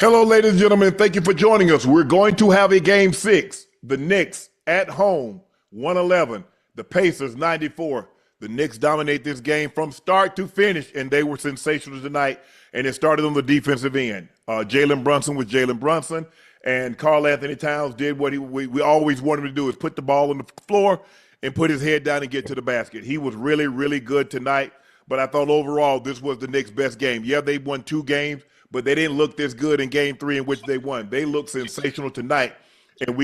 Hello, ladies and gentlemen. Thank you for joining us. We're going to have a game 6. The Knicks at home, 111. The Pacers, 94. The Knicks dominate this game from start to finish, and they were sensational tonight, and it started on the defensive end. Jalen Brunson was Jalen Brunson, and Karl Anthony Towns did what we always wanted him to do, is put the ball on the floor and put his head down and get to the basket. He was really, really good tonight, but I thought overall this was the Knicks' best game. Yeah, they won 2 games, but they didn't look this good in game 3 in which they won. They looked sensational tonight, and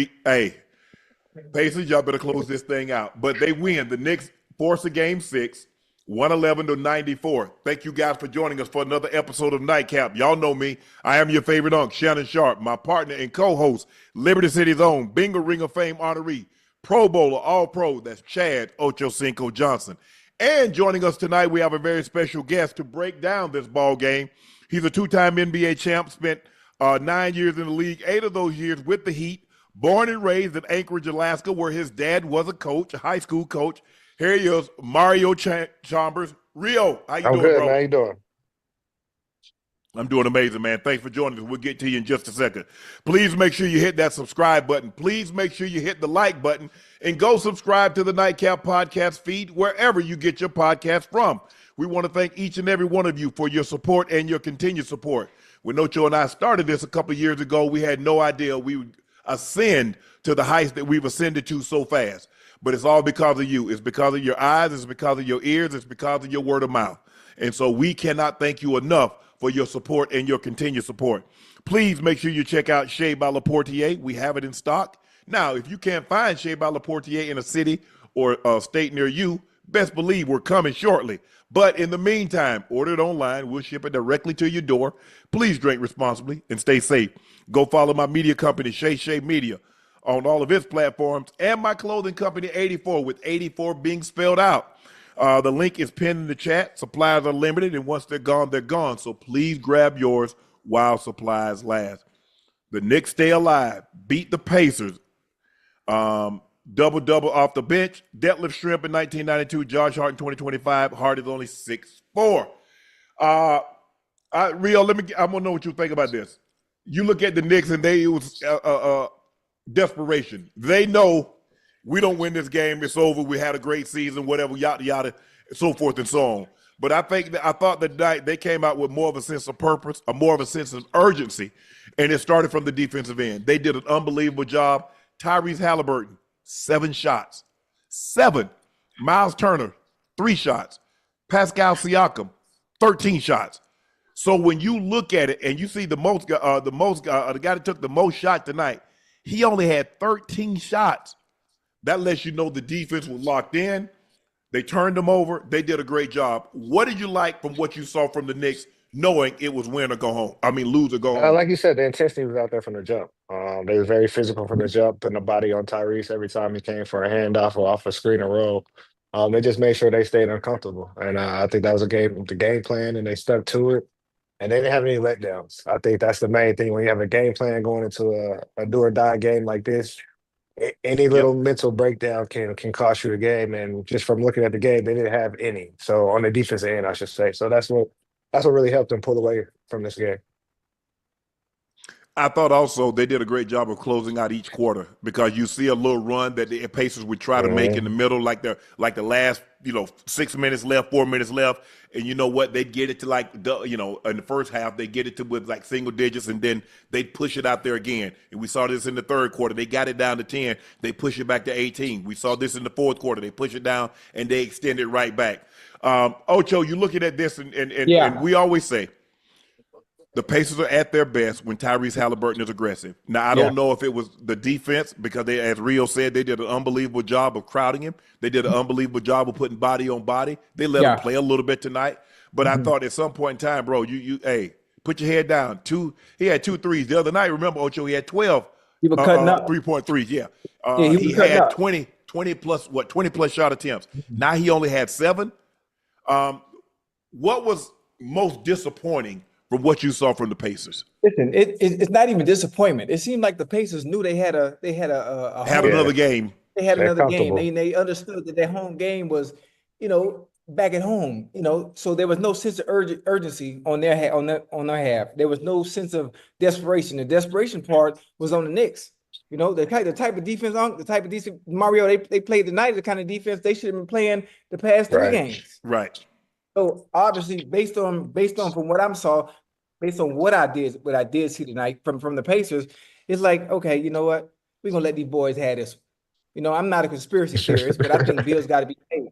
Pacers, y'all better close this thing out. But they win. The Knicks force a game 6, 111-94. Thank you guys for joining us for another episode of Nightcap. Y'all know me. I am your favorite unk, Shannon Sharpe, my partner and co-host, Liberty City's own Bingo Ring of Fame honoree, Pro Bowler, All-Pro, that's Chad Ochocinco Johnson. And joining us tonight, we have a very special guest to break down this ball game. He's a 2-time NBA champ, spent 9 years in the league, 8 of those years with the Heat, born and raised in Anchorage, Alaska, where his dad was a coach, a high school coach. Here he is, Mario Chalmers. Rio, how you doing, good, bro? man. How you doing? I'm doing amazing, man. Thanks for joining us. We'll get to you in just a second. Please make sure you hit that subscribe button. Please make sure you hit the like button and go subscribe to the Nightcap podcast feed wherever you get your podcast from. We want to thank each and every one of you for your support and your continued support. When Ocho and I started this a couple of years ago, we had no idea we would ascend to the heights that we've ascended to so fast. But it's all because of you. It's because of your eyes. It's because of your ears. It's because of your word of mouth. And so we cannot thank you enough for your support and your continued support. Please make sure you check out Shea by Laportier. We have it in stock. Now, if you can't find Shea by Laportier in a city or a state near you, best believe we're coming shortly. But in the meantime, order it online. We'll ship it directly to your door. Please drink responsibly and stay safe. Go follow my media company, Shea Media, on all of its platforms, and my clothing company, 84, with 84 being spelled out. The link is pinned in the chat. Supplies are limited, and once they're gone, they're gone. So please grab yours while supplies last. The Knicks stay alive, beat the Pacers. Double-double off the bench. Detlef Schrempf in 1992, Josh Hart in 2025. Hart is only 6'4". Rio, I want to know what you think about this. You look at the Knicks, and it was desperation. They know we don't win this game, it's over. We had a great season, whatever, yada, yada, so forth and so on. But I thought that night they came out with more of a sense of purpose, more of a sense of urgency, and it started from the defensive end. They did an unbelievable job. Tyrese Haliburton, 7 shots. 7. Miles Turner, 3 shots. Pascal Siakam, 13 shots. So when you look at it and you see the guy that took the most shot tonight, he only had 13 shots. That lets you know the defense was locked in. They turned them over. They did a great job. What did you like from what you saw from the Knicks, knowing it was win or go home? I mean, lose or go home. Like you said, the intensity was out there from the jump. They were very physical from the jump, putting the body on Tyrese every time he came for a handoff or off a screen or roll. They just made sure they stayed uncomfortable. And I think that was the game plan, and they stuck to it. And they didn't have any letdowns. I think that's the main thing when you have a game plan going into a do or die game like this. Any little mental breakdown can cost you a game, and just from looking at the game, they didn't have any. So on the defensive end, I should say. So that's what really helped them pull away from this game. I thought also they did a great job of closing out each quarter, because you see a little run that the Pacers would try to make in the middle, like the last 6 minutes left, 4 minutes left, and you know what, they'd get it to in the first half they get it to with like single digits, and then they'd push it out there again. And we saw this in the third quarter. They got it down to 10. They push it back to 18. We saw this in the fourth quarter. They push it down and they extend it right back. Ocho, you looking at this and we always say, the Pacers are at their best when Tyrese Haliburton is aggressive. Now, I don't know if it was the defense, because they, as Rio said, they did an unbelievable job of crowding him. They did an unbelievable job of putting body on body. They let him play a little bit tonight. But I thought at some point in time, bro, hey, put your head down. He had 2 threes. The other night, remember, Ocho, he had 12 3-point threes. Yeah. He had 20 plus shot attempts. Now he only had 7. What was most disappointing from what you saw from the Pacers? Listen, it's not even disappointment. It seemed like the Pacers knew they had another game. They had another game. They understood that their home game was, back at home, so there was no sense of urgency on their half. There was no sense of desperation. The desperation part was on the Knicks. The type of defense Mario they played tonight, the kind of defense they should have been playing the past 3 games. Right. So obviously, based on from what I saw, based on what I did see tonight from the Pacers, it's like, okay, you know what? We're gonna let these boys have this. I'm not a conspiracy theorist, but I think Bill's got to be paid.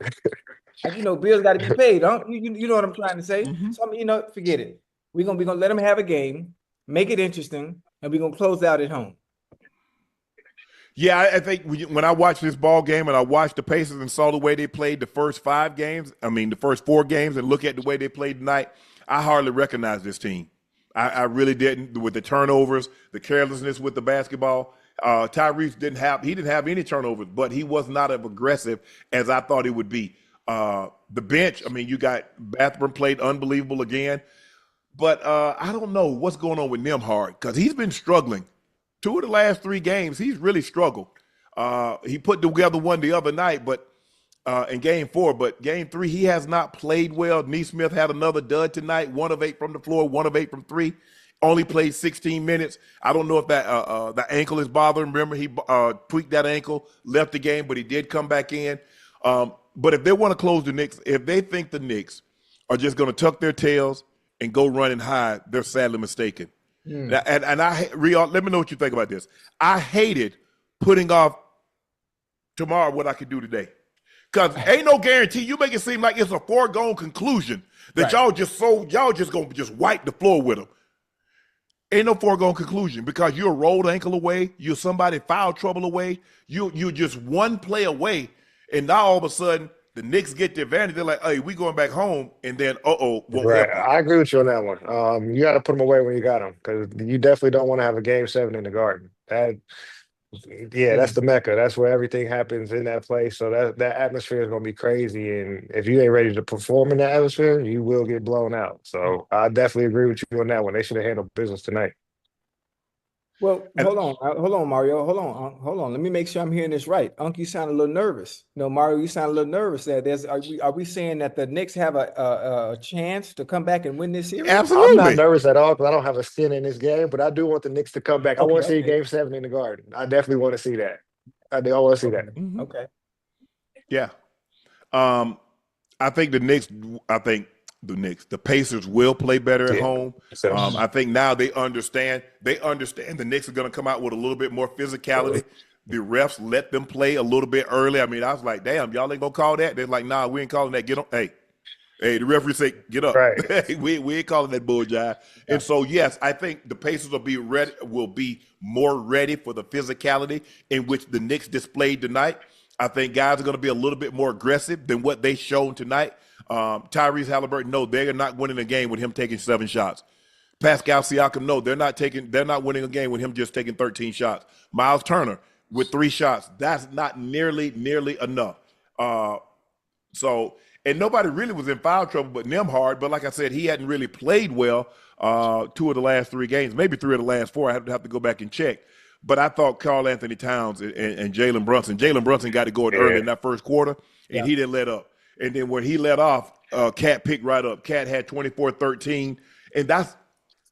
Bill's got to be paid. Don't you know what I'm trying to say? Mm-hmm. So forget it. We're gonna let them have a game, make it interesting, and we're gonna close out at home. Yeah, I think when I watched this ball game and I watched the Pacers and saw the way they played the first 4 games, and look at the way they played tonight, I hardly recognized this team. I really didn't, with the turnovers, the carelessness with the basketball. Tyrese didn't have any turnovers, but he was not as aggressive as I thought he would be. The bench, you got Bathroom played unbelievable again, but I don't know what's going on with Nembhard because he's been struggling. 2 of the last 3 games, he's really struggled. He put together one the other night, but in game 4, but game 3, he has not played well. Neesmith had another dud tonight, 1 of 8 from the floor, 1 of 8 from 3. Only played 16 minutes. I don't know if that ankle is bothering. Remember, he tweaked that ankle, left the game, but he did come back in. But if they want to close the Knicks, if they think the Knicks are just going to tuck their tails and go run and hide, they're sadly mistaken. And let me know what you think about this. I hated putting off tomorrow what I could do today. Because ain't no guarantee. You make it seem like it's a foregone conclusion that y'all just gonna just wipe the floor with them. Ain't no foregone conclusion because you're a rolled ankle away, you're somebody foul trouble away, you're just one play away, and now all of a sudden the Knicks get the advantage. They're like, hey, we going back home, and then right. I agree with you on that one. You got to put them away when you got them because you definitely don't want to have a game 7 in the Garden. That's the Mecca. That's where everything happens in that place. So that atmosphere is going to be crazy. And if you ain't ready to perform in that atmosphere, you will get blown out. So I definitely agree with you on that one. They should have handled business tonight. Well, hold on, Mario. Hold on. Let me make sure I'm hearing this right. You sound a little nervous. No, Mario, you sound a little nervous. Are we saying that the Knicks have a chance to come back and win this series? Absolutely. I'm not nervous at all because I don't have a skin in this game, but I do want the Knicks to come back. I want to see game 7 in the Garden. I definitely want to see that. I want to see that. Mm-hmm. Okay. Yeah. I think the Pacers will play better at home. I think now they understand the Knicks are going to come out with a little bit more physicality. The refs let them play a little bit early. I was like, damn, y'all ain't going to call that? They're like, nah, we ain't calling that. Get on. Hey, the referee say, get up. Right. we ain't calling that bull jive. Yeah. And so, yes, I think the Pacers will be more ready for the physicality in which the Knicks displayed tonight. I think guys are going to be a little bit more aggressive than what they showed tonight. Tyrese Haliburton, no, they're not winning a game with him taking 7 shots. Pascal Siakam, no, they're not winning a game with him just taking 13 shots. Miles Turner with 3 shots, that's not nearly enough. And nobody really was in foul trouble but Nembhard, but like I said, he hadn't really played well 2 of the last 3 games, maybe 3 of the last 4. I have to go back and check. But I thought Karl Anthony Towns and Jalen Brunson got to go early in that first quarter, and he didn't let up. And then when he let off, Cat picked right up. Cat had 24-13, and that's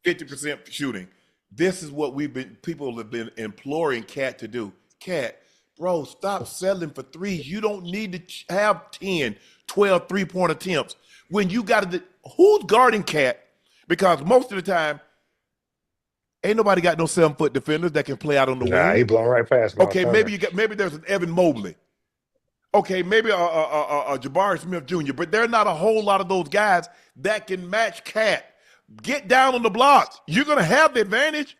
50% shooting. This is what people have been imploring Cat to do. Cat, bro, stop settling for threes. You don't need to have 10, 12 3-point attempts. When you got to, who's guarding Cat? Because most of the time, ain't nobody got no 7-foot defenders that can play out on the wing. He blown right past me. Okay, maybe there's an Evan Mobley. Okay, maybe a Jabari Smith Jr., but there are not a whole lot of those guys that can match Cat. Get down on the blocks. You're going to have the advantage.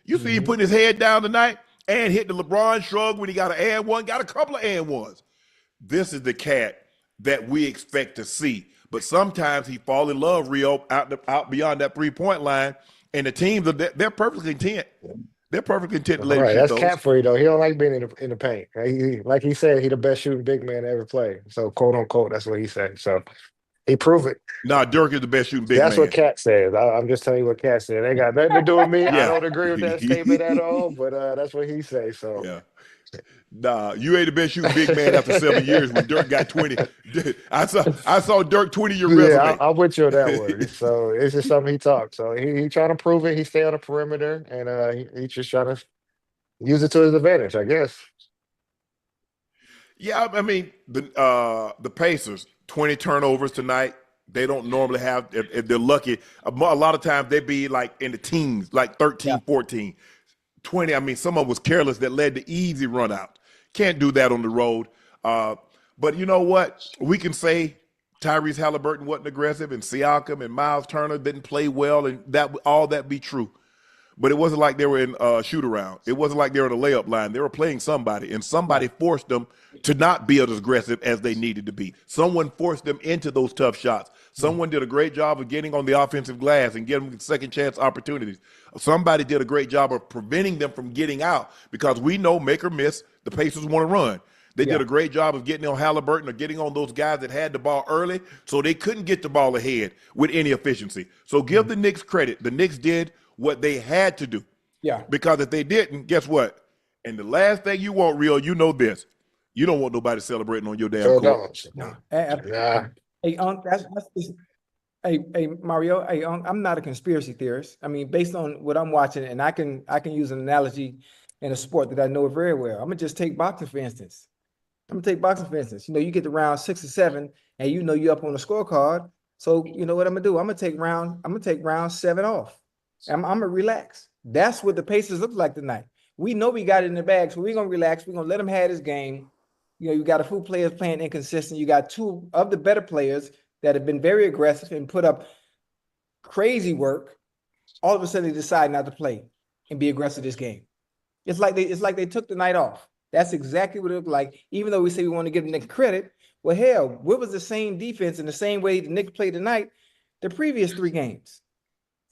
You see him putting his head down tonight and hit the LeBron shrug when he got an and one, got a couple of and ones. This is the Cat that we expect to see. But sometimes he fall in love, Rio, out beyond that 3-point line, and the teams, they're perfectly content. They're perfectly content to let him shoot that's those. Cat for you, though. He don't like being in the paint. Like he said, he the best shooting big man to ever play. So, quote unquote, that's what he said. So, He proved it. Nah, Dirk is the best shooting big That's what man. Cat says. I'm just telling you what Cat said. They got nothing to do with me. I Yeah. don't agree with that statement at all, but that's what he says. So Yeah. Nah, you ain't the best shooting big man after 7 years when Dirk got 20. I saw Dirk 20-year yeah, resume. I'm with you on that one. So it's just something he talks. So he trying to prove it. He stay on the perimeter, and he just trying to use it to his advantage, I guess. Yeah, I mean, the Pacers, 20 turnovers tonight. They don't normally have, if they're lucky, a lot of times they be like in the teens, like 13, 14. 20, I mean, someone was careless that led to easy run out. Can't do that on the road. But you know what? We can say Tyrese Haliburton wasn't aggressive and Siakam and Miles Turner didn't play well, and that all that be true. But it wasn't like they were in shoot around. It wasn't like they were in a layup line. They were playing somebody, and somebody forced them to not be as aggressive as they needed to be. Someone forced them into those tough shots. Someone did a great job of getting on the offensive glass and getting second chance opportunities. Somebody did a great job of preventing them from getting out, because we know make or miss, the Pacers want to run. They did a great job of getting on Haliburton or getting on those guys that had the ball early, so they couldn't get the ball ahead with any efficiency. So give the Knicks credit. The Knicks did what they had to do. Yeah. Because if they didn't, guess what? And the last thing you want, Real, you know this. You don't want nobody celebrating on your damn So court. No. Nah. Hey, that's just, hey, Mario. Hey, I'm not a conspiracy theorist. I mean, based on what I'm watching, and I can use an analogy in a sport that I know very well. I'm gonna just take boxing for instance. You know, you get to round 6 or 7, and you know you're up on the scorecard. So you know what I'm gonna do? I'm gonna take round 7 off. I'm gonna relax. That's what the Pacers look like tonight. We know we got it in the bag, so we're gonna relax. We're gonna let them have this game. You know, you got a few players playing inconsistent. You got 2 of the better players that have been very aggressive and put up crazy work. All of a sudden, they decide not to play and be aggressive this game. It's like they took the night off. That's exactly what it looked like. Even though we say we want to give the Knicks credit, well, hell, what was the same defense in the same way the Knicks played tonight the previous 3 games?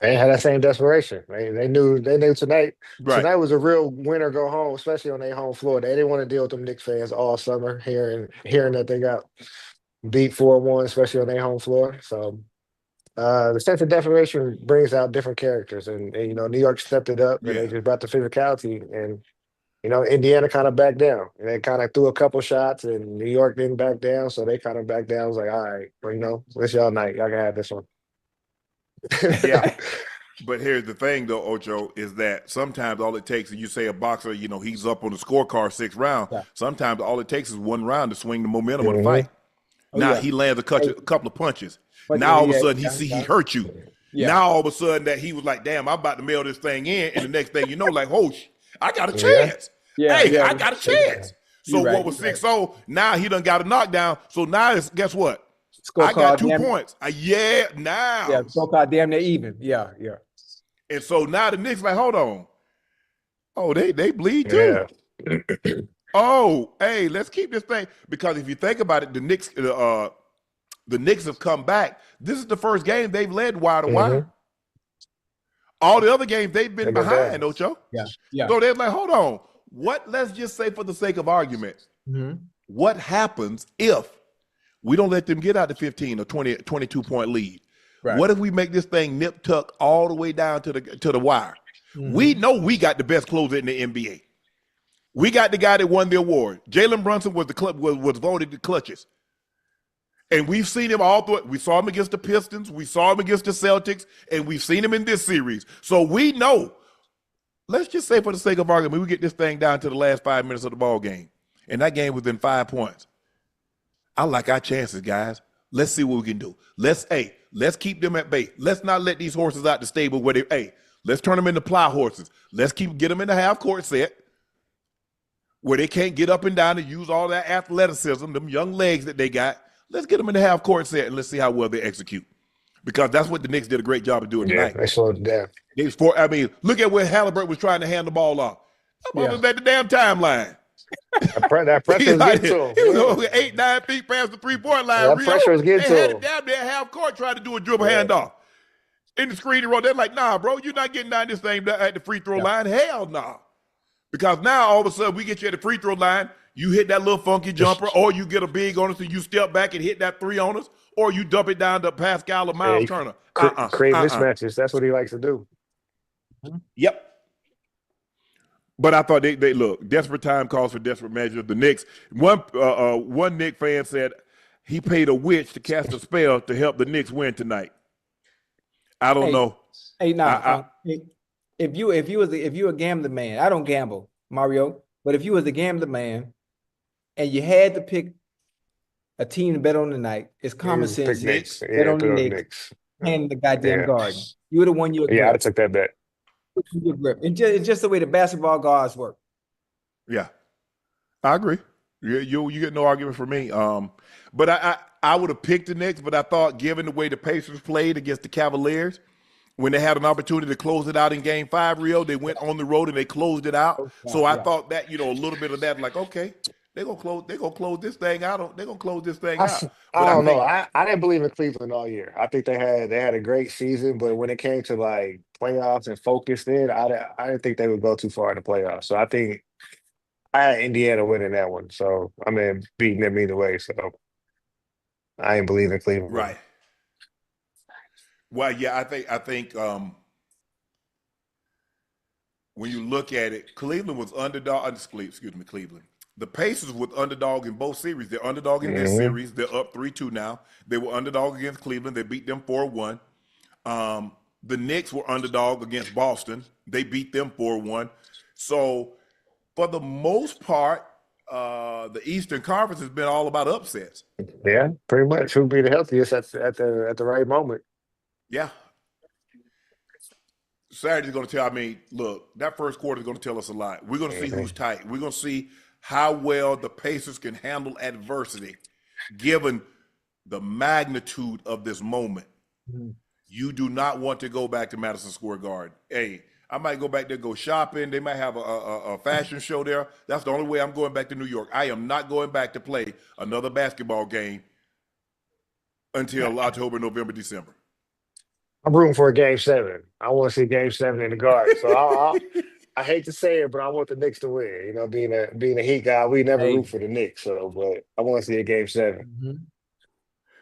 They had that same desperation. They knew tonight. Right. Tonight was a real win or go home, especially on their home floor. They didn't want to deal with them Knicks fans all summer, hearing that they got beat 4-1, especially on their home floor. So the sense of desperation brings out different characters, and you know, New York stepped it up, and they just brought the physicality, and you know, Indiana kind of backed down, and they kind of threw a couple shots, and New York didn't back down, so they kind of backed down. It was like, all right, well, you know, it's y'all night, y'all can have this one. Yeah. But here's the thing, though, Ocho, is that sometimes all it takes, and you say a boxer, you know, he's up on the scorecard 6 rounds. Yeah. Sometimes all it takes is 1 round to swing the momentum of the Mhm. fight. Now yeah. he lands a couple of punches. But now all of a yeah, sudden yeah, he yeah. hurt you. Yeah. Now all of a sudden that he was like, damn, I'm about to mail this thing in, and the next thing you know, like, oh, I got a Yeah. chance. Yeah, Hey, yeah. I got a chance. So You're right, what was you're 6-0? Now he done got a knockdown. So now it's, guess what? I Scorecard got 2 damn- points. Now. Yeah, scorecard damn near even. Yeah. And so now the Knicks like, hold on. Oh, they bleed too. Yeah. Oh, hey, let's keep this thing, because if you think about it, the Knicks have come back. This is the first game they've led wire to wire. All the other games they've been They've been behind, bad. Ocho. Yeah. So they're like, hold on. What? Let's just say, for the sake of argument, what happens if we don't let them get out to 15 or 20, 22-point lead? Right. What if we make this thing nip tuck all the way down to the wire? We know we got the best closer in the NBA. We got the guy that won the award. Jalen Brunson was voted the clutches. And we've seen him all through it. We saw him against the Pistons. We saw him against the Celtics. And we've seen him in this series. So we know. Let's just say, for the sake of argument, we get this thing down to the last 5 minutes of the ball game. And that game was in 5 points. I like our chances, guys. Let's see what we can do. Let's keep them at bay. Let's not let these horses out the stable where let's turn them into plow horses. Let's get them in the half-court set where they can't get up and down and use all that athleticism, them young legs that they got. Let's get them in the half-court set, and let's see how well they execute. Because that's what the Knicks did a great job of doing tonight. They slowed it down. Look at where Haliburton was trying to hand the ball off. That was at the damn timeline. That pressure was getting to him. He was over 8-9 feet past the 3-point line. That pressure was getting to They had him. it down there half court trying to do a dribble handoff. In the screening row, they're like, nah, bro, you're not getting down this thing at the free throw line. Hell no. Because now all of a sudden we get you at the free throw line, You hit that little funky jumper, or you get a big on us and you step back and hit that 3 on us, or you dump it down to Pascal or Miles Turner. Create mismatches. That's what he likes to do. Yep. But I thought they look, desperate time calls for desperate measures. The Knicks, one Knicks fan said he paid a witch to cast a spell to help the Knicks win tonight. I don't know. Hey, if you a gambling man, I don't gamble, Mario, but if you was a gambling man and you had to pick a team to bet on tonight, it's common sense. Knicks. Bet on the Knicks and the goddamn Garden. You would have won your grip. Yeah, I took that bet. It's just the way the basketball gods work. Yeah, I agree. You get no argument from me. But I would have picked the Knicks, but I thought given the way the Pacers played against the Cavaliers, when they had an opportunity to close it out in Game 5, Rio, they went on the road and they closed it out. So I thought that, a little bit of that, like, okay, they're gonna close this thing out. They're gonna close this thing out. I don't know. I didn't believe in Cleveland all year. I think they had a great season, but when it came to like playoffs and focused in, I didn't think they would go too far in the playoffs. So I think I had Indiana winning that one. So I mean beating them either way. So I didn't believe in Cleveland. Right. Well, yeah, I think when you look at it, Cleveland was underdog. Excuse me, Cleveland. The Pacers were underdog in both series. They're underdog in this series. They're up 3-2 now. They were underdog against Cleveland. They beat them 4-1. The Knicks were underdog against Boston. They beat them 4-1. So for the most part, the Eastern Conference has been all about upsets. Yeah, pretty much. Who'd be the healthiest at the right moment? Yeah. Saturday's going to tell. I mean, look, that first quarter is going to tell us a lot. We're going to see who's tight. We're going to see how well the Pacers can handle adversity, given the magnitude of this moment. You do not want to go back to Madison Square Garden. Hey, I might go back there, go shopping. They might have a fashion show there. That's the only way I'm going back to New York. I am not going back to play another basketball game until October, November, December. I'm rooting for a Game 7. I want to see Game 7 in the Garden. So I hate to say it, but I want the Knicks to win. Being a Heat guy, we never root for the Knicks. So, but I want to see a Game 7.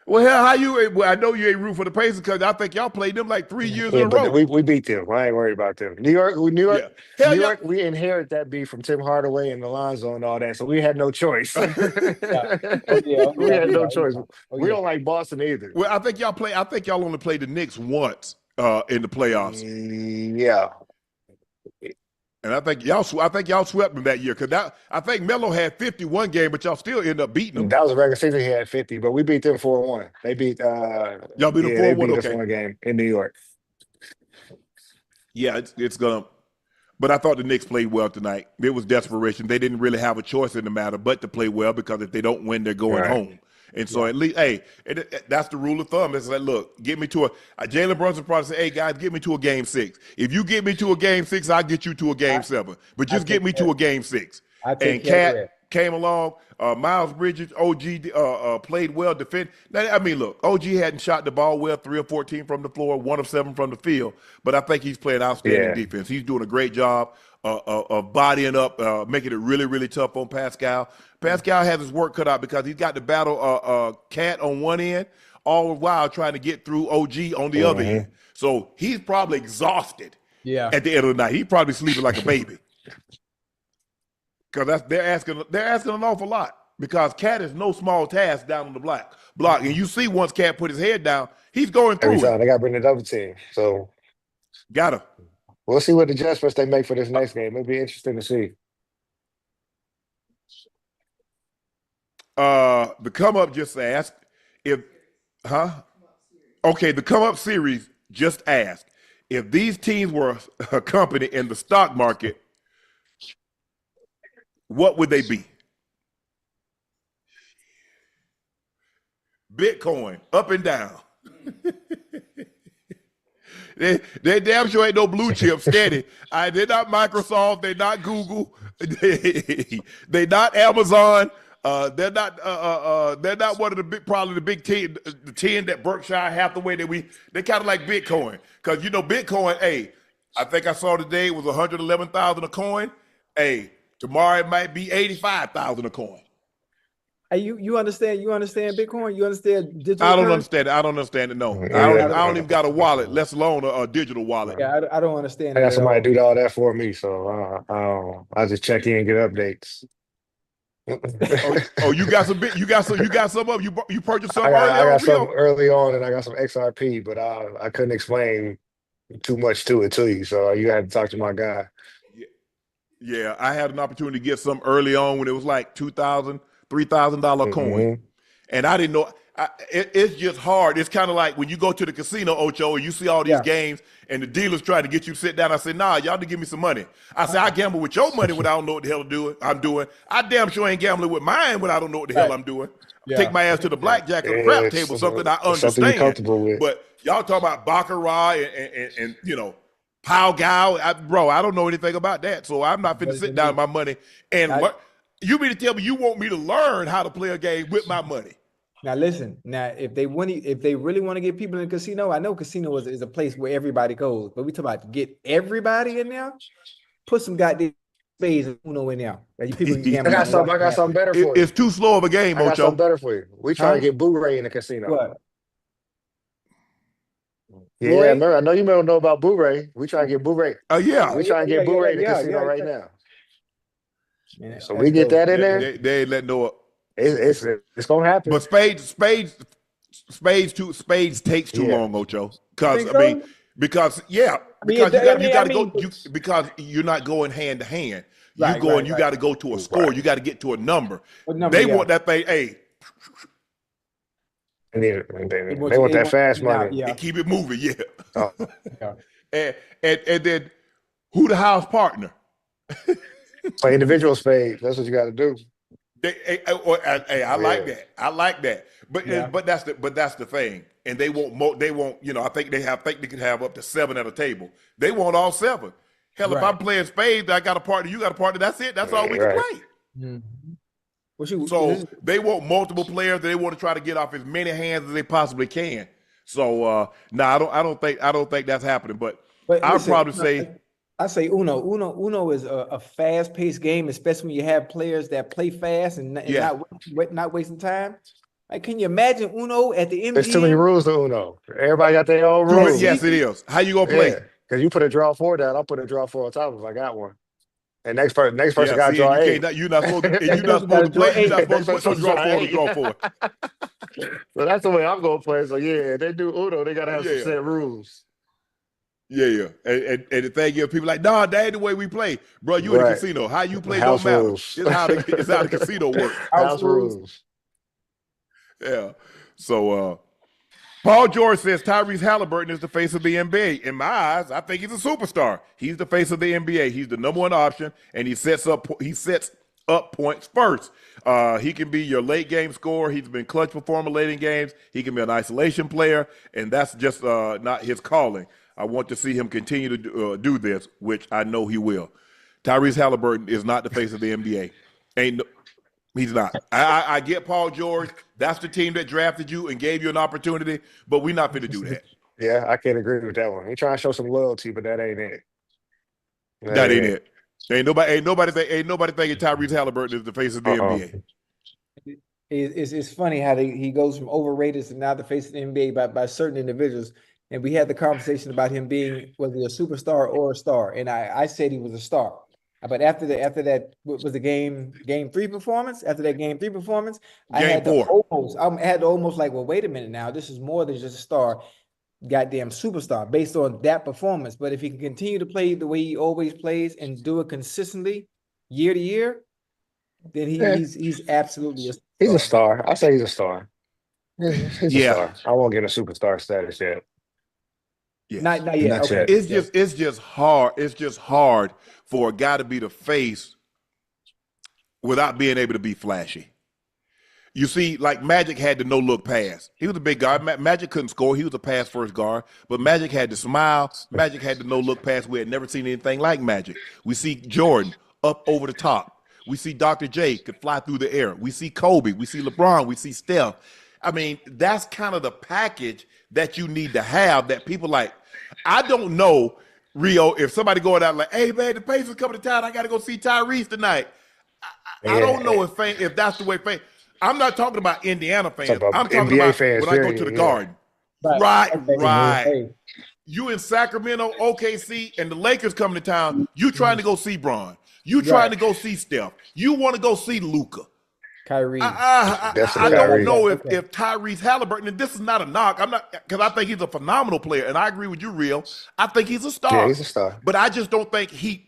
Well, hell, I know you ain't root for the Pacers because I think y'all played them like 3 years in a row. We beat them. I ain't worried about them. New York, we inherit that beef from Tim Hardaway and Alonzo and all that, so we had no choice. We had no choice. We don't like Boston either. Well, I think y'all only played the Knicks once in the playoffs. Yeah. And I think y'all swept them that year because I think Melo had 51 game, but y'all still end up beating them. That was a regular season. He had 50, but we beat them 4-1. They beat y'all beat them 4-1. Okay, one game in New York. Yeah, it's gonna. But I thought the Knicks played well tonight. It was desperation. They didn't really have a choice in the matter but to play well because if they don't win, they're going home. And so at least, hey, that's the rule of thumb. It's like, look, get me to a Jalen Brunson probably say, hey, guys, get me to a Game 6. If you get me to a Game 6, I'll get you to a Game 7. But just get me to a Game 6. And Cat came along. Miles Bridges, OG played well, defend. Now, I mean, look, OG hadn't shot the ball well, 3 of 14 from the floor, 1 of 7 from the field. But I think he's playing outstanding defense. He's doing a great job of bodying up, making it really, really tough on Pascal. Pascal has his work cut out because he's got to battle Cat on one end, all the while trying to get through OG on the other end. So he's probably exhausted at the end of the night. He's probably sleeping like a baby. Because they're asking an awful lot because Cat is no small task down on the block. And you see once Cat put his head down, he's going through every time. They got to bring the double team. So gotta. We'll see what adjustments they make for this next game. It'll be interesting to see. The come up just asked the come up series just asked if these teams were a company in the stock market, what would they be? Bitcoin, up and down. They damn sure ain't no blue chip steady. They're not Microsoft. They're not Google. They're not Amazon. They're not one of the big, probably the big 10, the 10 that Berkshire Hathaway they kind of like Bitcoin. Because Bitcoin, hey, I think I saw today it was 111,000 a coin. Hey, Tomorrow it might be 85,000 a coin. Hey, you understand Bitcoin? You understand digital I don't currency? understand it. I don't understand it. No, Yeah, I don't even got a wallet, let alone a digital wallet. Yeah, I don't understand I it got at somebody all. to do all that for me, so I just check in and get updates. Oh, you got some bit. You got some of you purchased some I got early I on, got some Rio. early on, and I got some XRP, but I couldn't explain too much to you, so you had to talk to my guy. Yeah, I had an opportunity to get some early on when it was like $2,000, $3,000 coin, Mm-hmm. and I didn't know. It's just hard. It's kind of like when you go to the casino, Ocho, and you see all these Yeah. games, and the dealers try to get you to sit down. I said, nah, y'all to give me some money. I said, I gamble with your money when I don't know what the hell I'm doing. I damn sure ain't gambling with mine when I don't know what the hell I'm doing. Take my ass to the blackjack or the crap table, something I It's something you're understand. comfortable with. But y'all talk about baccarat and you know, pow gow, bro. I don't know anything about that, so I'm not finna sit down with my money and learn. You mean to tell me you want me to learn how to play a game with my money? Now listen, if they really want to get people in the casino, I know casino is a place where everybody goes, but we talk about get everybody in there, put some goddamn spades and Uno in there. Like people can gamble. I got something better for you. It's too slow of a game, I got Ocho. something better for you. We try to get Blu-ray in the casino. What? Yeah, Blu-ray? remember, I know you may know about Blu-ray. We try to get Blu-ray. Yeah. We try to get Blu-ray in the casino right now. Man, so we get that in there. They ain't letting no. It's gonna happen. But spades takes too long, Ocho. Because because you got to go because you're not going hand to hand. You got to go to a score. You got to get to a number. They want that thing. Hey, and they want that fast money. And keep it moving. Yeah. Oh. and then who the house partner? Play individual spades. That's what you got to do. I like that. I like that. But that's the thing. And they want I think they can have up to 7 at a table. They want all 7. Hell, if I'm playing spades, I got a partner, you got a partner. That's it. That's all we can play. Mm-hmm. So they want multiple players. They want to try to get off as many hands as they possibly can. So I don't think that's happening. But I'll probably say. I say Uno. Uno is a fast-paced game, especially when you have players that play fast and not wasting time. Like, can you imagine Uno at the MGM? There's too many rules to Uno. Everybody got their own rules. Yes, it is. How you gonna play? Because you put a draw 4 down, I'll put a draw 4 on top if I got one. And next person got to draw 8. You're not supposed to play. You're not supposed to put some draw 4. So that's the way I'm gonna play. So they do Uno. They gotta have some set rules. Yeah. And the thing is, people like, nah, that ain't the way we play. Bro, you in the casino. How you play don't matter. It's how the casino works. House rules. Yeah. So Paul George says Tyrese Haliburton is the face of the NBA. In my eyes, I think he's a superstar. He's the face of the NBA. He's the number 1 option, and he sets up points first. He can be your late game scorer. He's been clutch performer late in games. He can be an isolation player, and that's just not his calling. I want to see him continue to do this, which I know he will. Tyrese Haliburton is not the face of the NBA. He's not. I get Paul George. That's the team that drafted you and gave you an opportunity, but we're not going to do that. Yeah, I can't agree with that one. He trying to show some loyalty, but that ain't it. That ain't it. Ain't nobody thinking Tyrese Haliburton is the face of the NBA. It's funny how he goes from overrated to now the face of the NBA by certain individuals. And we had the conversation about him being whether a superstar or a star. And I said he was a star. But after that was the game 3 performance. After that game 3 performance, I had to almost like, well, wait a minute now. This is more than just a star, goddamn superstar based on that performance. But if he can continue to play the way he always plays and do it consistently year to year, then he's absolutely a star. He's a star. I say he's a star. He's a star. I won't get a superstar status yet. Yeah. Not yet. Okay. It's just hard. It's just hard for a guy to be the face without being able to be flashy. You see, like Magic had the no-look pass. He was a big guard. Magic couldn't score. He was a pass-first guard. But Magic had the smile. Magic had the no-look pass. We had never seen anything like Magic. We see Jordan up over the top. We see Dr. J could fly through the air. We see Kobe. We see LeBron. We see Steph. I mean, that's kind of the package that you need to have that people like. I don't know Rio, if somebody going out like, hey man, the Pacers coming to town, I got to go see Tyrese tonight. I don't know if that's the way fans. I'm not talking about Indiana fans. Talk about I'm talking NBA about fans, when I go to the Garden. Right. Hey, You in Sacramento, OKC, and the Lakers coming to town. You trying to go see Bron. You trying to go see Steph. You want to go see Luka. Kyrie. I don't know if Tyrese Haliburton, and this is not a knock. I'm not, because I think he's a phenomenal player, and I agree with you, Real. I think he's a star. Yeah, he's a star. But I just don't think he's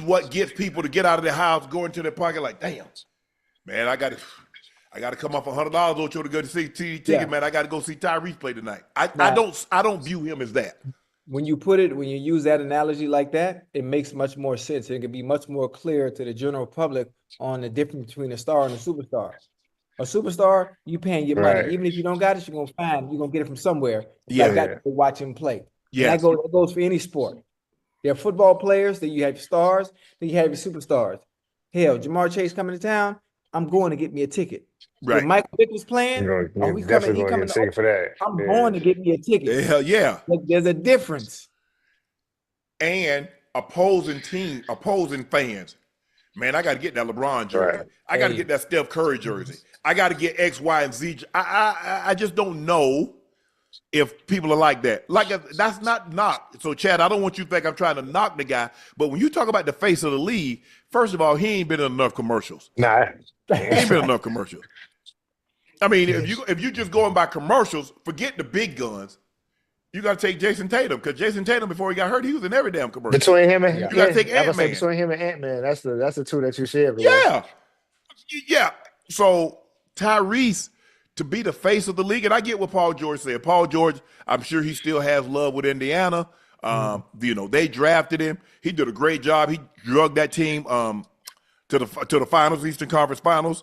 what gets people to get out of their house, go into their pocket like, damn, man, I got to come off $100, Ocho, to go to see ticket, man. I got to go see Tyrese play tonight. I don't view him as that. When you use that analogy like that, it makes much more sense. It can be much more clear to the general public on the difference between a star and a superstar. A superstar, you paying your money. Even if you don't got it, you're gonna get it from somewhere. You got to watch him play. Yeah, that goes for any sport. There are football players, then you have your stars, then you have your superstars. Hell, Jamar Chase coming to town, I'm going to get me a ticket. Right. When Michael Vick was playing, you're definitely going to get a ticket for that. I'm going to get me a ticket. Hell yeah. Like, there's a difference. And opposing fans, man, I got to get that LeBron jersey. Right. I got to get that Steph Curry jersey. I got to get X, Y, and Z. I just don't know if people are like that. Like, that's not knock. So, Chad, I don't want you to think I'm trying to knock the guy. But when you talk about the face of the league, first of all, he ain't been in enough commercials. Nah. He ain't been in enough commercials. I mean, if you just going by commercials, forget the big guns. You got to take Jason Tatum, because Jason Tatum, before he got hurt, he was in every damn commercial. Between him and you got to take Antman. Between him and Antman, that's the two that you see everywhere. Yeah. So Tyrese, to be the face of the league, and I get what Paul George said. Paul George, I'm sure he still has love with Indiana. They drafted him. He did a great job. He drug that team to the finals, Eastern Conference Finals.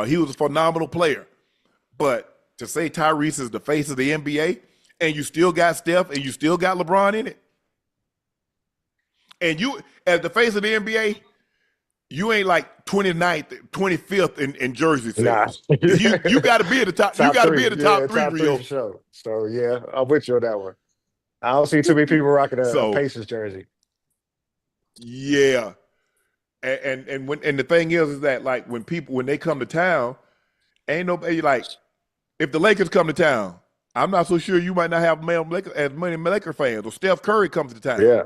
He was a phenomenal player. But to say Tyrese is the face of the NBA, and you still got Steph, and you still got LeBron in it, and you, as the face of the NBA, you ain't like 29th, 25th in jersey sales. Nah. you got to be at the top. You got to be at the top three, Rio. For sure. So yeah, I'm with you on that one. I don't see too many people rocking a Pacers jersey. Yeah, and the thing is that, like, when they come to town, ain't nobody, like, if the Lakers come to town, I'm not so sure you might not have as many Laker fans. Or Steph Curry comes to town. Yeah.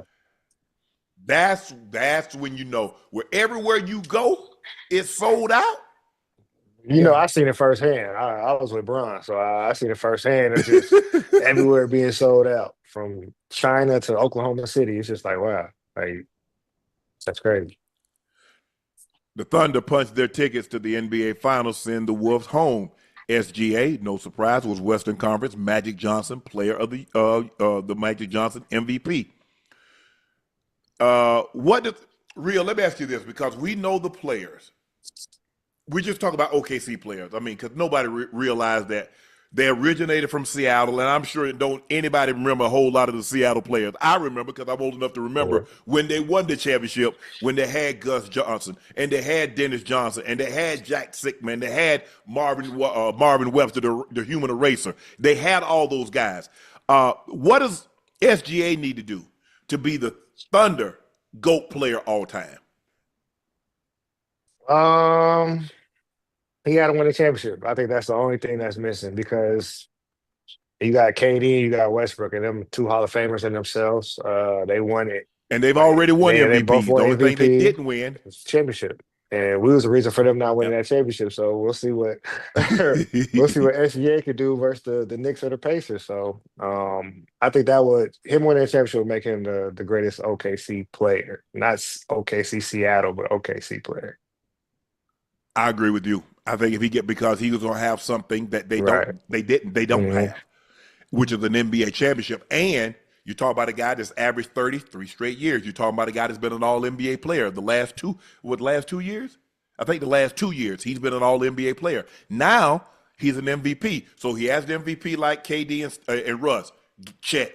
That's when you know, where everywhere you go, it's sold out. You know, I seen it firsthand. I was with Bron, so I seen it firsthand. It's just everywhere being sold out, from China to Oklahoma City. It's just like, wow, like, that's crazy. The Thunder punched their tickets to the NBA Finals, send the Wolves home. SGA, no surprise, was Western Conference Magic Johnson player of the Magic Johnson MVP. Real, let me ask you this, because we know the players. We just talk about OKC players. I mean, because nobody realized that they originated from Seattle, and I'm sure don't anybody remember a whole lot of the Seattle players. I remember, because I'm old enough to remember when they won the championship, when they had Gus Johnson, and they had Dennis Johnson, and they had Jack Sickman, they had Marvin Webster, the human eraser. They had all those guys. What does SGA need to do to be the Thunder GOAT player all time? He got to win a championship. I think that's the only thing that's missing, because you got KD, you got Westbrook, and them two Hall of Famers in themselves. They won it. And they've already won MVP. They both won the only MVP. thing they didn't win was championship. And we was the reason for them not winning that championship. So we'll see what SGA could do versus the Knicks or the Pacers. So I think him winning that championship would make him the greatest OKC player. Not OKC Seattle, but OKC player. I agree with you. I think because he was going to have something that they don't have, which is an NBA championship. And you talk about a guy that's averaged 33 straight years. You're talking about a guy that's been an all-NBA player the last 2 years? I think the last 2 years he's been an all-NBA player. Now he's an MVP. So he has the MVP like KD and Russ. Check.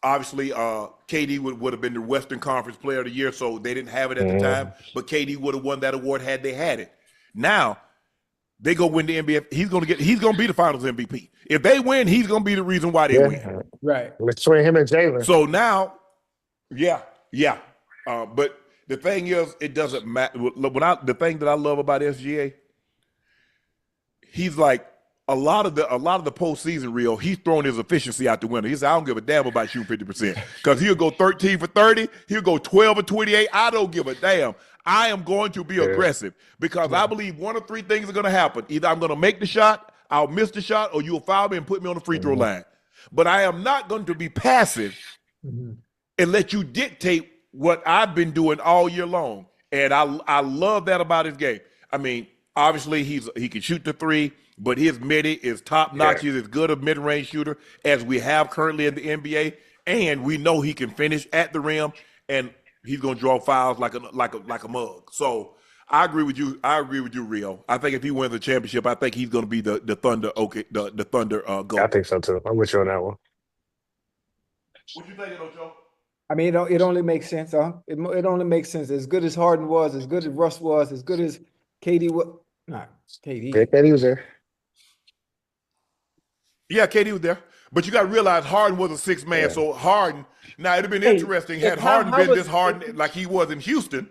Obviously, KD would have been the Western Conference Player of the Year, so they didn't have it at the time. But KD would have won that award had they had it. Now, they go win the NBA. He's gonna be the Finals MVP. If they win, he's gonna be the reason why they win. Right. Between him and Jalen. So now, yeah. But the thing is, it doesn't matter. The thing that I love about SGA, he's like a lot of the postseason real. He's throwing his efficiency out the window. He said, "I don't give a damn about shooting 50% because he'll go 13 for 30. He'll go 12 for 28. I don't give a damn. I am going to be aggressive because I believe one of three things are going to happen. Either I'm going to make the shot, I'll miss the shot, or you'll foul me and put me on the free throw line. But I am not going to be passive and let you dictate what I've been doing all year long. And I love that about his game. I mean, obviously he can shoot the three, but his midi is top notch. He's as good a mid-range shooter as we have currently in the NBA, and we know he can finish at the rim, and he's gonna draw fouls like a mug. So I agree with you. I agree with you, Rio. I think if he wins the championship, I think he's gonna be the Thunder. Okay, the Thunder goal. I think so too. I'm with you on that one. What you thinking, Ocho? I mean, it only makes sense, huh? It only makes sense. As good as Harden was, as good as Russ was, as good as KD was. Not KD. Yeah, KD was there. Yeah, KD was there. But you got to realize Harden was a six man. So Harden, now it'd have been interesting had Harden been this Harden like he was in Houston.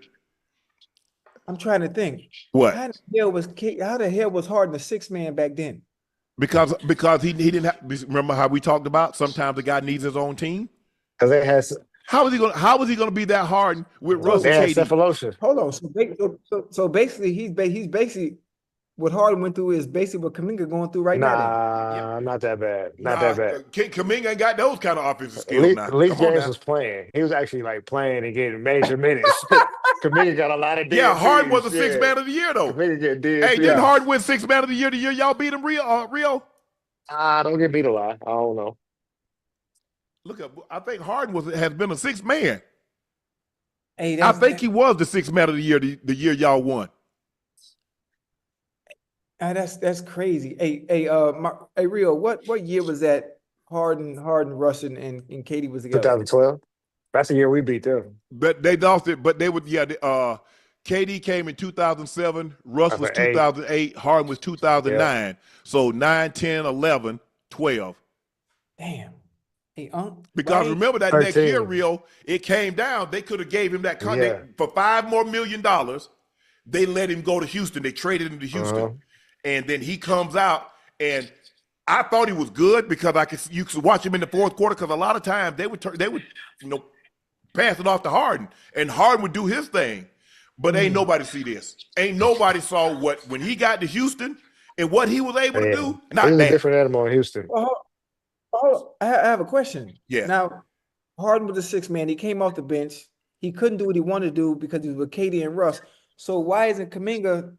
I'm trying to think. What? How the hell was Harden a six man back then? Because he didn't have, remember how we talked about sometimes the guy needs his own team? Because they had how was he gonna be that Harden with Russ and KD? Hold on. So basically he's basically what Harden went through is basically what Kuminga going through right now. Not that bad. Not that bad. Kuminga ain't got those kind of offensive skills now. At least James was playing. He was actually like playing and getting major minutes. Kuminga got a lot of yeah, Harden was the sixth man of the year though. Kuminga didn't Harden win sixth man of the year y'all beat him, Rio? Don't get beat a lot. I don't know. Look up. I think Harden has been a sixth man. Hey, I think he was the sixth man of the year. The year y'all won. That's crazy. Hey, Rio, what year was that? Harden, Russ, and KD was together. 2012. That's the year we beat them. But they lost it. But they would. Yeah. KD came in 2007. Russ was 2008. Harden was 2009. Yeah. So 9, 10, 11, 12. Damn. Hey, because remember that 13. Next year, Rio, it came down. They could have gave him that contract for $5 million more. They let him go to Houston. They traded him to Houston, and then he comes out. And I thought he was good because you could watch him in the fourth quarter because a lot of times they would pass it off to Harden, and Harden would do his thing. But ain't nobody see this. Ain't nobody saw when he got to Houston and what he was able to do. Not a different animal in Houston. I have a question. Yeah. Now, Harden was a six man. He came off the bench. He couldn't do what he wanted to do because he was with KD and Russ. So why isn't Kuminga?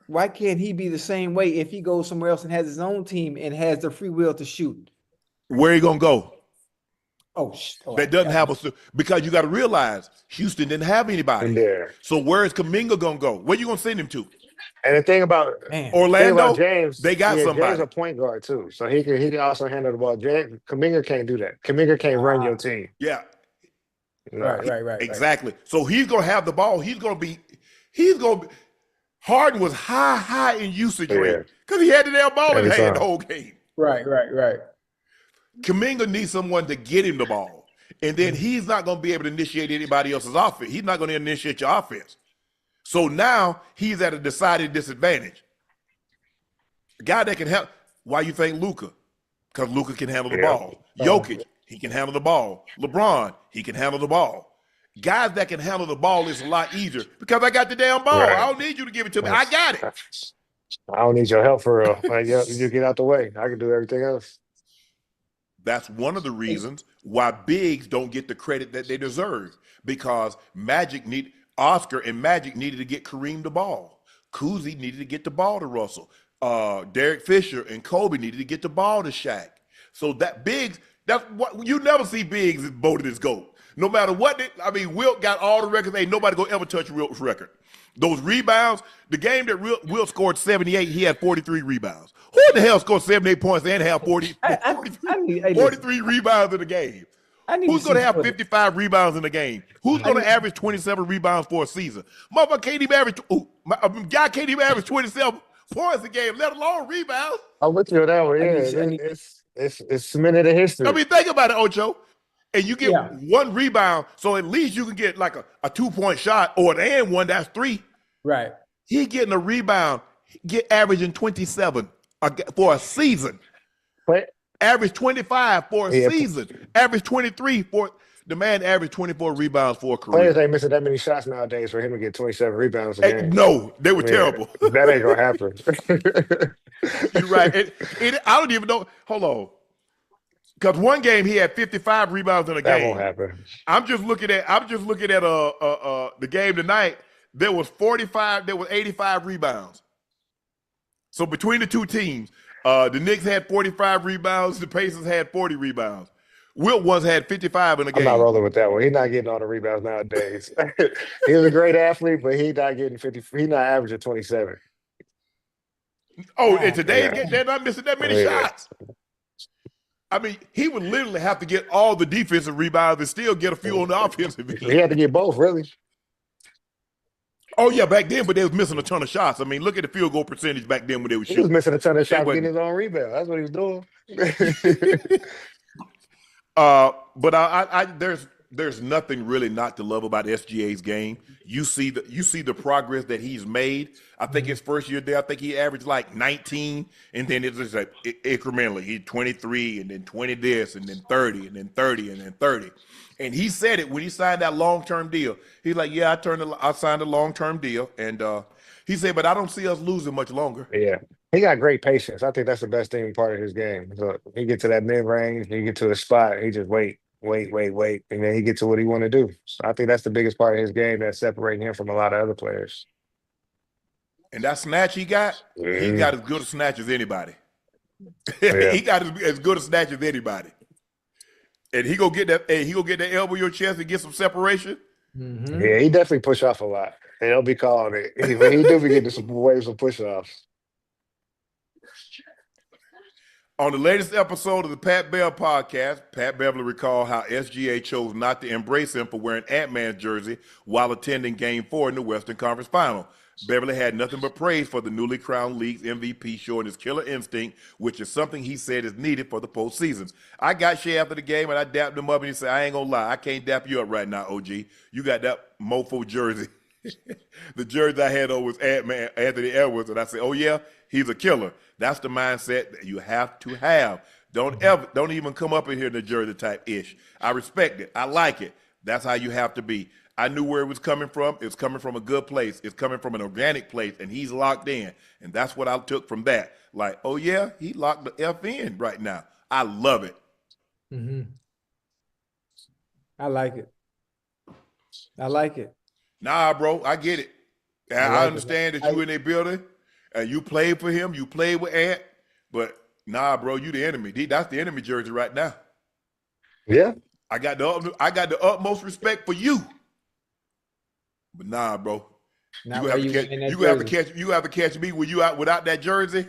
Why can't he be the same way if he goes somewhere else and has his own team and has the free will to shoot? Where he gonna go? That doesn't have because you got to realize Houston didn't have anybody there. So where is Kuminga gonna go? Where you gonna send him to? And the thing about Orlando, James, they got somebody. James a point guard too, so he can also handle the ball. Kuminga can't do that. Kuminga can't run your team. Yeah, right. Exactly. So he's gonna have the ball. He's gonna be. Harden was high in usage rate because he had the damn ball in hand the whole game. Right. Kuminga needs someone to get him the ball, and then he's not gonna be able to initiate anybody else's offense. He's not gonna initiate your offense. So now he's at a decided disadvantage. A guy that can help. Why you think Luka? Because Luka can handle the ball. Jokic, he can handle the ball. LeBron, he can handle the ball. Guys that can handle the ball is a lot easier because I got the damn ball. Right. I don't need you to give it to me. I got it. I don't need your help for real. Like, you get out the way. I can do everything else. That's one of the reasons why bigs don't get the credit that they deserve because Oscar and Magic needed to get Kareem the ball. Kuzi needed to get the ball to Russell. Derek Fisher and Kobe needed to get the ball to Shaq. So that bigs, that's what you never see bigs voted as GOAT. No matter what, Wilt got all the records. Ain't nobody gonna ever touch Wilt's record. Those rebounds, the game that Wilt scored 78, he had 43 rebounds. Who in the hell scored 78 points and have 43 rebounds in the game? Who's going to have 55 rebounds in the game? Who's going to average 27 rebounds for a season? Motherfucker can't even average. Guy can't even average 27 points a game, let alone rebounds. I'm with you on that one. I Yeah, need it's cemented in history. I mean, think about it, Ocho. And you get Yeah. one rebound, so at least you can get like a 2-point shot or an and one, that's 3. right. He getting a rebound, get averaging 27 for a season. But Average 25 for a Yeah. season. Average 23 for the man averaged 24 rebounds for a players career. ain't missing that many shots nowadays for him to get 27 rebounds a Hey, game. no, they were Yeah, terrible. That ain't gonna happen. You're right. I don't even know. Hold on. Because one game he had 55 rebounds in a That game. won't happen. I'm just looking at the game tonight. There was 85 rebounds. So between the two teams, the Knicks had 45 rebounds, the Pacers had 40 rebounds. Wilt once had 55 in a I'm game. not rolling with that one. He's not getting all the rebounds nowadays. He was a great athlete, but he's not getting 50. He's not averaging 27. Oh, and today Yeah. they're not missing that many Yeah. shots. I mean, he would literally have to get all the defensive rebounds and still get a few on the offensive end. He had to get both, really. Oh, yeah, back then, but they was missing a ton of shots. I mean, look at the field goal percentage back then when they were He was shooting. missing a ton of shots, wasn't- getting his own rebound. That's what he was doing. But there's nothing really not to love about SGA's game. You see the progress that he's made. I think his first year there, I think he averaged like 19, and then it's just like incrementally. He 23, and then 20 this, and then 30, and then 30, and then 30. And he said it when he signed that long-term deal. He's like, yeah, I signed a long-term deal, and he said, but I don't see us losing much longer. Yeah. He got great patience. I think that's the best thing part of his game. So he get to that mid-range, he get to a spot, he just wait, and then he get to what he want to do. So I think that's the biggest part of his game that's separating him from a lot of other players. And that snatch he got as good a snatch as anybody. Yeah. He got as good a snatch as anybody. And he go get that. Hey, he go get that elbow in your chest and get some separation. Mhm. Yeah, he definitely push off a lot. And he'll be calling it. But he do be getting some waves of push offs. On the latest episode of the Pat Bell podcast, Pat Beverly recalled how SGA chose not to embrace him for wearing Antman's jersey while attending Game 4 in the Western Conference Final. Beverly had nothing but praise for the newly crowned league's MVP, showing his killer instinct, which is something he said is needed for the postseason. I got Shea after the game, and I dapped him up, and he said, I ain't gonna lie, I can't dap you up right now, OG. You got that mofo jersey. The jersey I had on was Antman, Anthony Edwards, and I said, oh yeah, he's a killer. That's the mindset that you have to have. Don't even come up in here in the jersey type ish. I respect it. I like it. That's how you have to be. I knew where it was coming from. It's coming from a good place. It's coming from an organic place, and he's locked in. And that's what I took from that. Like, oh yeah, he locked the F in right now. I love it. Mm-hmm. I like it. I like it. Nah, bro, I get it. I understand that you in a building and you played for him, you played with Ant, but nah, bro, you the enemy. That's the enemy jersey right now. Yeah. I got the utmost respect for you. But nah, bro. Not You where have to catch me when you out without that jersey.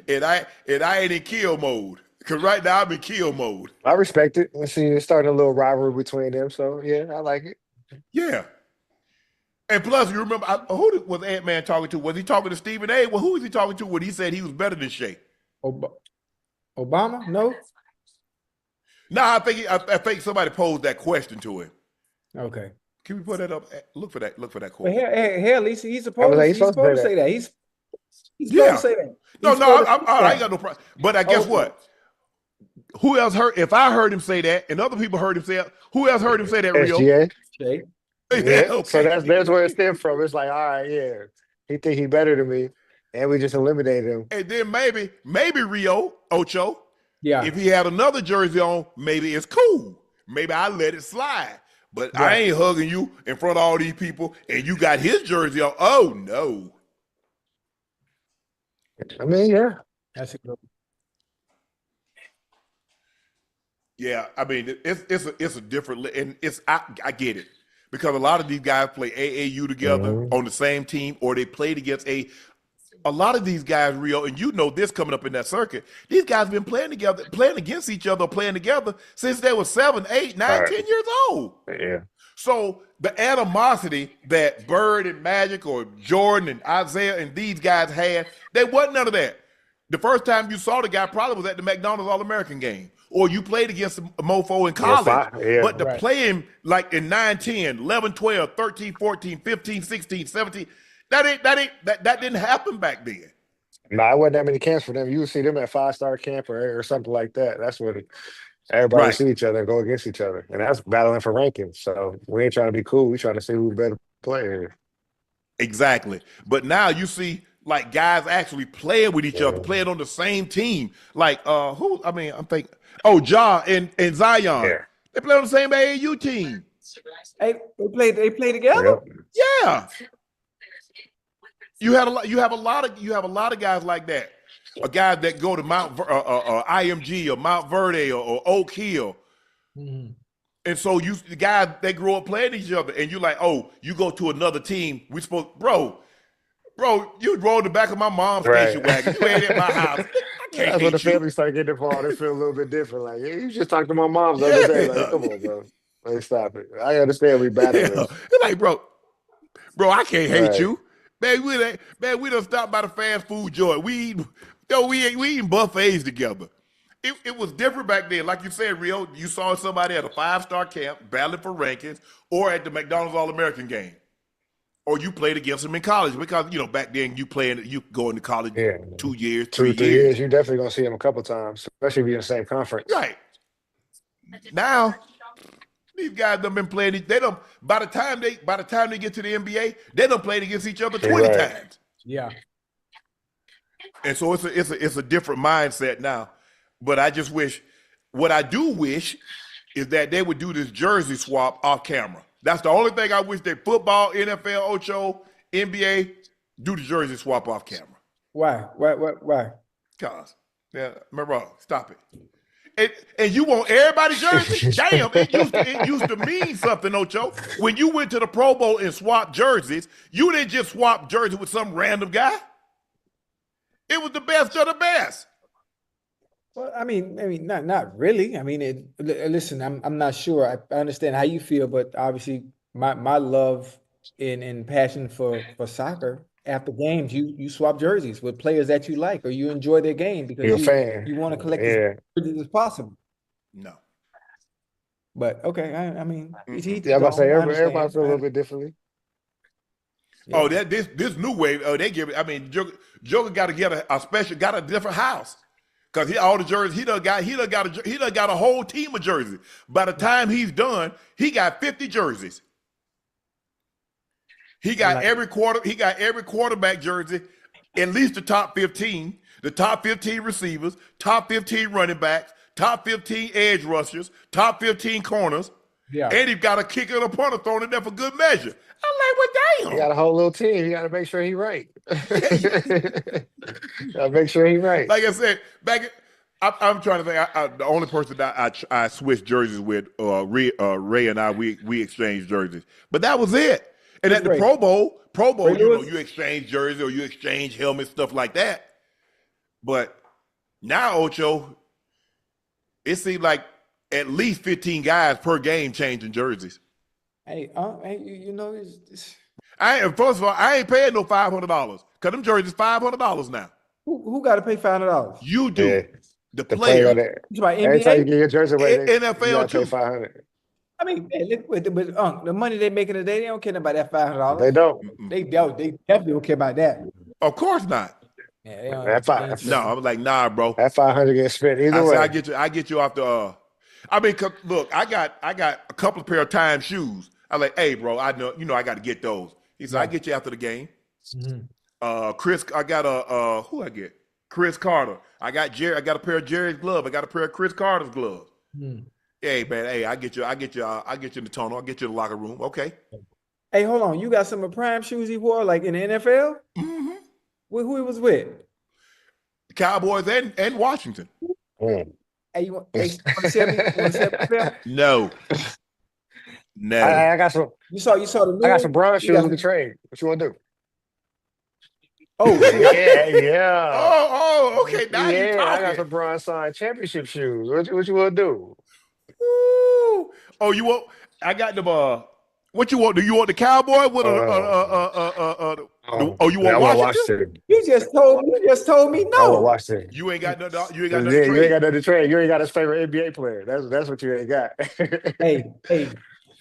and I ain't in kill mode. Cause right now I'm in kill mode. I respect it. Let's see, it's starting a little rivalry between them. So yeah, I like it. Yeah. And plus, you remember, who was Ant-Man talking to? Was he talking to Stephen A? Well, who was he talking to when he said he was better than Shea? Obama? No? Nah, I think somebody posed that question to him. Okay. Can we put that up? Look for that But quote. hell, he's supposed to say that. He's Yeah. supposed to say that. No, He's I supposed to say ain't got no problem. But I guess Okay. what? Who else heard? If I heard him say that, and other people heard him say it, who else heard him say that? Rio? SGA. Jay. Yeah. Okay. So that's where it stemmed from. It's like, all right, yeah, he think he better than me, and we just eliminated him. And then maybe Rio Ocho. Yeah. If he had another jersey on, maybe it's cool. Maybe I let it slide. But Yeah. I ain't hugging you in front of all these people, and you got his jersey on. Oh no. I mean, yeah. That's a good one. Yeah, I mean it's a different, and I get it because a lot of these guys play AAU together on the same team, or they played against a lot of these guys, Rio, and you know this coming up in that circuit. These guys have been playing against each other, playing together since they were 7, 8, 9, All right. 10 years old. Yeah. So the animosity that Bird and Magic or Jordan and Isaiah and these guys had, there wasn't none of that. The first time you saw the guy probably was at the McDonald's All-American game, or you played against a mofo in college. Yeah. But to play him like in 9, 10, 11, 12, 13, 14, 15, 16, 17, that didn't happen back then. No, I wasn't that many camps for them. You would see them at 5-star camp or something like that. That's what everybody would see each other and go against each other. And that's battling for rankings. So we ain't trying to be cool. We trying to see who's better player. Exactly. But now you see like guys actually playing with each other, playing on the same team. Like who? I mean, I'm thinking, Ja and Zion. Yeah. They play on the same AAU team. Hey, they play together. Yep. Yeah. You have a lot of guys like that. A guy that go to IMG or Mount Verde or Oak Hill. Mhm. And so the guys, they grow up playing each other, and you're like, oh, you go to another team. We supposed, bro, you rolled the back of my mom's station wagon. You ain't at my house. I can't That's when the hate you. family start getting involved. They feel a little bit different. Like, yeah, you just talked to my mom the other day. Like, come on, bro. Like, stop it. I understand we battling. It's like, bro, I can't hate you. Man, we done stopped by the fast food joint. We eating buffets together. It was different back then. Like you said, Rio, you saw somebody at a 5-star camp battling for rankings or at the McDonald's All-American game. Or you played against them in college because, back then you go into college 2 years, 3 years. You're definitely going to see them a couple times, especially if you're in the same conference. Right. Now, these guys done been playing. By the time they get to the NBA, they done played against each other 20 times. Yeah. And so it's a different mindset now. But I just wish, what I do wish is that they would do this jersey swap off camera. That's the only thing I wish they football, NFL, Ocho, NBA, do the jersey swap off camera. Why? Cause, remember, stop it. And you want everybody's jersey? Damn, it used to mean something, Ocho. When you went to the Pro Bowl and swapped jerseys, you didn't just swap jerseys with some random guy. It was the best of the best. Well, I mean, not really. I mean, listen, I'm not sure. I understand how you feel, but obviously, my love and passion for soccer. After games, you swap jerseys with players that you like or you enjoy their game because you're a fan. You want to collect as many jerseys as possible. No. But okay, I mean, I'm about to say everybody feel a little bit differently. Yeah. Oh, this new wave. Oh, they give it. I mean, Joker got to get a different house. Because all the jerseys, he done got a whole team of jerseys. By the time he's done, he got 50 jerseys. He got every quarterback jersey, at least the top 15, the top 15 receivers, top 15 running backs, top 15 edge rushers, top 15 corners. Yeah. And he got a kicker and a punter thrown in there for good measure. I'm like, well, damn. He got a whole little team. You got to make sure he right. Gotta make sure he right. Like I said, I'm trying to think. The only person that I switched jerseys with, Ray and I, we exchanged jerseys. But that was it. And at the Pro Bowl, you exchange jerseys or you exchange helmets, stuff like that. But now, Ocho, it seems like at least 15 guys per game changing jerseys. Hey, it's first of all, I ain't paying no $500 because them jerseys $500 now. Who got to pay $500? You do. Yeah. The player. Every time you get your jersey away, NFL too. Pay $500. I mean, but the money they making today, they don't care about that $500. They don't. They definitely don't care about that. Of course not. Yeah, no, I was like, nah, bro. That $500 gets spent either way. I get you off the. I mean, look, I got a couple of pair of time shoes. I'm like, hey, bro, I know, I got to get those. He said, I get you after the game. Mm-hmm. Chris, I got who I get? Chris Carter. I got Jerry. I got a pair of Jerry's gloves. I got a pair of Chris Carter's gloves. Mm. Hey, man. Hey, I get you in the tunnel. I'll get you in the locker room. Okay. Hey, hold on. You got some of Prime shoes he wore, like in the NFL? Mm-hmm. Who he was with? Cowboys and Washington. Mm. Hey, you want to see me? No. No. I got some. You saw the new. I got some brown shoes in the trade. What you want to do? Oh, yeah. Oh, okay. Now you talking. I got some bronze sign championship shoes. What you want to do? Ooh. Oh, you want? I got them. What you want? Do you want the Cowboy with you I want want Washington? Washington. You just told me I want no. Washington. You ain't got nothing. You ain't got Yeah, nothing to you ain't trade. got nothing to trade. You ain't got his favorite NBA player. That's what you ain't got. Hey,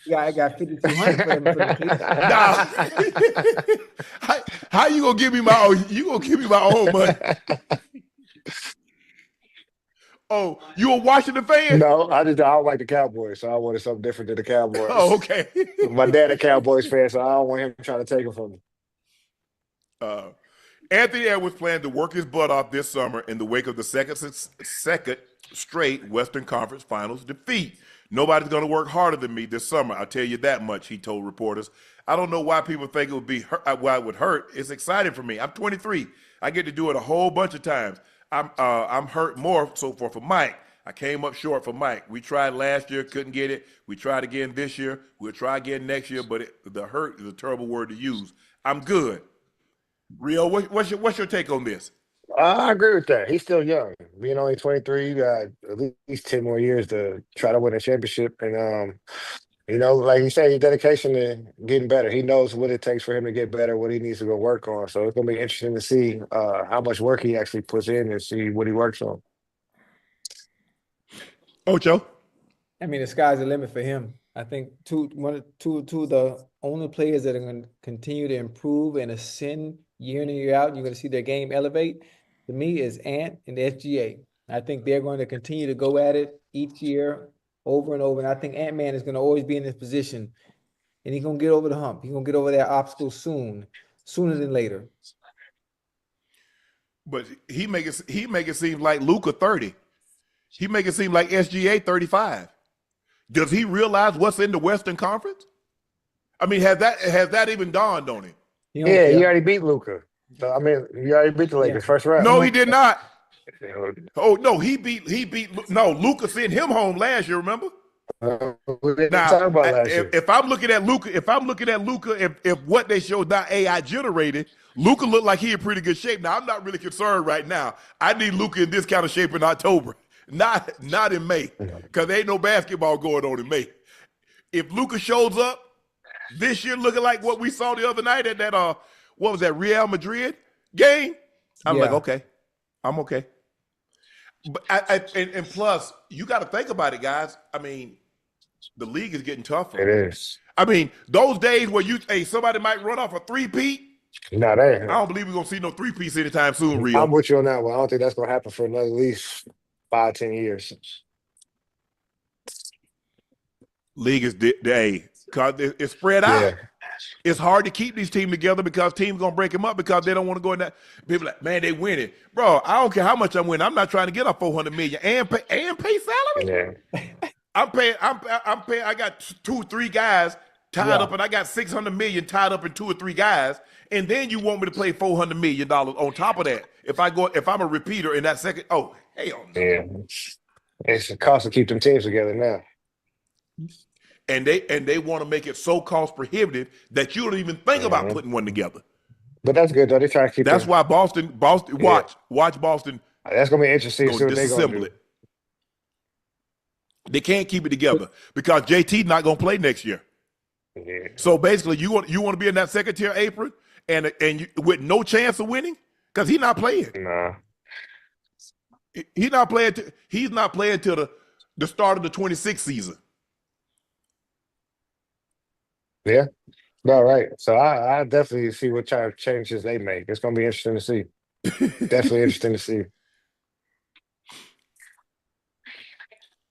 yeah, I got 5,200 for them for the Clippers. Nah. how you gonna give me my own? You gonna give me my own money? Oh, you a Washington fan? No, I don't like the Cowboys, so I wanted something different than the Cowboys. Oh, okay. My dad a Cowboys fan, so I don't want him trying to take it from me. Anthony Edwards planned to work his butt off this summer in the wake of the second straight Western Conference Finals defeat. Nobody's going to work harder than me this summer. I'll tell you that much, he told reporters. I don't know why people think it would be why it would hurt. It's exciting for me. I'm 23. I get to do it a whole bunch of times. I'm hurt more so for Mike. I came up short for Mike. We tried last year, couldn't get it. We tried again this year. We'll try again next year, but the hurt is a terrible word to use. I'm good. Rio, what's your take on this? I agree with that. He's still young. Being only 23, you got at least 10 more years to try to win a championship. And, like you say, his dedication to getting better. He knows what it takes for him to get better, what he needs to go work on. So it's going to be interesting to see how much work he actually puts in and see what he works on. Ocho? I mean, the sky's the limit for him. I think two of the only players that are going to continue to improve and ascend year in and year out, you're going to see their game elevate, to me, is Ant and the SGA. I think they're going to continue to go at it each year over and over. And I think Antman is going to always be in this position. And he's going to get over the hump. He's going to get over that obstacle sooner than later. But he make it seem like Luka 30. He make it seem like SGA 35. Does he realize what's in the Western Conference? I mean, has that even dawned on him? Yeah, you already beat Luka. So, I mean, you already beat the Lakers first round. No, he did not. Oh no, he beat. No, Luka sent him home last year. Remember? We didn't Now, talk about last year. if I'm looking at Luka, if what they showed not AI generated, Luka looked like he in pretty good shape. Now I'm not really concerned right now. I need Luka in this kind of shape in October, not in May, because there ain't no basketball going on in May. If Luka shows up this year looking like what we saw the other night at that what was that, Real Madrid game, I'm like, okay, I'm okay. But and plus, you got to think about it, guys. I mean, the league is getting tougher. It is. I mean, those days where somebody might run off a three-peat. No, that ain't. I don't believe we're gonna see no three-peats anytime soon, Rio. I'm with you on that one. I don't think that's gonna happen for another at least 5-10 years. League is because it's spread out. It's hard to keep these teams together because teams gonna break them up because they don't want to go in that. People like, man, they winning, bro. I don't care how much I'm winning. I'm not trying to get up $400 million and pay salary. Yeah. I'm paying. I got 2-3 guys tied up, and I got $600 million tied up in 2 or 3 guys, and then you want me to play $400 million on top of that. If I'm a repeater in that second, hell no. Yeah, it's a cost to keep them teams together now. And they want to make it so cost prohibitive that you don't even think about putting one together. But that's good though. They try to keep. That's why Boston. Watch Boston. That's gonna be interesting. Gonna disassemble it. They can't keep it together because JT's not gonna play next year. Yeah. So basically, you want to be in that second tier apron and with no chance of winning because he's not playing. Nah. He's not playing. He's not playing till the start of the 26th season. Yeah. All right. So I definitely see what type of changes they make. It's gonna be interesting to see. Definitely interesting to see.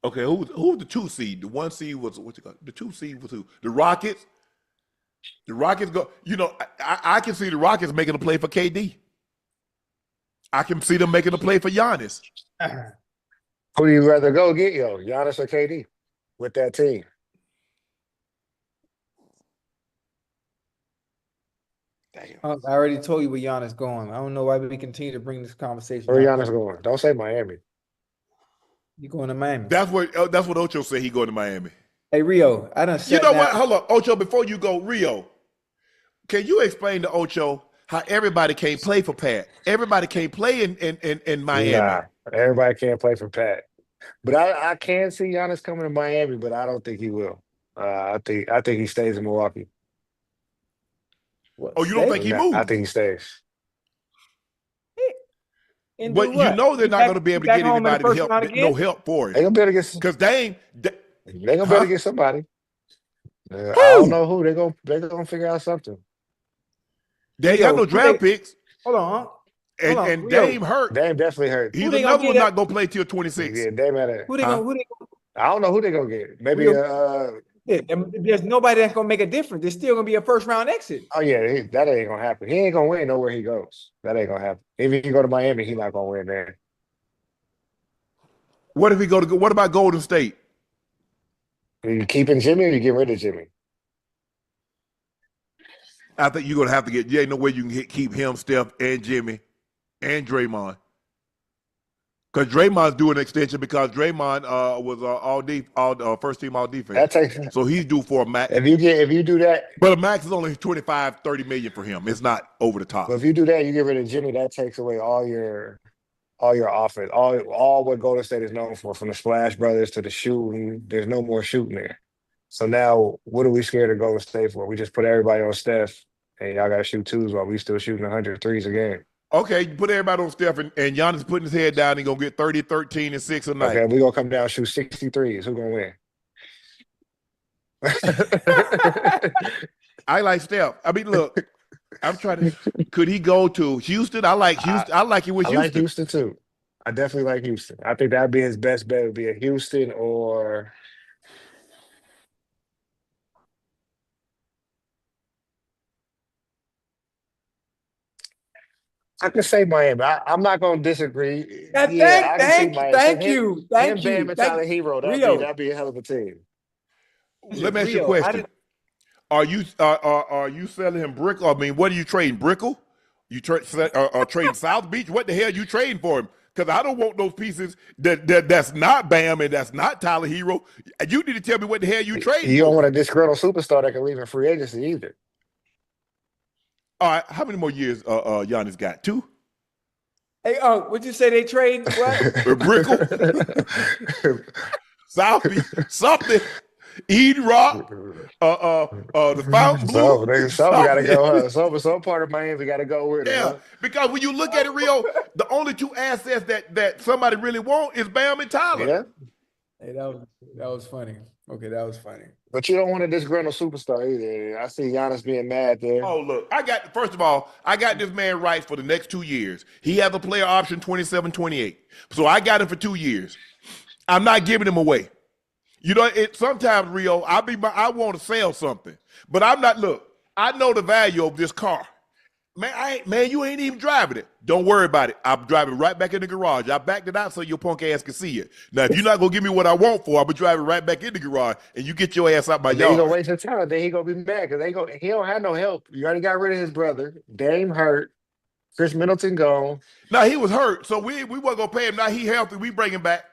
Okay, who's the 2 seed? The 1 seed was what you call the 2 seed was who? The Rockets. The Rockets go. I can see the Rockets making a play for KD. I can see them making a play for Giannis. Who do you rather go get, Giannis or KD with that team? Damn. I already told you where Giannis going. I don't know why we continue to bring this conversation. Where Giannis going? Don't say Miami. You going to Miami? That's what Ocho said. He going to Miami. Hey Rio, I done. You know what? Hold on, Ocho. Before you go, Rio, can you explain to Ocho how everybody can't play for Pat? Everybody can't play in Miami. Nah, everybody can't play for Pat. But I can see Giannis coming to Miami, but I don't think he will. I think he stays in Milwaukee. What, Oh, you don't stay? think he I moves? think he stays. And do But you what? know they're not going to be He able to back get home in the anybody to first help, round no again? help for him. They gonna be able to get. Because They gonna be able huh? to get somebody. I don't Who? know who. They gonna figure out something. They ain't got Rio, no who they draft picks. hold on, And, Rio. Dame hurt. Dame definitely hurt. Who He's they gonna another get one up? not going to play till 26. Yeah, Dame had it. Huh? Who they I don't know who they gonna get. Maybe Rio? There's nobody that's gonna make a difference. There's still gonna be a first round exit. oh yeah, that ain't gonna happen. He ain't gonna win nowhere he goes. That ain't gonna happen. If he go to Miami, he not gonna win there. What if he go to? What about Golden State? Are you keeping Jimmy or you getting rid of Jimmy? I think you're going to have to get. You ain't no way you can keep him, Steph, and Jimmy, and Draymond. Because Draymond's doing an extension because Draymond was all first team all defense. That takes So he's due for a max. if you do that, But a max is only 25, 30 million for him. It's not over the top. but if you do that, you get rid of Jimmy. That takes away all your offense, all what Golden State is known for, from the Splash Brothers to the shooting. There's no more shooting there. So now, what are we scared of Golden State for? We just put everybody on Steph, and y'all got to shoot twos while we still shooting 100 threes a game. Okay, you put everybody on Steph, and Giannis putting his head down. He's going to get 30, 13, and 6 a night. Okay, we gonna come down and shoot 60 threes. Who gonna win? I like Steph. I mean, look, I'm trying to. Could he go to Houston? I like Houston. I like it with I Houston. like Houston too. I definitely like Houston. I think that'd be his best bet. Would be a Houston or I can say Miami. I'm not gonna disagree. Yeah, Yeah, I can see Miami. thank Him, you, him, Bam, and Tyler Hero. Rio. That'd be a hell of a team. Let me ask you a Rio, question. Are you selling him Brickle? I mean, what are you trading? Brickle? You trading South Beach? What the hell are you trading for him? Because I don't want those pieces that's not Bam and that's not Tyler Hero. You need to tell me what the hell you trading You for. don't want a disgruntled superstar that can leave in free agency either. All right, how many more years Giannis got? 2? Hey, would you say they trade what? Brickle? South Beach? Something? Eden Rock? The Fountain Blue? Some gotta go. Some part of Miami gotta go with it. Yeah, Huh? because when you look at it, Rio, the only 2 assets that somebody really want is Bam and Tyler. Yeah. Hey, that was funny. Okay, that was funny. But you don't want a disgruntled superstar either. I see Giannis being mad there. Oh, look, first of all, I got this man right for the next 2 years. He has a player option 27, 28. So I got him for 2 years. I'm not giving him away. You know, sometimes, Rio, I want to sell something, but I'm not. Look, I know the value of this car. Man, you ain't even driving it. Don't worry about it. I'm driving right back in the garage. I backed it out so your punk ass can see it. Now, if you're not gonna give me what I want for, I'll be driving right back in the garage, and you get your ass out my Then yard. he gonna waste his time. Then he gonna be mad because he don't have no help. You already got rid of his brother. Dame hurt. Chris Middleton gone. Now he was hurt, so we wasn't gonna pay him. Now he healthy. We bring him back.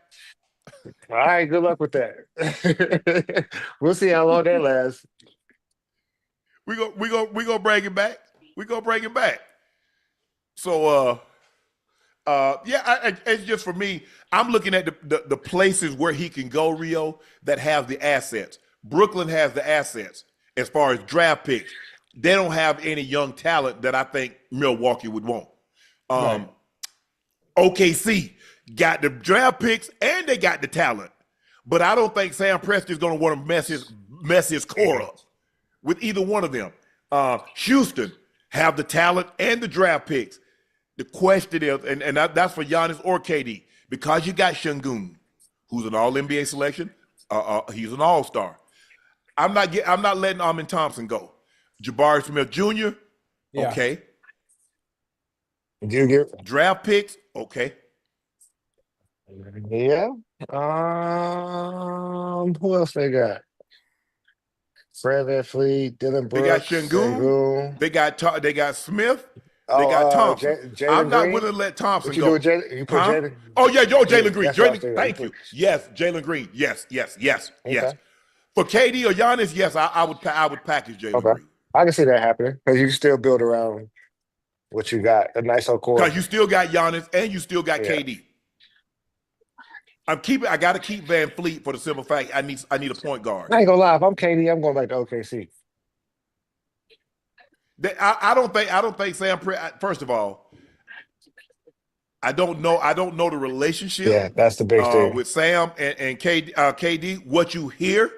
All right, good luck with that. We'll see how long that lasts. We gonna bring him back. We gonna bring him back. So it's just for me. I'm looking at the places where he can go, Rio, that have the assets. Brooklyn has the assets as far as draft picks. They don't have any young talent that I think Milwaukee would want. Right. OKC got the draft picks and they got the talent, but I don't think Sam Presti's going to want to mess his core up with either one of them. Houston have the talent and the draft picks. The question is, and that's for Giannis or KD, because you got Şengün, who's an All-NBA selection. He's an All-Star. I'm not letting Amin Thompson go. Jabari Smith Jr. Yeah. Okay. Do you get? Draft picks. Okay. Yeah. Who else they got? Fred VanVleet, Dylan They got Brooks, Şengün. They got Smith. They Oh, got Thompson. Jalen I'm not Green? willing to let Thompson What you go. do with Jalen? You put Huh? Jalen? Oh yeah, Jalen Green. That's what I was thinking. Thank you. Yes, Jalen Green. Yes. Okay. For KD or Giannis, yes, I would package Jalen Okay. Green I can see that happening because you can still build around what you got. A nice whole core. because you still got Giannis and you still got Yeah. KD. I got to keep Van Fleet for the simple fact I need a point guard. I ain't gonna lie. If I'm KD, I'm going back to OKC. I don't think Sam. First of all, I don't know the relationship. Yeah, that's the big thing. With Sam and KD. What you hear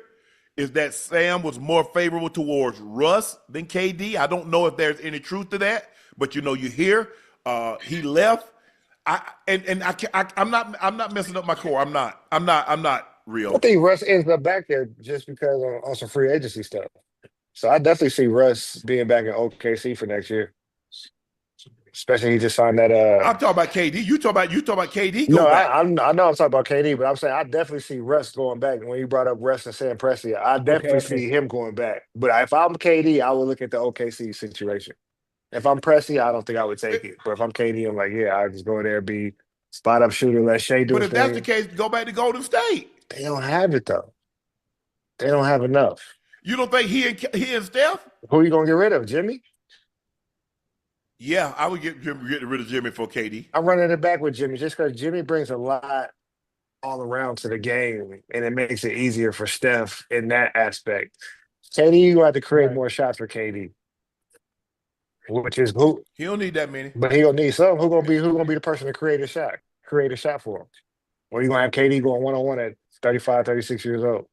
is that Sam was more favorable towards Russ than KD. I don't know if there's any truth to that, but you hear he left. I'm not messing up my core. I'm not real. I think Russ ends up back there just because on some free agency stuff. So I definitely see Russ being back in OKC for next year. Especially he just signed that. I'm talking about KD. You talking about KD? No, I know I'm talking about KD, but I'm saying I definitely see Russ going back. When you brought up Russ and Sam Presti, I definitely see him going back. But if I'm KD, I would look at the OKC situation. If I'm Presti, I don't think I would take it. But if I'm KD, I'm like, yeah, I just go there, be spot up shooter, let Shea do. But if that's the case, go back to Golden State. They don't have it though. They don't have enough. You don't think he and Steph? Who are you gonna get rid of, Jimmy? Yeah, I would get rid of Jimmy for KD. I'm running it back with Jimmy just because Jimmy brings a lot all around to the game, and it makes it easier for Steph in that aspect. KD, you have to create more shots for KD, which is who he don't need that many, but he'll need some. Who gonna be the person to create a shot for him? Or you gonna have KD going 1-on-1 at 35, 36 years old?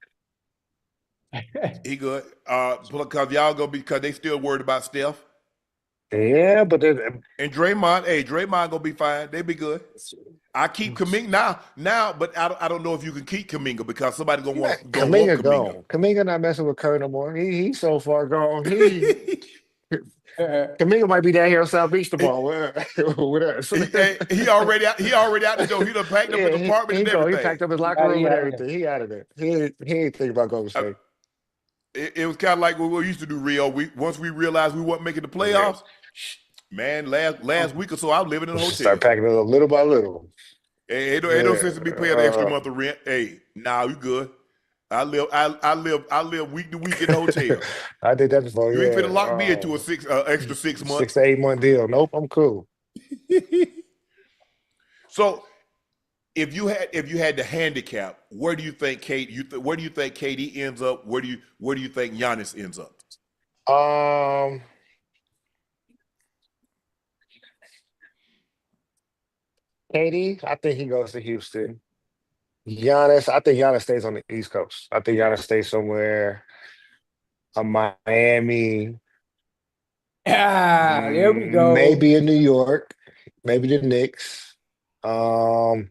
He good. Because y'all gonna because they still worried about Steph. Yeah, but and Draymond gonna be fine. They be good. I keep Kuminga now, but I don't know if you can keep Kuminga because somebody gonna want Kuminga gone. Kuminga not messing with Kerr no more. He's so far gone. Kuminga might be down here on South Beach tomorrow. With us. he already out the door. He done packed up his apartment and everything. He packed up his locker room and everything. He out of there. He ain't thinking about Golden State. It was kind of like what we used to do, Rio. Once we realized we weren't making the playoffs, man, last week or so, I was living in a hotel. Start packing it up little by little. Hey, ain't no sense to be paying an extra month of rent. Hey, you good. I live week to week in the hotel. I did that before. You ain't finna lock me into a extra 6 months. 6 to 8 month deal. Nope, I'm cool. So if you had the handicap, where do you think KD ends up? Where do you think Giannis ends up? KD, I think he goes to Houston. Giannis, I think Giannis stays on the East Coast. I think Giannis stays somewhere Miami. There we go. Maybe in New York. Maybe the Knicks. Brooklyn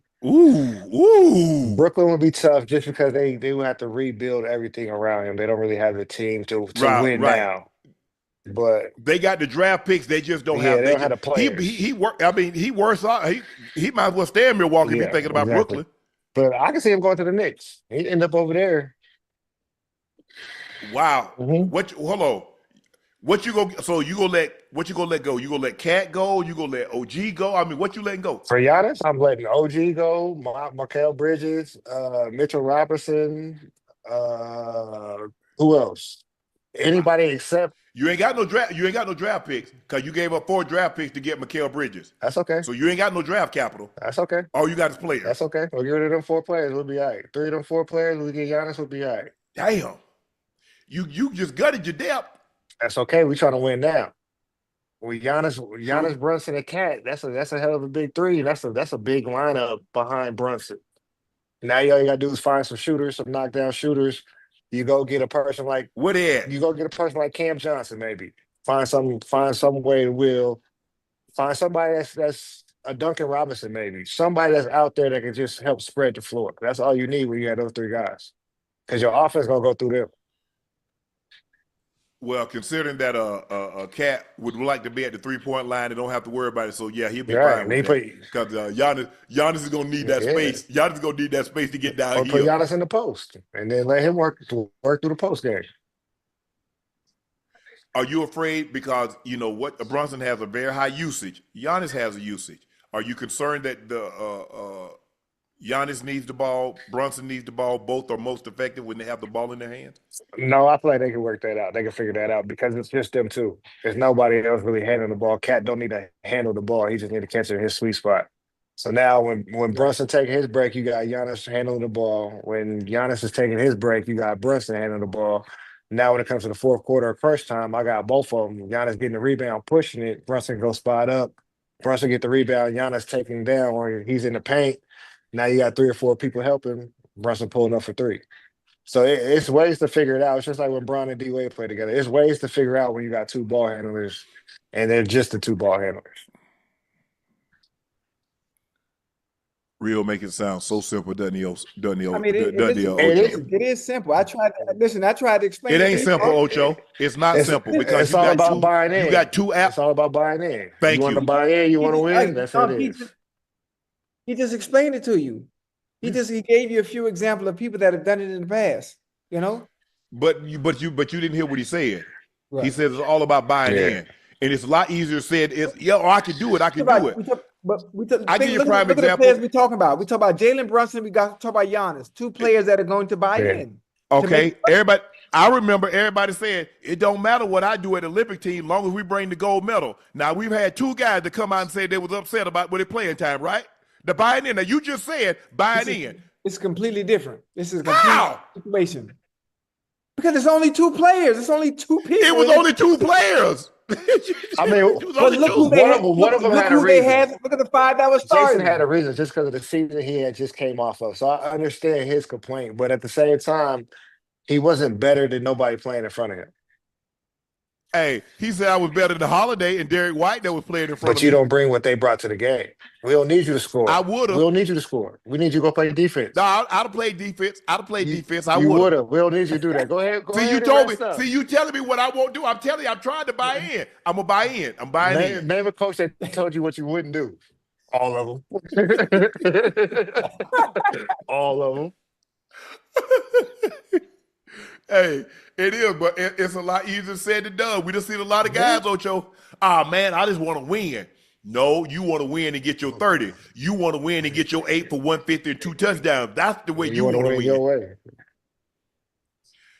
would be tough just because they would have to rebuild everything around him. They don't really have the team to win now. But they got the draft picks. They just don't have. They don't have the players. He works out. He might as well stay in Milwaukee if he's thinking about Brooklyn. But I can see him going to the Knicks. He'd end up over there. Wow. Mm-hmm. Hold on. What you gonna let go? You gonna let Cat go? You gonna let OG go? I mean, what you letting go? For Giannis, I'm letting OG go, Mikal Bridges, Mitchell Robinson, who else? Anybody except you ain't got no draft picks because you gave up 4 draft picks to get Mikal Bridges. That's okay. So you ain't got no draft capital. That's okay. All you got is players. That's okay. We'll get rid of them 4 players. We'll be all right. 3 of them 4 players, we'll get Giannis, we'll be all right. Damn. You just gutted your depth. That's okay. We trying to win now. With Giannis, Brunson, and Cat, that's a hell of a big 3. That's a big lineup behind Brunson. Now all you gotta do is find some shooters, some knockdown shooters. You go get a person like You go get a person like Cam Johnson, maybe. Find some way to find somebody that's a Duncan Robinson, maybe. Somebody that's out there that can just help spread the floor. That's all you need when you have those 3 guys. Because your offense gonna go through them. Well, considering that a Cat would like to be at the 3-point line and don't have to worry about it, so yeah, he'll be fine with that. Because Giannis is gonna need that space. Giannis is gonna need that space to get down here. Or put Giannis in the post and then let him work through the post game. Are you afraid because what Brunson has a very high usage? Giannis has a usage. Are you concerned that the Giannis needs the ball, Brunson needs the ball, both are most effective when they have the ball in their hands? No, I feel like they can work that out. They can figure that out because it's just them two. There's nobody else really handling the ball. Cat don't need to handle the ball. He just need to catch it in his sweet spot. So now when Brunson taking his break, you got Giannis handling the ball. When Giannis is taking his break, you got Brunson handling the ball. Now when it comes to the fourth quarter or crunch time, I got both of them. Giannis getting the rebound, pushing it. Brunson go spot up. Brunson get the rebound. Giannis taking him down, or he's in the paint. Now you got 3 or 4 people helping. Brunson pulling up for 3. So it's ways to figure it out. It's just like when Bron and D Wade play together. It's ways to figure out when you got 2 ball handlers, and they're just the 2 ball handlers. Real make it sound so simple, doesn't he? I mean, Ocho? it is simple. I tried to explain. It ain't simple, Ocho. It's not simple because it's all about buying in. You got 2 apps. It's all about buying in. Thank you. Want to buy in, you want to win. That's what it is. He just explained it to you. He gave you a few examples of people that have done it in the past. You know. But you didn't hear what he said. Right. He said it's all about buying in, and it's a lot easier said. I can do it. I can do it. I give you a prime example. Look at the players we talking about. We talk about Jalen Brunson. We got to talk about Giannis. 2 players that are going to buy in. Okay, everybody. I remember everybody saying it don't matter what I do at the Olympic team, long as we bring the gold medal. Now we've had 2 guys to come out and say they was upset about with their playing time, right? The buying in. Now you just said buying in. It's completely different. This is a complete situation. Because it's only 2 players. It's only 2 people. It was only 2 players. I mean, but look who they had. One of them had a reason. Look at the 5 that was starting. Jason had a reason just because of the season he had just came off of. So I understand his complaint, but at the same time, he wasn't better than nobody playing in front of him. Hey, he said I was better than Holiday and Derek White that was playing in front of me. But you don't bring what they brought to the game. We don't need you to score. I would have. We don't need you to score. We need you to go play defense. No, I'd have played defense. I'd have played defense. I would have. We don't need you to do that. Go ahead. Go ahead. You told me. See, you telling me what I won't do. I'm telling you, I'm trying to buy in. I'm going to buy in. I'm buying in. Name a coach that told you what you wouldn't do. All of them. All of them. Hey, it is, but it's a lot easier said than done. We just seen a lot of guys, Ocho. Man, I just want to win. No, you want to win and get your 30. You want to win and get your 8 for 150 and 2 touchdowns. That's the way you want to win. Your way.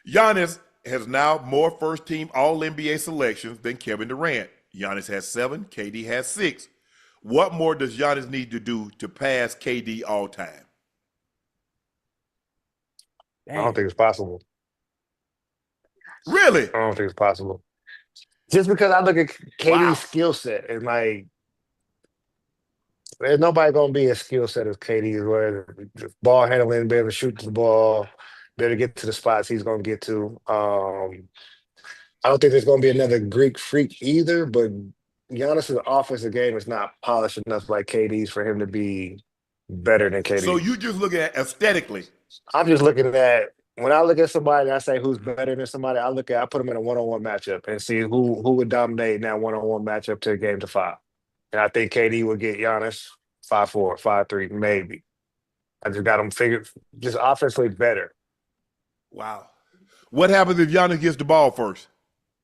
Giannis has now more first-team All-NBA selections than Kevin Durant. Giannis has 7. KD has 6. What more does Giannis need to do to pass KD all time? I don't think it's possible. Really? I don't think it's possible. Just because I look at KD's skill set and like, there's nobody gonna be as skill set as KD, where ball handling, be able to shoot the ball, be able to get to the spots he's gonna get to. I don't think there's gonna be another Greek freak either, but Giannis's offensive game is not polished enough like KD's for him to be better than KD. So you just look at aesthetically. I'm just looking at, when I look at somebody and I say who's better than somebody, I put them in a one-on-one matchup and see who would dominate in that one-on-one matchup to a game to 5. And I think KD would get Giannis 5-4, 5-3, maybe. I just got him figured just offensively better. Wow. What happens if Giannis gets the ball first?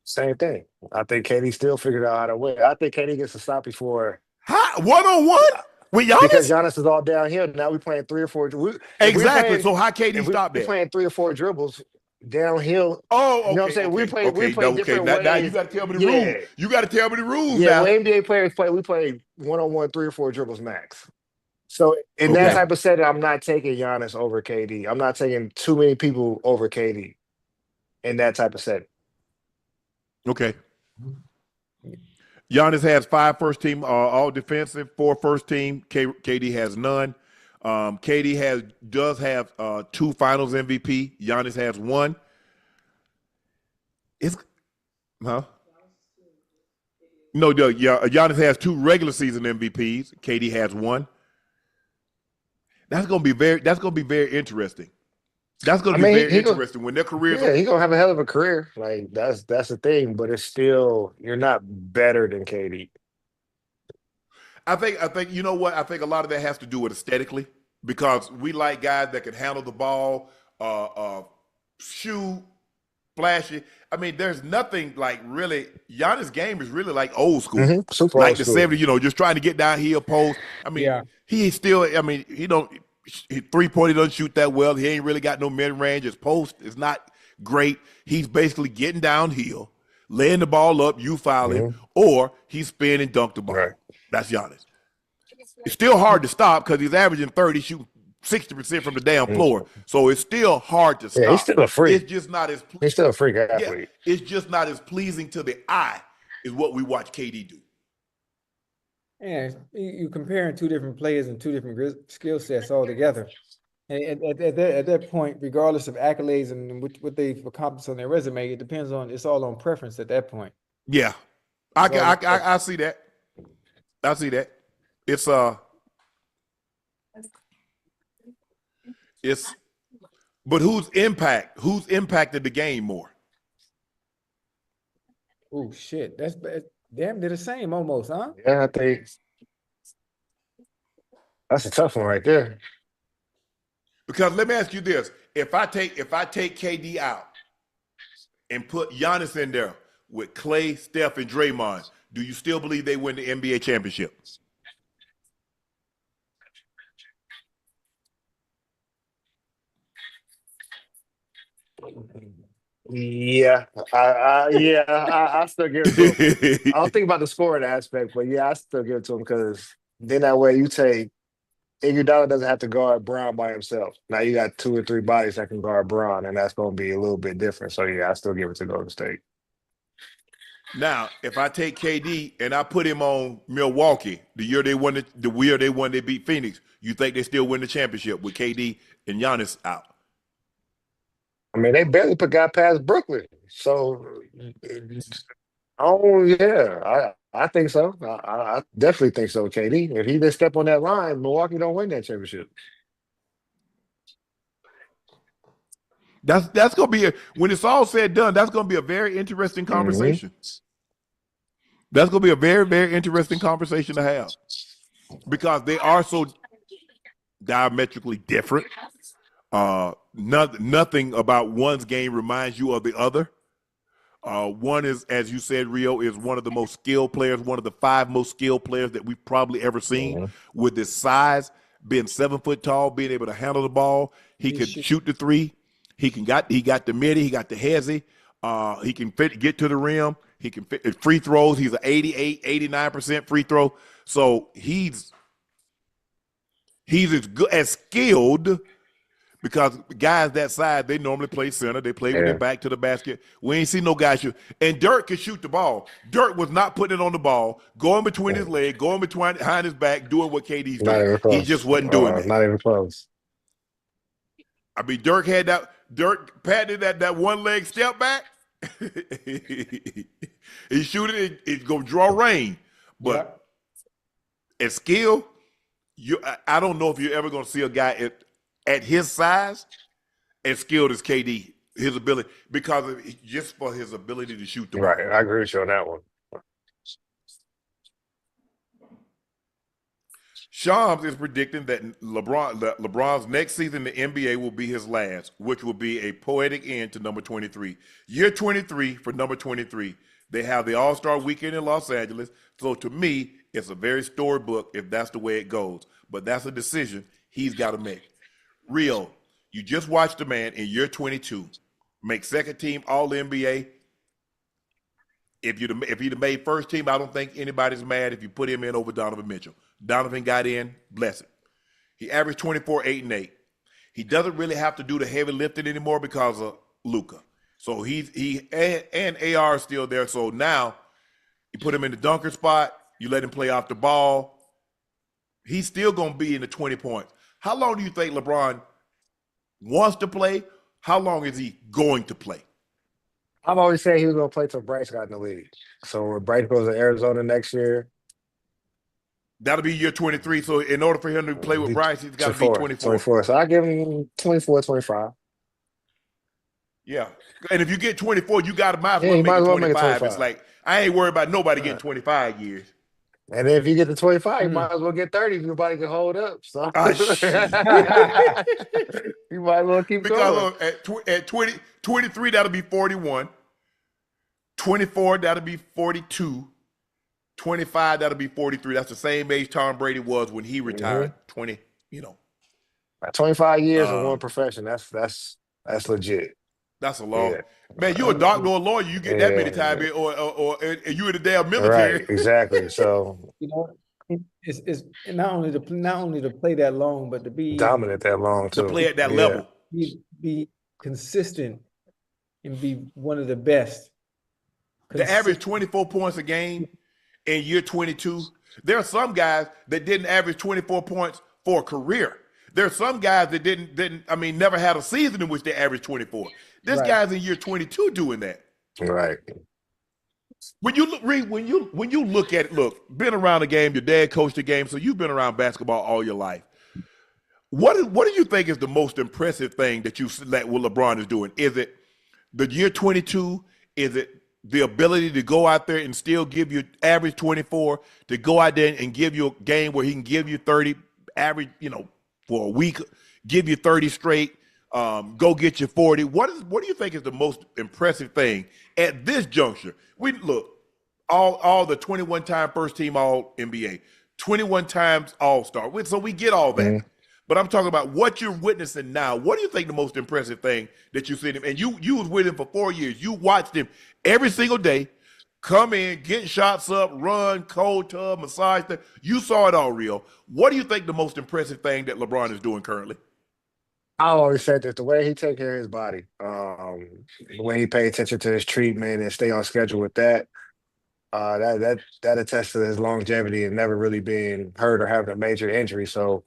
Same thing. I think KD still figured out how to win. I think KD gets a stop before. One-on-one? With Giannis? Because Giannis is all downhill. Now we're playing 3 or 4. Exactly. So how KD stop that? We're playing 3 or 4 dribbles downhill. Oh, okay. You know what I'm saying? We play different ways. Now you got to tell me the rules. You got to tell me the rules now. Yeah, when NBA players play, we play one-on-one 3 or 4 dribbles max. So in that type of setting, I'm not taking Giannis over KD. I'm not taking too many people over KD in that type of setting. Okay. Giannis has 5 first-team all defensive, 4 first-team. KD has none. KD does have 2 Finals MVP. Giannis has 1. No, Giannis has 2 regular season MVPs. KD has 1. That's gonna be very interesting. That's gonna be very interesting when their careers. Yeah, he's gonna have a hell of a career. Like that's the thing, but it's still, you're not better than KD. I think you know what? I think a lot of that has to do with aesthetically, because we like guys that can handle the ball, shoot, flashy. I mean, there's nothing like really. Giannis' game is really like old school, super like old the school. 70s. Just trying to get downhill post. I mean, he still. I mean, he 3-point, he doesn't shoot that well. He ain't really got no mid-range. His post is not great. He's basically getting downhill, laying the ball up, you foul him, or he's spin and dunk the ball. Right. That's Giannis. It's still hard to stop because he's averaging 30, shooting 60% from the damn floor. So it's still hard to stop. Yeah, he's still a freak. It's just not as He's still a freak yeah, athlete. it's just not as pleasing to the eye as what we watch KD do. Yeah, you comparing two different players and two different skill sets altogether. And at that point, regardless of accolades and what they've accomplished on their resume, it depends on, it's all on preference at that point. Yeah, I see that. I see that. But who's impacted the game more? Oh shit, that's damn, they're the same almost, huh? Yeah, I think that's a tough one right there. Because let me ask you this: if I take KD out and put Giannis in there with Clay, Steph, and Draymond, do you still believe they win the NBA championship? Yeah, I still give it to him. I don't think about the scoring aspect, but yeah, I still give it to him because then that way you take Iguodala doesn't have to guard Brown by himself. Now you got 2 or 3 bodies that can guard Brown, and that's going to be a little bit different. So yeah, I still give it to Golden State. Now, if I take KD and I put him on Milwaukee, the year they won, they beat Phoenix, you think they still win the championship with KD and Giannis out? I mean, they barely got past Brooklyn. So, oh yeah, I think so. I definitely think so, KD. If he just step on that line, Milwaukee don't win that championship. That's gonna be when it's all said and done. That's gonna be a very interesting conversation. That's gonna be a very, very interesting conversation to have because they are so diametrically different. Nothing about one's game reminds you of the other. One is, as you said, Rio is one of the most skilled players, one of the 5 most skilled players that we've probably ever seen. With his size, being 7 foot tall, being able to handle the ball, he could shoot the 3. He got the midi, he got the hezzy. He can get to the rim. He can fit free throws. He's an 88, 89% free throw. So he's as good as skilled. Because guys that size, they normally play center. They play with their back to the basket. We ain't seen no guy shoot. And Dirk can shoot the ball. Dirk was not putting it on the ball, going between his legs, going behind his back, doing what KD's doing. He just wasn't doing that. Not even close. I mean, Dirk patted that one leg step back. He shoot it, it's going to draw rain. But at skill, I don't know if you're ever going to see a guy at his size, as skilled as KD, his ability, just for his ability to shoot the ball. Right, I agree with you on that one. Shams is predicting that LeBron's next season in the NBA will be his last, which will be a poetic end to number 23. Year 23 for number 23. They have the All-Star Weekend in Los Angeles, so to me, it's a very storybook if that's the way it goes. But that's a decision he's got to make. Rio, you just watched a man in year 22 make second team All-NBA. If he'd have made first team, I don't think anybody's mad if you put him in over Donovan Mitchell. Donovan got in, bless it. He averaged 24, 8, and 8. He doesn't really have to do the heavy lifting anymore because of Luka. So he and AR is still there. So now you put him in the dunker spot, you let him play off the ball. He's still going to be in the 20 points. How long do you think LeBron wants to play? How long is he going to play? I've always said he was going to play till Bryce got in the league. So when Bryce goes to Arizona next year, that'll be year 23. So in order for him to play with Bryce, he's got to be 24. 24. So I give him 24, 25. Yeah. And if you get 24, you got to might as well make it 25. It's like, I ain't worried about nobody getting 25 years. And then if you get to 25, you might as well get 30 if nobody can hold up. So you might as well keep going. At 23, that'll be 41. 24, that'll be 42. 25, that'll be 43. That's the same age Tom Brady was when he retired. 20, 25 years in one profession. That's legit. That's a long. Yeah. Man, you a doctor or a lawyer, you get that many times, or you in the damn military. Right, exactly. So It's not only to play that long, but to Dominant that long to too. play at that Yeah. level. be consistent and be one of the best. To average 24 points a game in year 22. There are some guys that didn't average 24 points for a career. There are some guys that never had a season in which they averaged 24. This Right. guy's in year 22 doing that. Right. When you look, Reed, when you look at it, been around the game, your dad coached the game, so you've been around basketball all your life. What do you think is the most impressive thing that what LeBron is doing? Is it the year 22? Is it the ability to go out there and still give you average 24, to go out there and give you a game where he can give you 30 average, for a week, give you 30 straight, go get you 40. What do you think is the most impressive thing at this juncture? We look, all the 21-time first team All NBA, 21 times All-Star. So we get all that. Mhm. But I'm talking about what you're witnessing now. What do you think the most impressive thing that you've seen him? And you was with him for 4 years. You watched him every single day, come in, get shots up, run, cold tub, massage. You saw it all, Rio. What do you think the most impressive thing that LeBron is doing currently? I always said that the way he take care of his body, the way he pay attention to his treatment and stay on schedule with that, that attests to his longevity and never really being hurt or having a major injury. So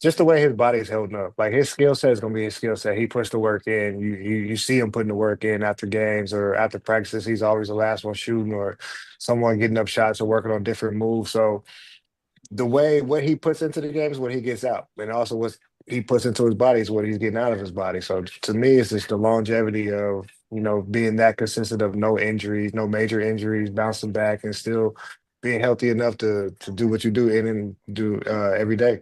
just the way his body's holding up, like his skill set is gonna be his skill set. He puts the work in. You see him putting the work in after games or after practices. He's always the last one shooting or someone getting up shots or working on different moves. So the way what he puts into the game is what he gets out, and also what he puts into his body is what he's getting out of his body. So to me, it's just the longevity of being that consistent of no injuries, no major injuries, bouncing back, and still being healthy enough to do what you do and do every day.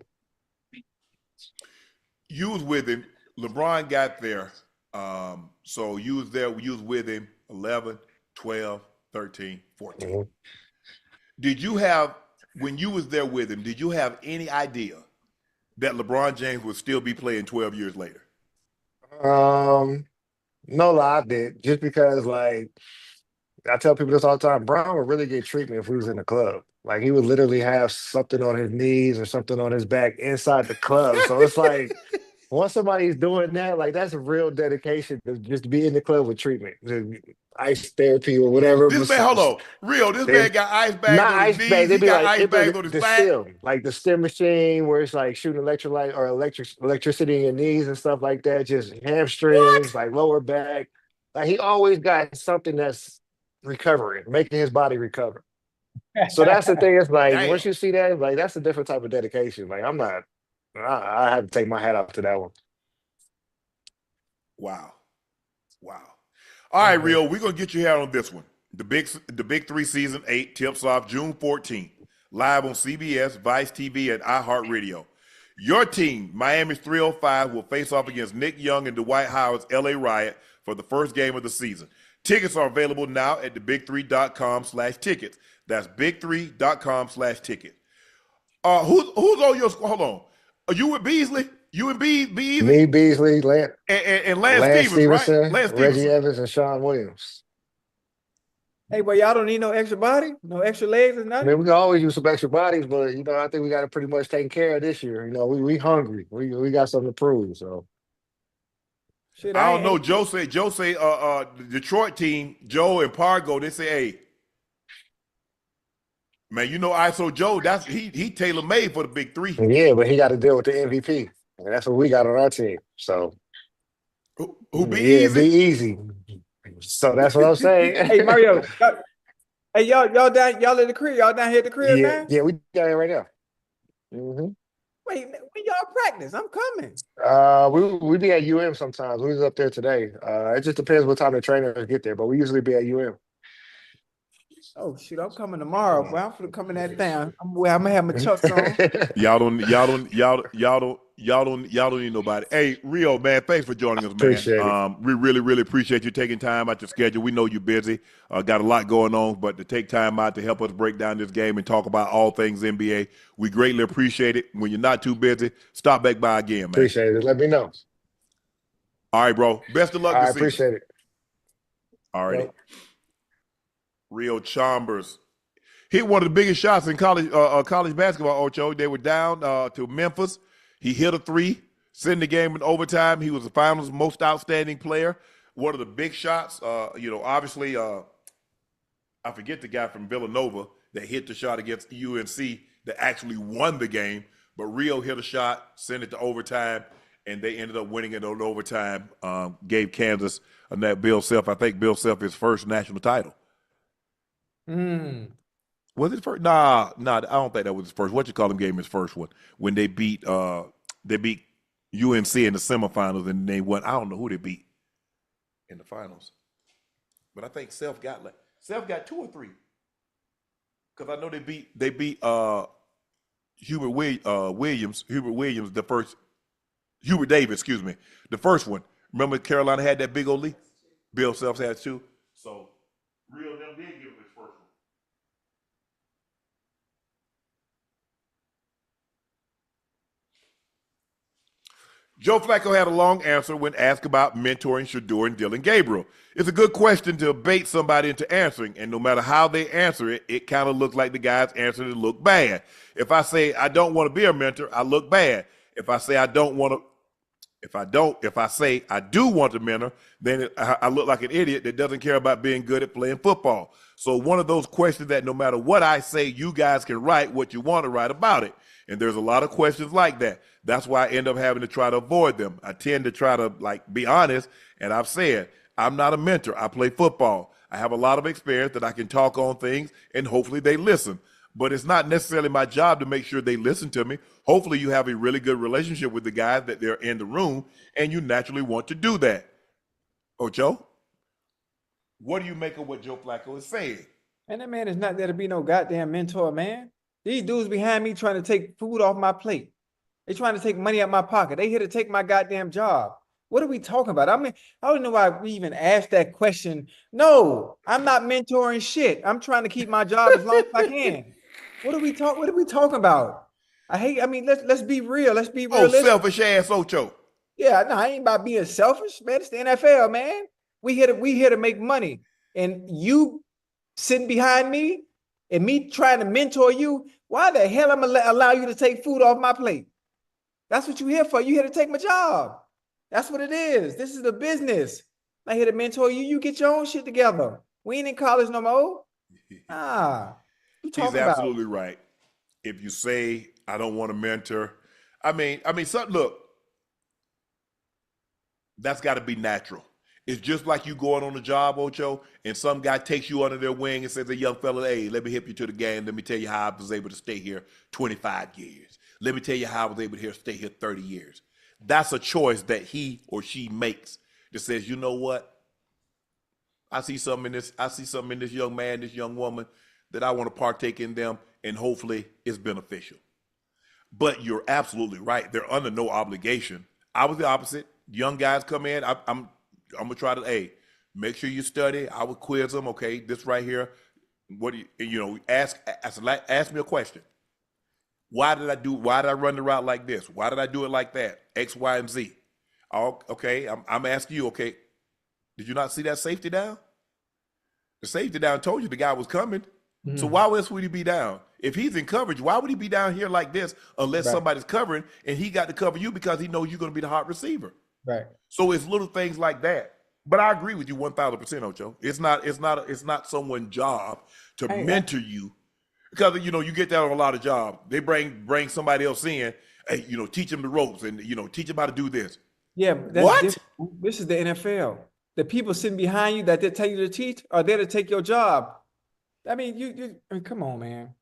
You was with him. LeBron got there. So you was there. You was with him 11, 12, 13, 14. Mhm. Did you have, when you was there with him, did you have any idea that LeBron James would still be playing 12 years later? No lie, I did. Just because, like, I tell people this all the time, Brown would really get treatment if he was in the club. Like, he would literally have something on his knees or something on his back inside the club. So it's like, once somebody's doing that, like, that's a real dedication to just be in the club with treatment, ice therapy or whatever. This man, hold on. Real, this man got ice bags Not on his ice knees. bags. He They'd be got like ice bags on his the back. stem, like the stem machine where it's like shooting electrolyte or electricity in your knees and stuff like that. Just hamstrings, like lower back. Like he always got something that's recovering, making his body recover. So that's the thing. It's like Damn. once you see that, like that's a different type of dedication. Like I'm not. I have to take my hat off to that one. Wow. All right, Rio, we're going to get you here on this one. The Big Three Season 8 tips off June 14th, live on CBS, Vice TV, and iHeartRadio. Your team, Miami's 305, will face off against Nick Young and Dwight Howard's LA Riot for the first game of the season. Tickets are available now at thebig3.com/tickets. That's big3.com/ticket. Who's on your squad? Hold on. Are you with Beasley? You and Beasley? Me, Beasley, Lance and Lance Stevenson, right? Lance Reggie Stevenson. Evans, and Sean Williams. Hey, but y'all don't need no extra body, no extra legs or I nothing. mean, we can always use some extra bodies, but I think we got it pretty much taken care of this year. We hungry. We got something to prove. So Shit, I don't know. Joe say the Detroit team, Joe and Pargo, they say, hey, man, ISO Joe, that's he tailor-made for the Big Three. yeah, but he got to deal with the MVP. And that's what we got on our team. So Who be yeah, easy? be easy. So that's what I'm saying. Hey, Mario, y'all y'all in the crib, y'all down here at the crib now? Yeah, we got it right now. Mm-hmm. Wait, when y'all practice? I'm coming. We be at UM sometimes. We was up there today. It just depends what time the trainers get there, but we usually be at UM. Oh shoot, I'm coming tomorrow, bro. I'm finna come in that town. I'm gonna have my chucks on. Y'all don't need nobody. Hey, Rio, man, thanks for joining us, man. Appreciate it. We really appreciate you taking time out your schedule. We know you're busy, got a lot going on, but to take time out to help us break down this game and talk about all things NBA, we greatly appreciate it. When you're not too busy, stop back by again, man. Appreciate it. Let me know. All right, bro. Best of luck I this season. appreciate it. All right. Yep. Rio Chalmers. hit one of the biggest shots in college basketball, Ocho. They were down to Memphis. He hit a three, sent the game in overtime. He was the finals most outstanding player. One of the big shots, obviously, I forget the guy from Villanova that hit the shot against UNC that actually won the game. But Rio hit a shot, sent it to overtime, and they ended up winning it on overtime. Gave Kansas that Bill Self, I think Bill Self, his first national title. Was it first? Nah, I don't think that was his first. What you call him gave him his first one when they beat UNC in the semifinals and they won. I don't know who they beat in the finals, but I think Self got 2 or 3 because I know they beat Hubert Williams, the first Hubert Davis, excuse me, the first one. Remember Carolina had that big old lead? Bill Self had 2. So Real them did give him his first one. Joe Flacco had a long answer when asked about mentoring Shedeur and Dillon Gabriel. It's a good question to bait somebody into answering, and no matter how they answer it, it kind of looks like the guy's answer to look bad. If I say I don't want to be a mentor, I look bad. If I say I do want to mentor, then I look like an idiot that doesn't care about being good at playing football. So one of those questions that no matter what I say, you guys can write what you want to write about it. And there's a lot of questions like that. That's why I end up having to try to avoid them. I tend to try to be honest. And I've said, I'm not a mentor. I play football. I have a lot of experience that I can talk on things and hopefully they listen. But it's not necessarily my job to make sure they listen to me. Hopefully you have a really good relationship with the guys that they're in the room and you naturally want to do that. Ocho, what do you make of what Joe Flacco is saying? And that man is not there to be no goddamn mentor, man. These dudes behind me trying to take food off my plate. They trying to take money out my pocket. They here to take my goddamn job. What are we talking about? I mean, I don't know why we even asked that question. No, I'm not mentoring shit. I'm trying to keep my job as long as I can. What are we talking about? Let's be real. Let's be real. Selfish ass Ocho. Yeah, no, I ain't about being selfish, man. It's the NFL, man. We here to make money. And you sitting behind me and me trying to mentor you, why the hell I'm gonna allow you to take food off my plate? That's what you're here for. You here to take my job. That's what it is. This is the business. I'm here to mentor you. You get your own shit together. We ain't in college no more. He's absolutely right. If you say I don't want to mentor, look, that's got to be natural. It's just like you going on a job, Ocho, and some guy takes you under their wing and says, "A young fella, hey, let me hip you to the game. Let me tell you how I was able to stay here 25 years. Let me tell you how I was able to stay here 30 years." That's a choice that he or she makes that says, you know what? I see something in this young man, this young woman, that I want to partake in them, and hopefully it's beneficial. But you're absolutely right. They're under no obligation. I was the opposite. Young guys come in, I'm gonna try to, make sure you study. I would quiz them. Okay, this right here. What do you ask me a question. Why did I run the route like this? Why did I do it like that? X, Y, and Z. Okay, I'm asking you, okay, did you not see that safety down? The safety down told you the guy was coming. Mm-hmm. So why else would he be down? If he's in coverage, why would he be down here like this unless somebody's covering and he got to cover you because he knows you're going to be the hot receiver? Right. So it's little things like that. But I agree with you 1,000%, Ocho. It's not someone's job to mentor you. Because, you get that on a lot of jobs. They bring somebody else in, hey, teach them the ropes and, teach them how to do this. Yeah. What? This is the NFL. The people sitting behind you that they tell you to teach are there to take your job. I mean, come on, man.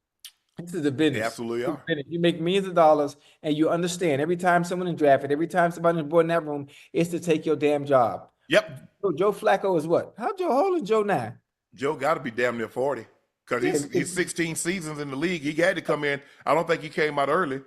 This is the business. They absolutely are. You make millions of dollars and you understand every time someone is drafted, every time somebody is born in that room, it's to take your damn job. Yep. So Joe Flacco is what? How old is Joe now? Joe got to be damn near 40. Because he's 16 seasons in the league. He had to come in. I don't think he came out early.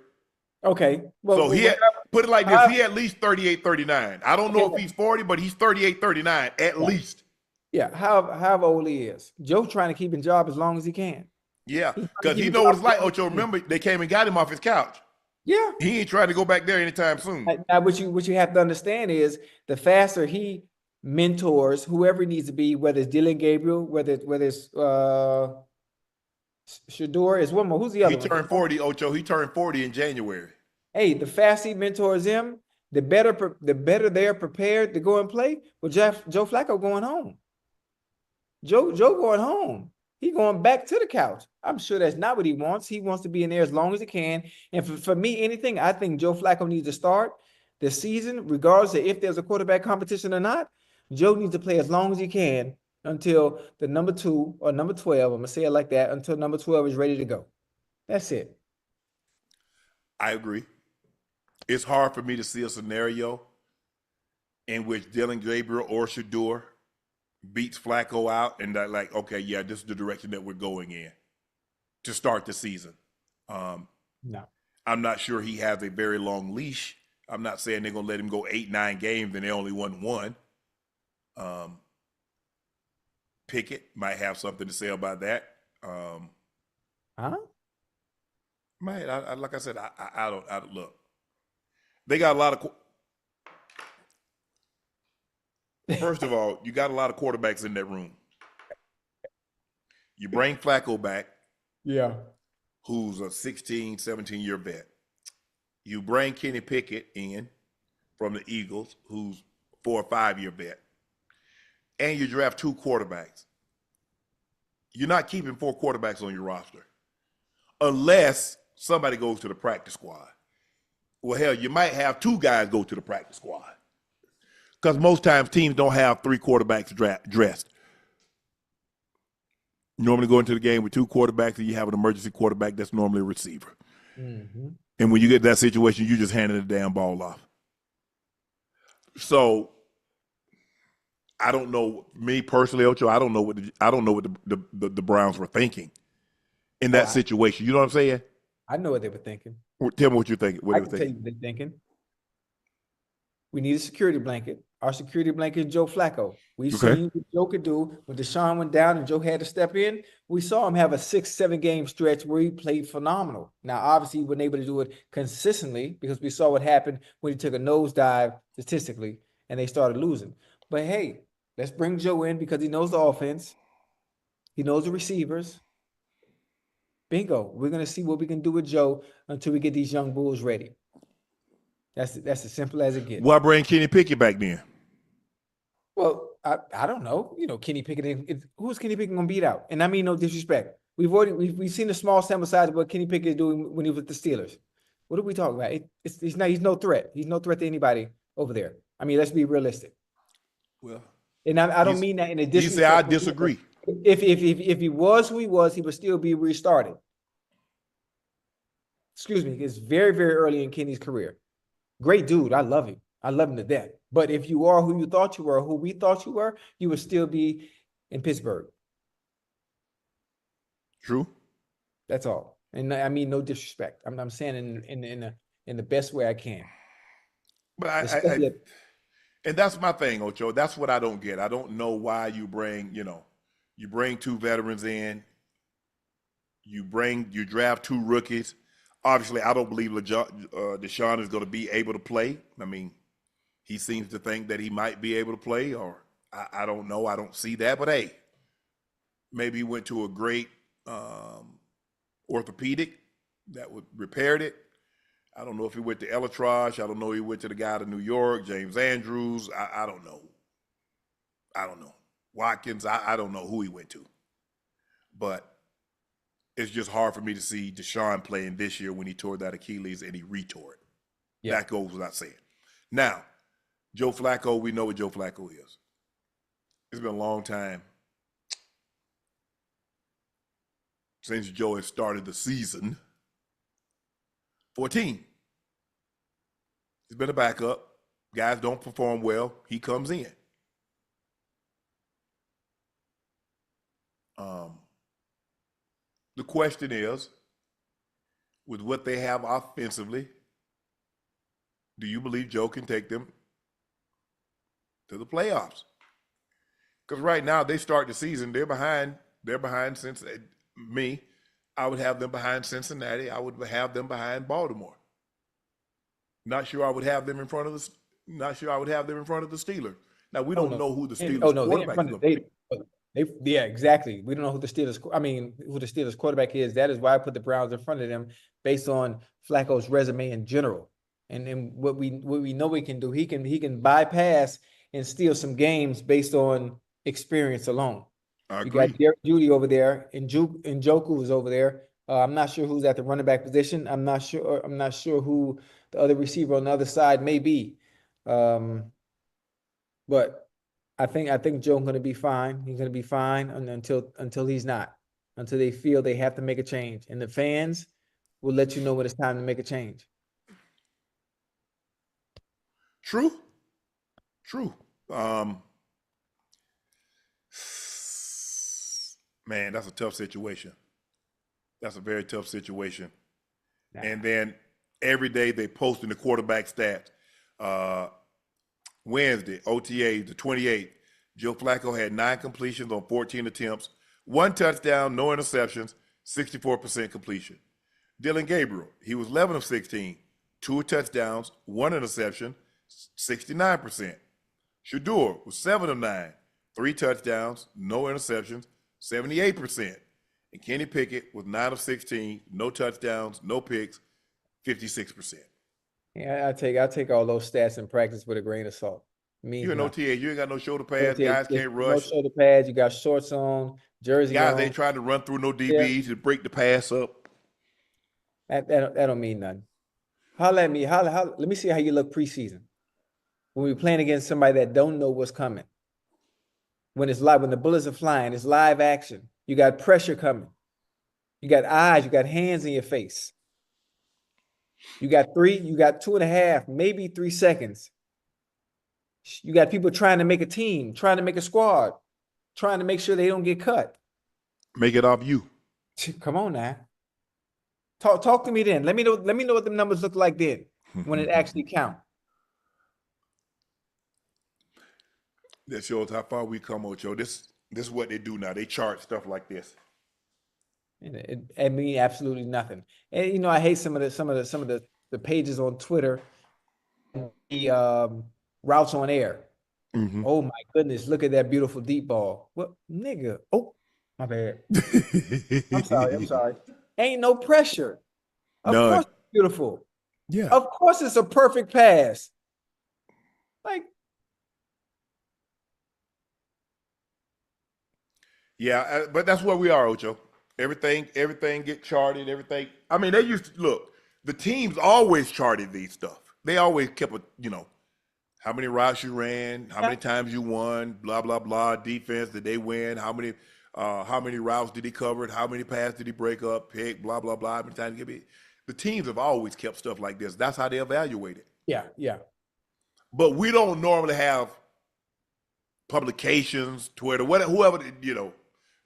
Okay. Well, so put it like this. He at least 38, 39. I don't know if he's 40, but he's 38, 39 at least. Yeah, however old he is. Joe's trying to keep his job as long as he can. Yeah, because he knows what it's like. Ocho, remember, they came and got him off his couch. Yeah. He ain't trying to go back there anytime soon. Now, what you have to understand is the faster he mentors whoever he needs to be, whether it's Dillon Gabriel, whether it's Shador is one more. Who's the He other one? turned 40, Ocho. He turned 40 in January. Hey, the faster he mentors him, the better they're prepared to go and play. Well, Joe Flacco going home. Joe going home. He going back to the couch. I'm sure that's not what he wants. He wants to be in there as long as he can. And for me, anything, I think Joe Flacco needs to start the season, regardless of if there's a quarterback competition or not. Joe needs to play as long as he can until the number 2 or number 12, I'm going to say it like that, until number 12 is ready to go. That's it. I agree. It's hard for me to see a scenario in which Dylan Gabriel or Shador beats Flacco out and that, like, okay, yeah, this is the direction that we're going in to start the season. No. I'm not sure he has a very long leash. I'm not saying they're going to let him go 8-9 games and they only won one. Pickett might have something to say about that. Huh? Man, like I said, I don't look. They got a lot of. First of all, you got a lot of quarterbacks in that room. You bring Flacco back, Yeah. who's a 16, 17-year vet. You bring Kenny Pickett in from the Eagles, who's 4 or 5-year vet. And you draft 2 quarterbacks. You're not keeping 4 quarterbacks on your roster unless somebody goes to the practice squad. Well, hell, you might have 2 guys go to the practice squad because most times teams don't have 3 quarterbacks dressed. You normally go into the game with 2 quarterbacks and you have an emergency quarterback that's normally a receiver. Mm-hmm. And when you get that situation, you just handing the damn ball off. So I don't know. Me personally, Ocho, I don't know what the Browns were thinking in that situation. You know what I'm saying? I know what they were thinking. Tell me what you think. What I they were can tell thinking. you what they're thinking. We need a security blanket. Our security blanket is Joe Flacco. We've Okay. seen what Joe could do when Deshaun went down and Joe had to step in. We saw him have a 6-7 game stretch where he played phenomenal. Now, obviously, he wasn't able to do it consistently because we saw what happened when he took a nosedive statistically and they started losing. But hey, let's bring Joe in because he knows the offense. He knows the receivers. Bingo. We're going to see what we can do with Joe until we get these young bulls ready. That's as simple as it gets. Why bring Kenny Pickett back then? Well, I don't know. You know, Kenny Pickett. Who's Kenny Pickett going to beat out? And I mean no disrespect. We've seen a small sample size of what Kenny Pickett is doing when he was with the Steelers. What are we talking about? He's no threat. He's no threat to anybody over there. I mean, let's be realistic. Well, and I don't mean that in a disrespect. You say I disagree. If he was who he was, he would still be restarted. Excuse me. It's very, very early in Kenny's career. Great dude. I love him. I love him to death. But if you are who you thought you were, who we thought you were, you would still be in Pittsburgh. True. That's all. And I mean no disrespect. I'm saying in the best way I can. But and that's my thing, Ocho. That's what I don't get. I don't know why you bring 2 veterans in. You draft 2 rookies. Obviously, I don't believe Deshaun is going to be able to play. I mean, he seems to think that he might be able to play, or I don't know. I don't see that. But hey, maybe he went to a great orthopedic that would repaired it. I don't know if he went to Elatrosh. I don't know if he went to the guy to New York, James Andrews. I don't know. I don't know. Watkins, I don't know who he went to. But it's just hard for me to see Deshaun playing this year when he tore that Achilles and he retore it. Yeah. That goes without saying. Now, Joe Flacco, we know what Joe Flacco is. It's been a long time since Joe has started the season for a team. He's been a backup. Guys don't perform well. He comes in. The question is, with what they have offensively, do you believe Joe can take them to the playoffs? Because right now they start the season, they're behind since me. I would have them behind Cincinnati. I would have them behind Baltimore. Not sure I would have them in front of the Steelers. Now we don't know who the Steelers quarterback is going to be. Yeah, exactly. We don't know who the Steelers quarterback is. That is why I put the Browns in front of them based on Flacco's resume in general. And what we know we can do, he can bypass and steal some games based on experience alone. I You got agree. Derek Judy over there, and Njoku is over there. I'm not sure who's at the running back position. I'm not sure who the other receiver on the other side may be. But I think Joe's going to be fine. He's going to be fine until he's not. Until they feel they have to make a change, and the fans will let you know when it's time to make a change. True. Man, that's a tough situation. That's a very tough situation. Nah. And then every day they posting the quarterback stats. Wednesday, OTA, the 28th, Joe Flacco had 9 completions on 14 attempts, 1 touchdown, no interceptions, 64% completion. Dylan Gabriel, he was 11 of 16, 2 touchdowns, 1 interception, 69%. Shador was 7 of 9, 3 touchdowns, no interceptions, 78%. And Kenny Pickett was 9 of 16, no touchdowns, no picks, 56%. Yeah, I take all those stats in practice with a grain of salt. You in nothing. OTA, you ain't got no shoulder pads, guys can't No rush. shoulder pads. You got shorts on, jersey Guys on. ain't trying to run through no Yeah. DBs to break the pass up. That don't mean nothing. Holla at me. Let me see how you look preseason. When we're playing against somebody that don't know what's coming. When it's live, when the bullets are flying, it's live action. You got pressure coming. You got eyes, you got hands in your face. You got 2.5, maybe 3 seconds. You got people trying to make a team, trying to make a squad, trying to make sure they don't get cut. Make it off you. Come on now. Talk to me then. Let me know what the numbers look like then when it actually counts. That shows how far we come, Ocho. This is what they do now. They chart stuff like this. And it mean absolutely nothing. And I hate some of the pages on Twitter, the routes on air. Mm-hmm. Oh my goodness, look at that beautiful deep ball. What nigga? Oh, my bad. I'm sorry. Ain't no pressure. Of None. course it's beautiful. Yeah. Of course it's a perfect pass. Like, yeah, but that's where we are, Ocho. Everything get charted, everything. I mean, they used to look, the teams always charted these stuff. They always kept how many routes you ran, how many times you won, blah, blah, blah, defense, did they win, how many routes did he cover, how many passes did he break up, pick, blah, blah, blah, how many times did he get. The teams have always kept stuff like this. That's how they evaluate it. yeah. But we don't normally have publications, Twitter, whoever,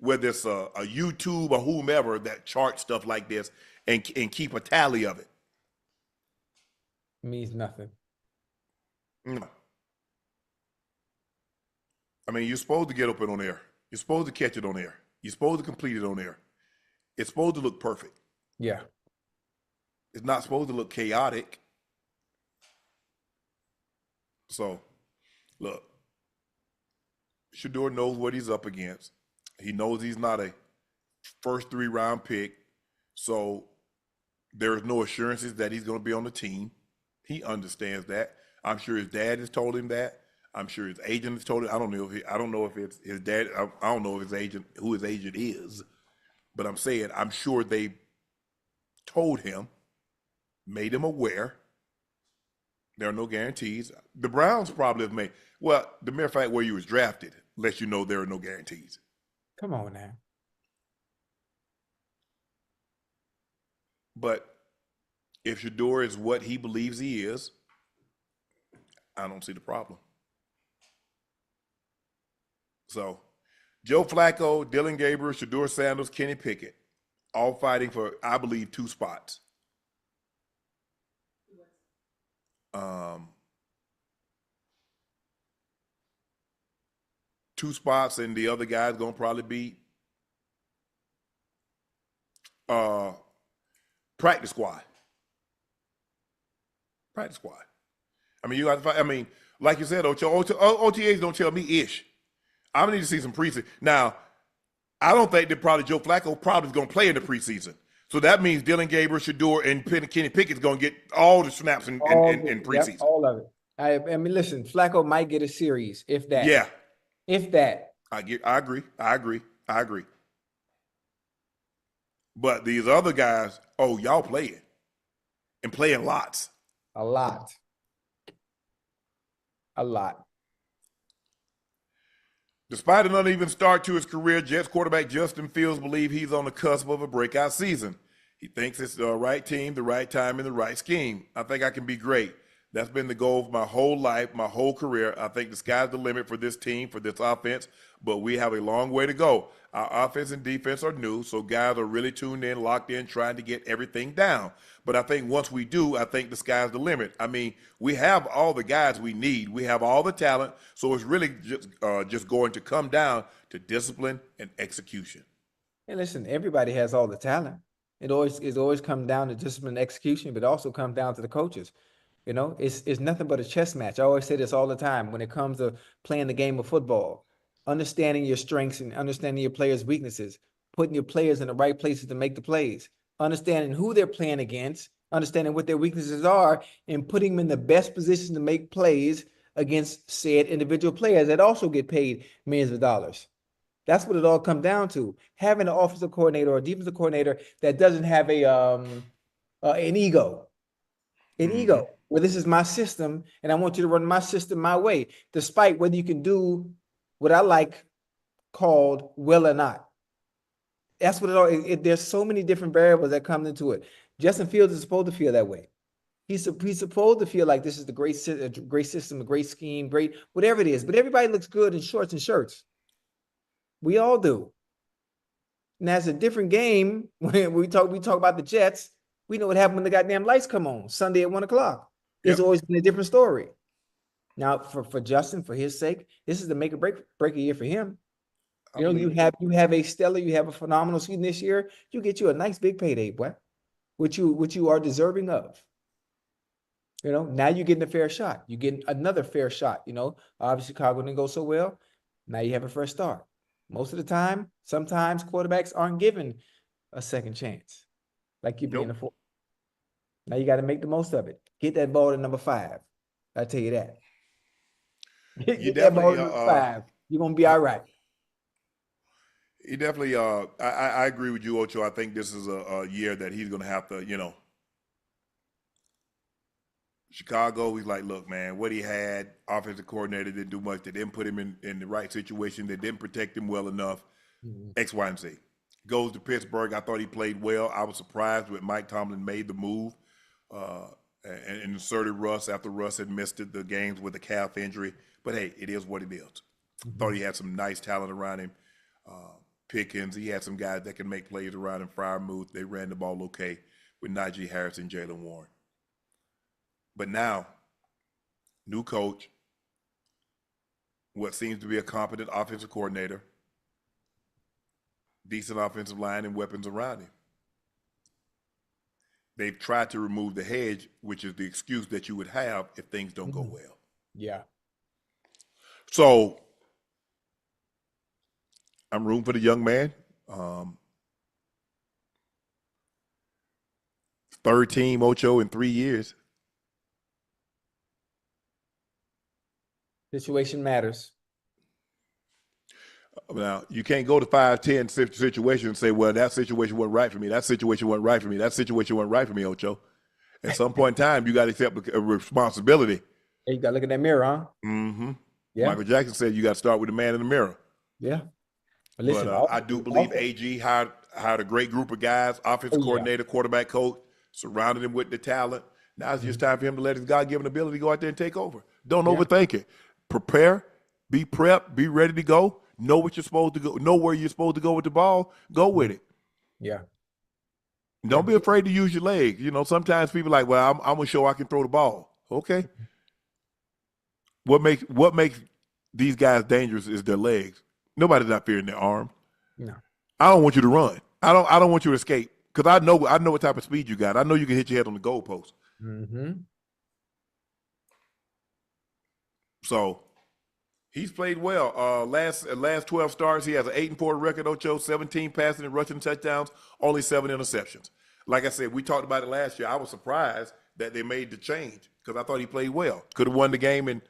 whether it's a YouTube or whomever that charts stuff like this and keep a tally of it. Means nothing. No. I mean, you're supposed to get up it on air. You're supposed to catch it on air. You're supposed to complete it on air. It's supposed to look perfect. Yeah. It's not supposed to look chaotic. So, look, Shador knows what he's up against. He knows he's not a first 3-round pick. So there's no assurances that he's going to be on the team. He understands that. I'm sure his dad has told him that. I'm sure his agent has told him. I don't know if it's his dad. I don't know if his agent, who his agent is. But I'm saying, I'm sure they told him, made him aware. There are no guarantees. The Browns probably have made, the mere fact where you was drafted lets you know there are no guarantees. Come on now. But if Shador is what he believes he is, I don't see the problem. So, Joe Flacco, Dylan Gabriel, Shador Sanders, Kenny Pickett, all fighting for, I believe, 2 spots. 2 spots, and the other guy's gonna probably be practice squad. Practice squad. I mean, like you said, OTAs don't tell me ish. I need to see some preseason. Now, I don't think that probably Joe Flacco probably is going to play in the preseason. So that means Dylan Gabriel, Shador, and Kenny Pickett's going to get all the snaps in preseason. Yep, all of it. I mean, listen, Flacco might get a series, if that. Yeah. If that. I agree. But these other guys, y'all playing. And playing lots. A lot. Despite an uneven start to his career, Jets quarterback Justin Fields believes he's on the cusp of a breakout season. He thinks it's the right team, the right time, and the right scheme. I think I can be great. That's been the goal of my whole life, my whole career. I think the sky's the limit for this team, for this offense, but we have a long way to go. Our offense and defense are new, so guys are really tuned in, locked in, trying to get everything down. But I think once we do, I think the sky's the limit. I mean, we have all the guys we need. We have all the talent, so it's really just going to come down to discipline and execution. And listen, everybody has all the talent. It always comes down to discipline and execution, but it also comes down to the coaches. You know, it's nothing but a chess match. I always say this all the time when it comes to playing the game of football. Understanding your strengths and understanding your players' weaknesses, putting your players in the right places to make the plays, understanding who they're playing against, understanding what their weaknesses are, and putting them in the best position to make plays against said individual players that also get paid millions of dollars. That's what it all comes down to. Having an offensive coordinator or a defensive coordinator that doesn't have an ego. An ego. Well, this is my system, and I want you to run my system my way, despite whether you can do what I like called will or not. That's what it all. There's so many different variables that come into it. Justin Fields is supposed to feel that way. He's supposed to feel like this is the great system, a great scheme, great whatever it is. But everybody looks good in shorts and shirts. We all do. And that's a different game when we talk about the Jets. We know what happened when the goddamn lights come on Sunday at 1 o'clock. There's always been a different story. Now, for Justin, for his sake, this is the make or break a year for him. You know, you have a phenomenal season this year. You get you a nice big payday, boy, which you are deserving of. You know, now you're getting a fair shot. You're getting another fair shot. You know, obviously Chicago didn't go so well. Now you have a fresh start. Most of the time, sometimes quarterbacks aren't given a second chance, like you being a fourth. Now you got to make the most of it. Get that ball to number 5. I'll tell you that. Get that ball to number 5. You're gonna be all right. He definitely. I agree with you, Ocho. I think this is a year that he's gonna have to, Chicago, he's like, look, man, what he had, offensive coordinator didn't do much. They didn't put him in the right situation. They didn't protect him well enough. X, Y, and Z. Goes to Pittsburgh. I thought he played well. I was surprised when Mike Tomlin made the move and inserted Russ after Russ had missed the games with a calf injury. But, hey, it is what it is. Thought he had some nice talent around him. Pickens, he had some guys that can make plays around him. Freiermuth, they ran the ball okay with Najee Harris and Jalen Warren. But now, new coach, what seems to be a competent offensive coordinator, decent offensive line and weapons around him. They've tried to remove the hedge, which is the excuse that you would have if things don't go well. Yeah. So I'm rooting for the young man. Third team Ocho in 3 years. Situation matters. Now, you can't go to 5-10 situation and say, well, that situation wasn't right for me. That situation wasn't right for me. That situation wasn't right for me, Ocho. At some point in time, you got to accept a responsibility. Hey, you got to look in that mirror, huh? Mm-hmm. Yeah. Michael Jackson said you got to start with the man in the mirror. Yeah. But listen, I do believe Ayyyy hired a great group of guys, offensive coordinator, quarterback coach, surrounded him with the talent. Now it's just time for him to let his God-given ability go out there and take over. Don't overthink it. Prepare, be prepped, be ready to go. Know what you're supposed to go. Know where you're supposed to go with the ball. Go with it. Yeah. Don't be afraid to use your legs. You know, sometimes people are like, well, I'm gonna show I can throw the ball. Okay. What makes these guys dangerous is their legs. Nobody's not fearing their arm. No. I don't want you to run. I don't want you to escape because I know what type of speed you got. I know you can hit your head on the goalpost. Mm-hmm. So He's played well. Last 12 starts, he has an 8-4 record. Ocho, 17 passing and rushing touchdowns, only 7 interceptions. Like I said, we talked about it last year. I was surprised that they made the change because I thought he played well. Could have won the game in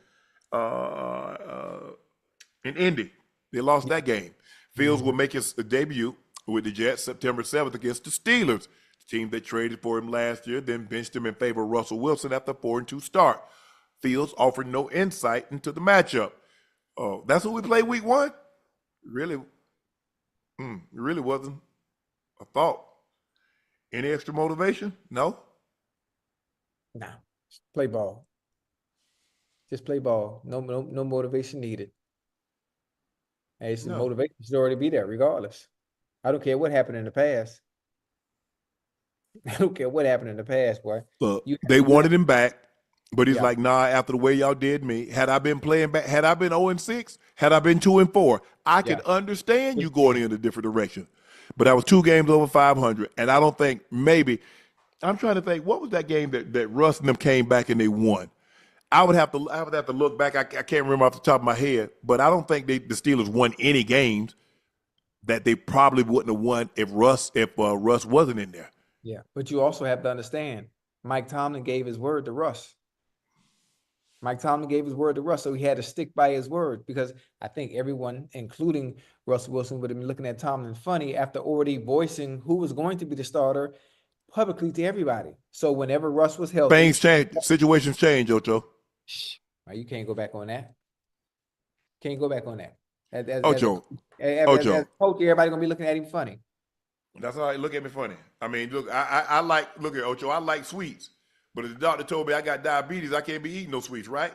Indy. They lost that game. Fields will make his debut with the Jets September 7th against the Steelers, the team that traded for him last year, then benched him in favor of Russell Wilson after a 4-2 start. Fields offered no insight into the matchup. Oh, that's what we played week 1? Really? It really wasn't a thought. Any extra motivation? No? Nah, just play ball. Just play ball. No motivation needed. Hey, the motivation should already be there, regardless. I don't care what happened in the past. I don't care what happened in the past, boy. Look, they wanted him back, but he's like, nah, after the way y'all did me, had I been playing back, had I been 0-6, had I been 2-4, I could understand you going in a different direction. But I was 2 games over 500, and I don't think maybe – I'm trying to think, what was that game that Russ and them came back and they won? I would have to look back. I can't remember off the top of my head, but I don't think the Steelers won any games that they probably wouldn't have won if Russ wasn't in there. Yeah, but you also have to understand, Mike Tomlin gave his word to Russ. So he had to stick by his word because I think everyone, including Russell Wilson, would have been looking at Tomlin funny after already voicing who was going to be the starter publicly to everybody. So whenever Russ was healthy, things change, situations change, Ocho. You can't go back on that. Ocho. As coach, everybody gonna be looking at him funny. That's how they look at me funny. I mean, look, I look at Ocho. I like sweets, but if the doctor told me I got diabetes, I can't be eating no sweets, right?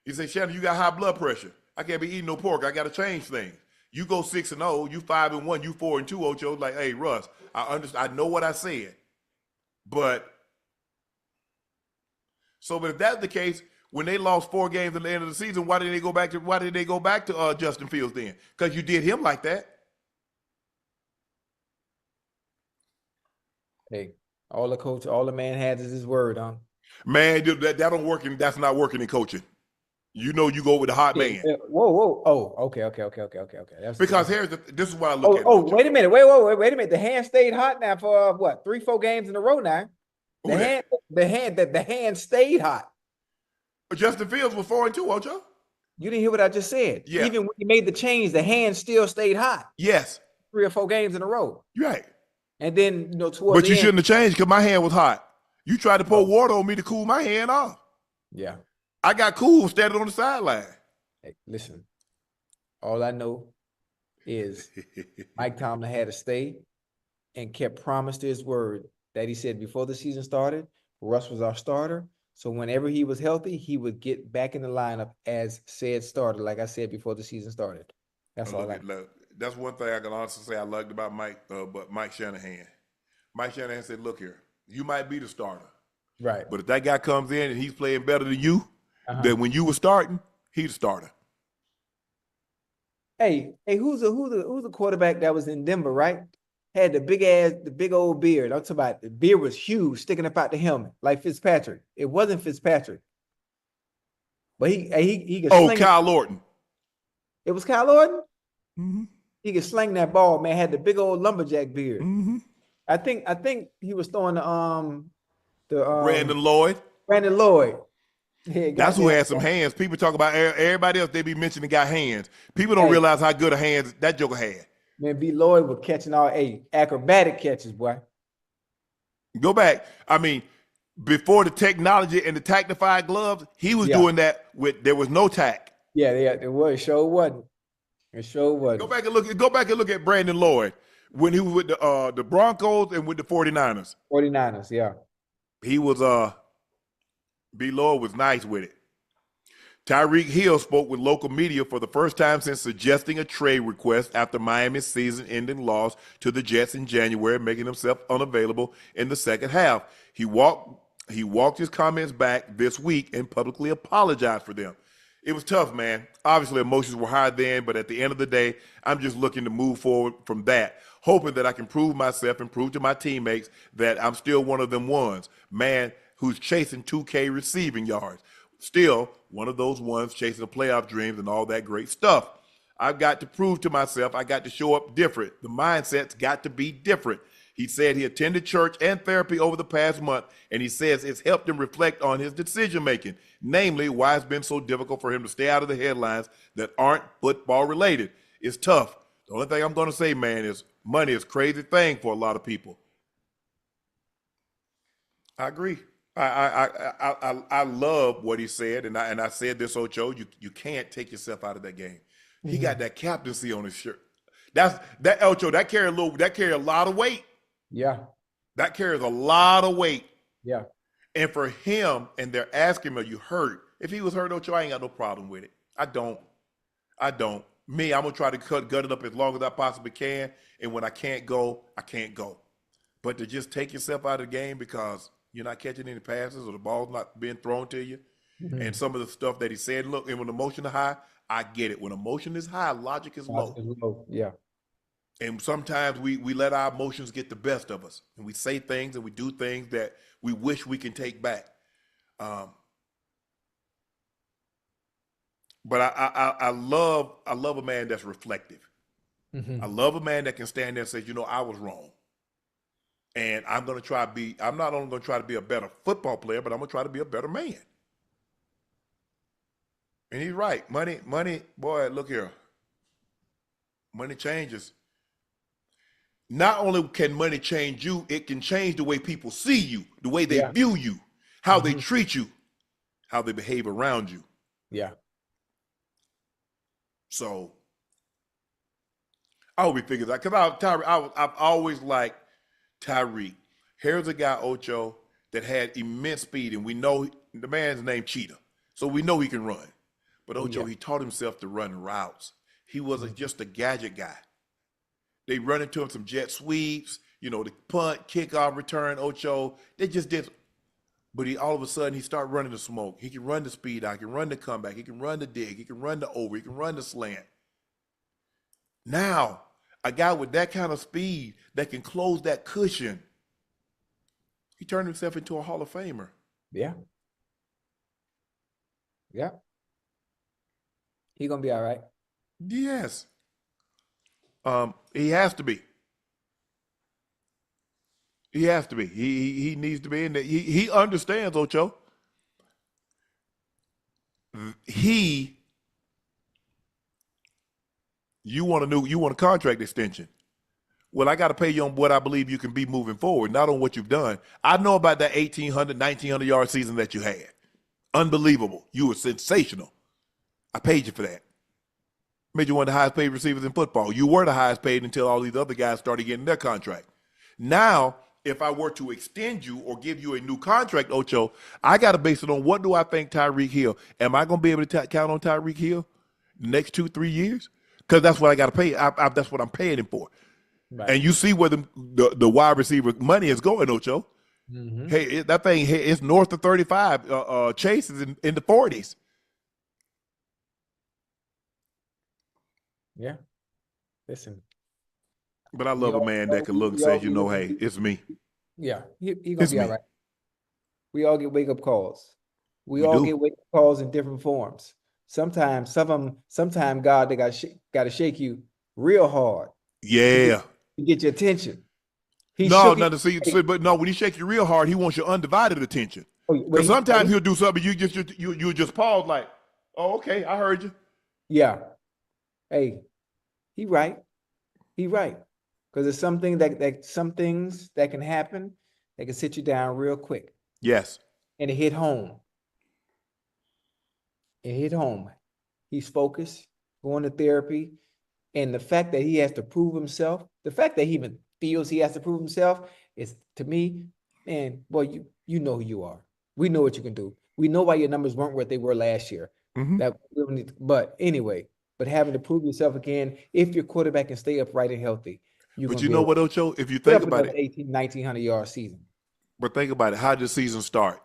He said, Shannon, you got high blood pressure. I can't be eating no pork. I got to change things. You go 6-0, you 5-1, you 4-2, Ocho. Like, hey, Russ, I know what I said, but if that's the case, when they lost 4 games at the end of the season, why did they go back to Justin Fields then? Because you did him like that. Hey, all the man has is his word, huh? Man, that don't work. That's not working in coaching. You know, you go with the hot man. Whoa. Oh, okay. Because this is what I look at. Wait a minute. Wait a minute. The hand stayed hot now for what? 3-4 games in a row now. The hand stayed hot. Justin Fields was 4-2, Ocho. You didn't hear what I just said. Yeah. Even when he made the change, the hand still stayed hot. Yes. 3 or 4 games in a row. You're right. And then, towards but you shouldn't have changed because my hand was hot. You tried to pour water on me to cool my hand off. Yeah. I got cool standing on the sideline. Hey, listen, all I know is Mike Tomlin had to stay and kept promise to his word that he said before the season started, Russ was our starter. So whenever he was healthy, he would get back in the lineup as said starter, like I said before the season started. That's all I know. That's one thing I can honestly say I liked about Mike Shanahan. Mike Shanahan said, look here, you might be the starter. Right. But if that guy comes in and he's playing better than you, then when you were starting, he's the starter. Hey, who's the quarterback that was in Denver, right? Had the big old beard. I'm talking about the beard was huge, sticking up out the helmet, like Fitzpatrick. It wasn't Fitzpatrick. But he could sling Kyle Orton. It was Kyle Orton? Mm-hmm. He could sling that ball, man. Had the big old lumberjack beard. Mm-hmm. I think he was throwing the Brandon Lloyd. Brandon Lloyd. Yeah, that's who had some hands. People talk about everybody else. They be mentioning got hands. People don't realize how good a hands that joker had. Man, B. Lloyd was catching all acrobatic catches, boy. Go back. I mean, before the technology and the tactified gloves, he was doing that there was no tack. Yeah, it was. It sure wasn't. Go back and look at Brandon Lloyd when he was with the Broncos and with the 49ers. 49ers, yeah. He was B. Lloyd was nice with it. Tyreek Hill spoke with local media for the first time since suggesting a trade request after Miami's season-ending loss to the Jets in January, making himself unavailable in the second half. He walked his comments back this week and publicly apologized for them. It was tough, man. Obviously, emotions were high then, but at the end of the day, I'm just looking to move forward from that, hoping that I can prove myself and prove to my teammates that I'm still one of them ones, man, who's chasing 2K receiving yards. Still, one of those ones chasing the playoff dreams and all that great stuff. I've got to prove to myself I got to show up different. The mindset's got to be different. He said he attended church and therapy over the past month, and he says it's helped him reflect on his decision-making, namely why it's been so difficult for him to stay out of the headlines that aren't football-related. It's tough. The only thing I'm going to say, man, is money is a crazy thing for a lot of people. I agree. I love what he said, and I said this, Ocho. You can't take yourself out of that game. He got that captaincy on his shirt. That Ocho. That carry a lot of weight. Yeah. That carries a lot of weight. Yeah. And for him, and they're asking him, "Are you hurt?" If he was hurt, Ocho, I ain't got no problem with it. I don't. Me, I'm gonna try to gut it up as long as I possibly can. And when I can't go, I can't go. But to just take yourself out of the game because you're not catching any passes or the ball's not being thrown to you, and some of the stuff that he said, look, and when emotion is high, I get it. When emotion is high, logic is low. Yeah. And sometimes we let our emotions get the best of us, and we say things and we do things that we wish we can take back. But I love a man that's reflective. I love a man that can stand there and say, I was wrong. And I'm not only going to try to be a better football player, but I'm going to try to be a better man. And he's right. Money, boy, look here. Money changes. Not only can money change you, it can change the way people see you, the way they view you, how they treat you, how they behave around you. Yeah. So I hope he figures out, because I've always liked Tyreek. Here's a guy, Ocho, that had immense speed, and we know the man's named Cheetah, so we know he can run. But Ocho, he taught himself to run routes. He wasn't just a gadget guy. They run into him some jet sweeps, the punt, kickoff, return, Ocho. They just did. But all of a sudden, he started running the smoke. He can run the speed out. He can run the comeback. He can run the dig. He can run the over. He can run the slant. Now, a guy with that kind of speed that can close that cushion, he turned himself into a Hall of Famer. Yeah. Yeah. He's going to be all right. Yes. He has to be. He has to be. He needs to be in there. He understands, Ocho. You want a contract extension. Well, I got to pay you on what I believe you can be moving forward, not on what you've done. I know about that 1,800, 1,900-yard season that you had. Unbelievable. You were sensational. I paid you for that. Made you one of the highest paid receivers in football. You were the highest paid until all these other guys started getting their contract. Now, if I were to extend you or give you a new contract, Ocho, I got to base it on what do I think Tyreek Hill. Am I going to be able to count on Tyreek Hill the next 2-3 years? Because that's what I got to pay. That's what I'm paying him for. Right. And you see where the wide receiver money is going, Ocho. Hey, that thing is north of 35. Chase is in the 40s. Yeah. Listen. But I love a man that can look and say, hey, it's me. Yeah, he gonna be all right. We all get wake-up calls. We all get wake-up calls in different forms. Sometimes God, they got to shake you real hard. Yeah. To get your attention. But when he shakes you real hard, he wants your undivided attention. Because sometimes he'll do something, you just pause like, oh, okay, I heard you. Yeah. Hey, he right. Because there's some things that can happen that can sit you down real quick. Yes. And it hit home. He's focused, going to therapy. And the fact that he has to prove himself, the fact that he even feels he has to prove himself is, to me, man, boy, you know who you are. We know what you can do. We know why your numbers weren't what they were last year. But anyway, having to prove yourself again, if your quarterback can stay upright and healthy. But you know what, Ocho? If you think about it, 1,900-yard season. But think about it. How did the season start?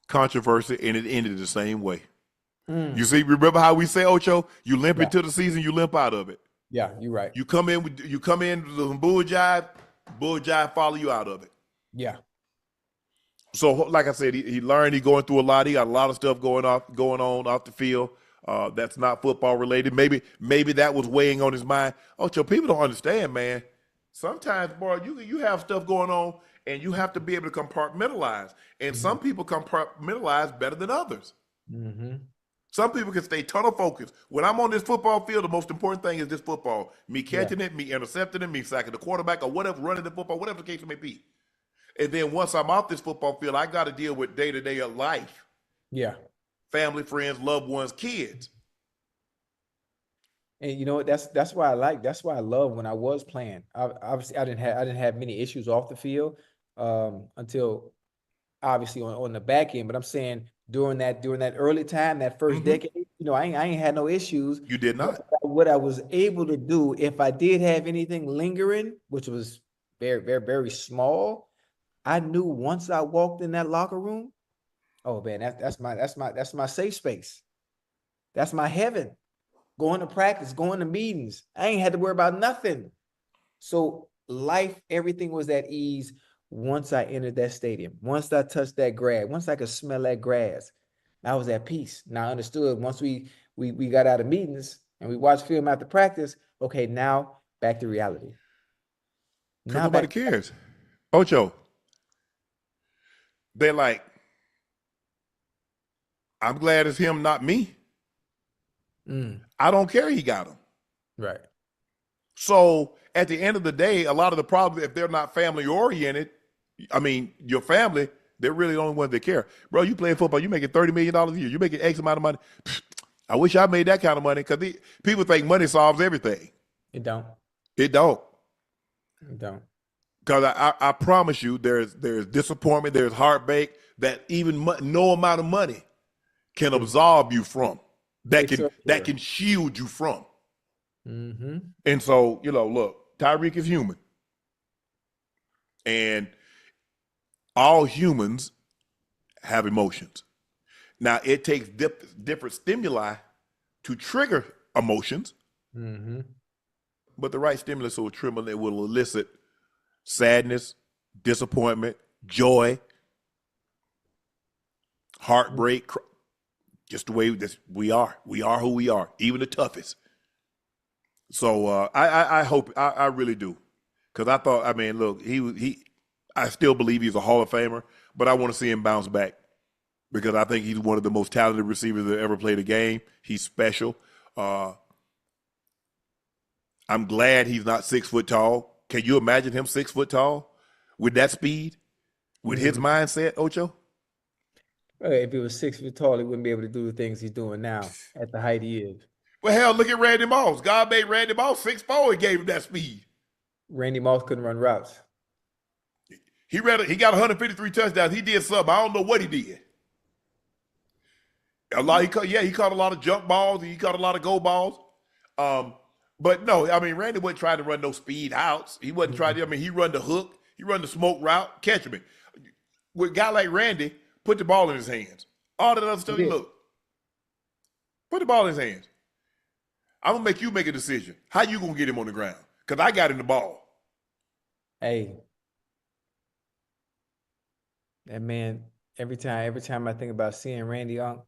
Controversy, and it ended the same way. You see, remember how we say, Ocho? You limp into the season, you limp out of it. Yeah, you're right. You come in with some bull jive follow you out of it. Yeah. So, like I said, he learned. He going through a lot. He got a lot of stuff going on off the field. That's not football related. Maybe that was weighing on his mind. Ocho, people don't understand, man. Sometimes, boy, you have stuff going on, and you have to be able to compartmentalize. And some people compartmentalize better than others. Mm-hmm. Some people can stay tunnel focused. When I'm on this football field, the most important thing is this football. Me catching it, me intercepting it, me sacking the quarterback, or whatever, running the football, whatever the case may be. And then once I'm off this football field, I got to deal with day-to-day of life. Yeah. Family, friends, loved ones, kids. And you know what? That's why I love when I was playing. Obviously, I didn't have many issues off the field until obviously on the back end. But I'm saying during that early time, that first decade, I ain't had no issues. You did not. What I was able to do, if I did have anything lingering, which was very, very, very small, I knew once I walked in that locker room, oh man, that's my safe space. That's my heaven. Going to practice, going to meetings. I ain't had to worry about nothing. So life, everything was at ease once I entered that stadium. Once I touched that grass, once I could smell that grass, I was at peace. Now I understood once we got out of meetings and we watched film after practice, okay, now back to reality. Because nobody cares. Ocho, they're like, I'm glad it's him, not me. I don't care he got him. Right. So at the end of the day, a lot of the problems, if they're not family oriented, I mean, your family, they're really the only ones that care. Bro, you play football, you making $30 million a year. You making X amount of money. I wish I made that kind of money because people think money solves everything. It don't. It don't. It don't. Because I promise you, there's disappointment, there's heartbreak that even no amount of money can absolve you from. That can shield you from. And so, look, Tyreek is human. And all humans have emotions. Now, it takes different stimuli to trigger emotions. But the right stimulus will elicit sadness, disappointment, joy, heartbreak, just the way we are. We are who we are, even the toughest. So I hope, I really do. Because I thought, I mean, look, I still believe he's a Hall of Famer, but I want to see him bounce back because I think he's one of the most talented receivers that ever played a game. He's special. I'm glad he's not 6 foot tall. Can you imagine him 6 foot tall with that speed, with his mindset, Ocho? If he was 6 feet tall, he wouldn't be able to do the things he's doing now at the height he is. Well, hell, look at Randy Moss. God made Randy Moss 6'4" and gave him that speed. Randy Moss couldn't run routes. He got 153 touchdowns. He did something. I don't know what he did. He caught a lot of jump balls. He caught a lot of go balls. But no, I mean, Randy wasn't trying to run no speed outs. He wasn't trying to, I mean, he run the hook. He run the smoke route. Catch me. With a guy like Randy, put the ball in his hands. All that other stuff, look. Put the ball in his hands. I'm going to make you make a decision. How you going to get him on the ground? Because I got him the ball. Hey. That man, every time I think about seeing Randy on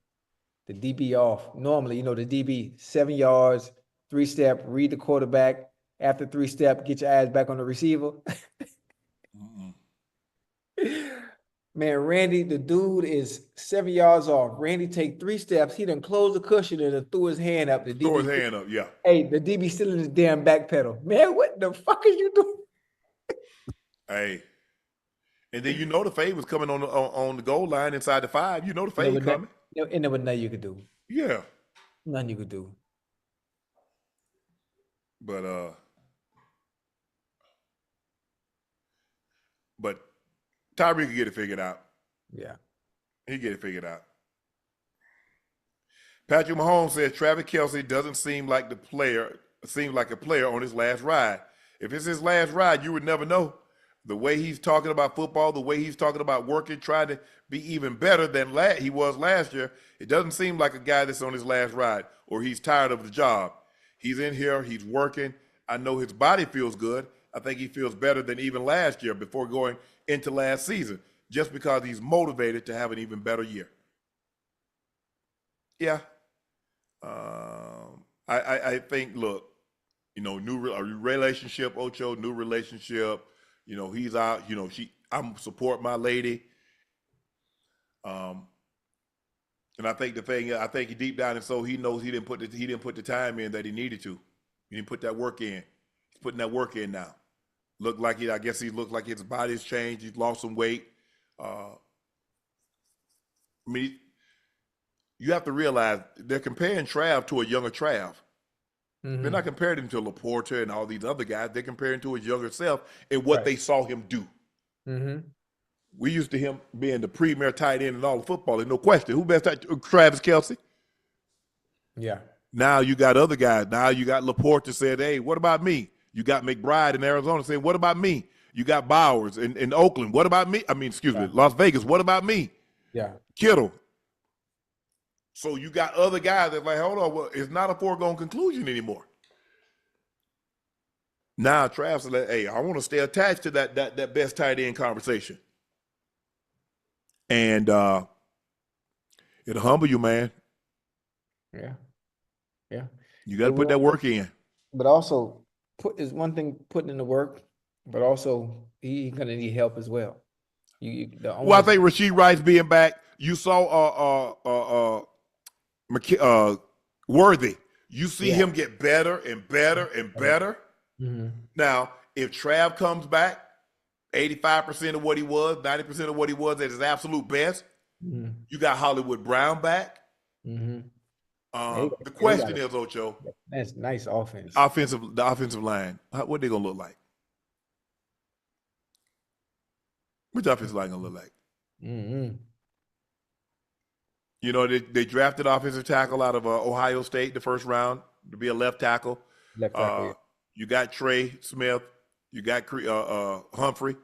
the DB off, normally, the DB 7 yards, 3-step, read the quarterback. After 3-step, get your eyes back on the receiver. Man, Randy, the dude is 7 yards off. Randy take 3 steps. He done closed the cushion and threw his hand up. Throw his hand up, yeah. Hey, the DB still in his damn back pedal. Man, what the fuck are you doing? Hey. And then the fade was coming on the goal line inside the 5. The fade coming. And there was nothing you could do. Yeah. Nothing you could do. But Tyreek could get it figured out. Yeah. He get it figured out. Patrick Mahomes says Travis Kelce doesn't seem like a player on his last ride. If it's his last ride, you would never know. The way he's talking about football, the way he's talking about working, trying to be even better than he was last year, it doesn't seem like a guy that's on his last ride or he's tired of the job. He's in here, he's working. I know his body feels good. I think he feels better than even last year before going into last season. just because he's motivated to have an even better year. Yeah. I think, look, new relationship, Ocho, new relationship. He's out. I'm support my lady. And I think the thing, I think he deep down and so he knows he didn't put the time in that he needed to. He didn't put that work in. He's putting that work in now. I guess he looked like his body's changed. He's lost some weight. I mean, you have to realize they're comparing Trav to a younger Trav. Mm-hmm. They're not comparing him to Laporta and all these other guys. They're comparing to his younger self and what they saw him do. Mm-hmm. We used to him being the premier tight end in all of football. There's no question. Who best Travis Kelce? Yeah. Now you got other guys. Now you got Laporta said, hey, what about me? You got McBride in Arizona saying, what about me? You got Bowers in Oakland. What about me? Las Vegas. What about me? Yeah. Kittle. So you got other guys that like, hold on, well, it's not a foregone conclusion anymore. Now Travis is like, hey, I want to stay attached to that best tight end conversation. And it'll humble you, man. Yeah. Yeah. You got to put that work in. But also, is one thing putting in the work, but also he's gonna need help as well. I think Rashid Rice being back, you saw Worthy. You see him get better and better and better. Mm-hmm. Now, if Trav comes back, 85% of what he was, 90% of what he was at his absolute best, you got Hollywood Brown back. Mm-hmm. The question is, Ocho. That's nice offense. The offensive line. What they gonna look like? Which offensive line gonna look like? Mm-hmm. They drafted offensive tackle out of Ohio State the first round to be a left tackle. Left tackle. You got Trey Smith. You got Humphrey.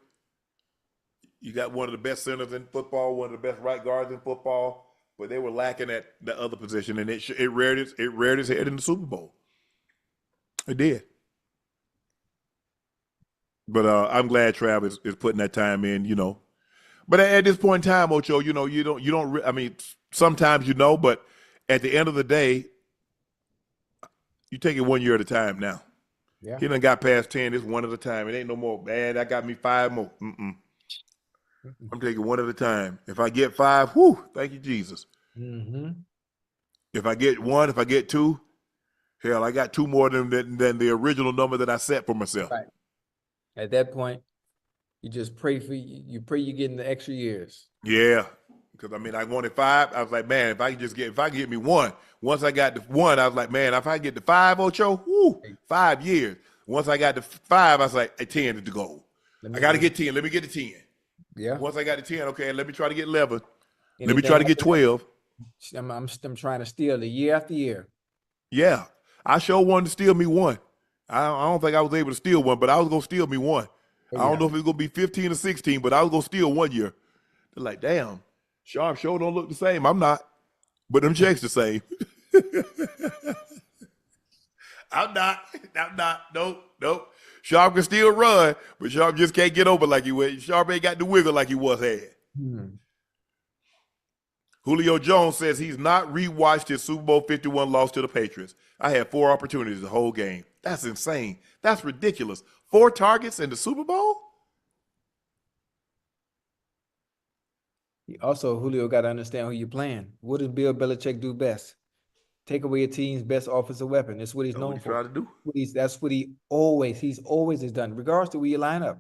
You got one of the best centers in football, one of the best right guards in football. But they were lacking at the other position, and it reared its head in the Super Bowl. It did. But I'm glad Travis is putting that time in, But at this point in time, Ocho, you don't. I mean, sometimes but at the end of the day, you take it 1 year at a time now. Yeah. He done got past 10. It's one at a time. It ain't no more. Man, that got me 5 more. I'm taking one at a time. If I get 5, whew, thank you, Jesus. Mm-hmm. If I get 1, if I get 2, hell, I got 2 more than the original number that I set for myself. Right. At that point, you just pray you get in the extra years. Yeah. Because I wanted 5. I was like, man, if I can get me 1. Once I got the 1, I was like, man, if I get the 5, Ocho, whoo, 5 years. Once I got the 5, I was like, 10 is the goal. I got to get 10. Let me get the 10. Yeah. Once I got the 10, okay, let me try to get 11. Let me try to get 12. I'm trying to steal it year after year. Yeah. I sure wanted to steal me 1. I don't think I was able to steal 1, but I was going to steal me 1. I don't know if it's going to be 15 or 16, but I was going to steal 1 year. They're like, damn, Sharpe sure don't look the same. I'm not. But them checks the same. I'm not. Nope. Sharpe can still run, but Sharpe just can't get over like he was. Sharpe ain't got the wiggle like he was had. Julio Jones says he's not rewatched his Super Bowl 51 loss to the Patriots. I had 4 opportunities the whole game. That's insane. That's ridiculous. 4 targets in the Super Bowl? Also, Julio got to understand who you're playing. What does Bill Belichick do best? Take away a team's best offensive weapon. That's what he's known for. Try to do. That's what he's always has done, regardless to where you line up.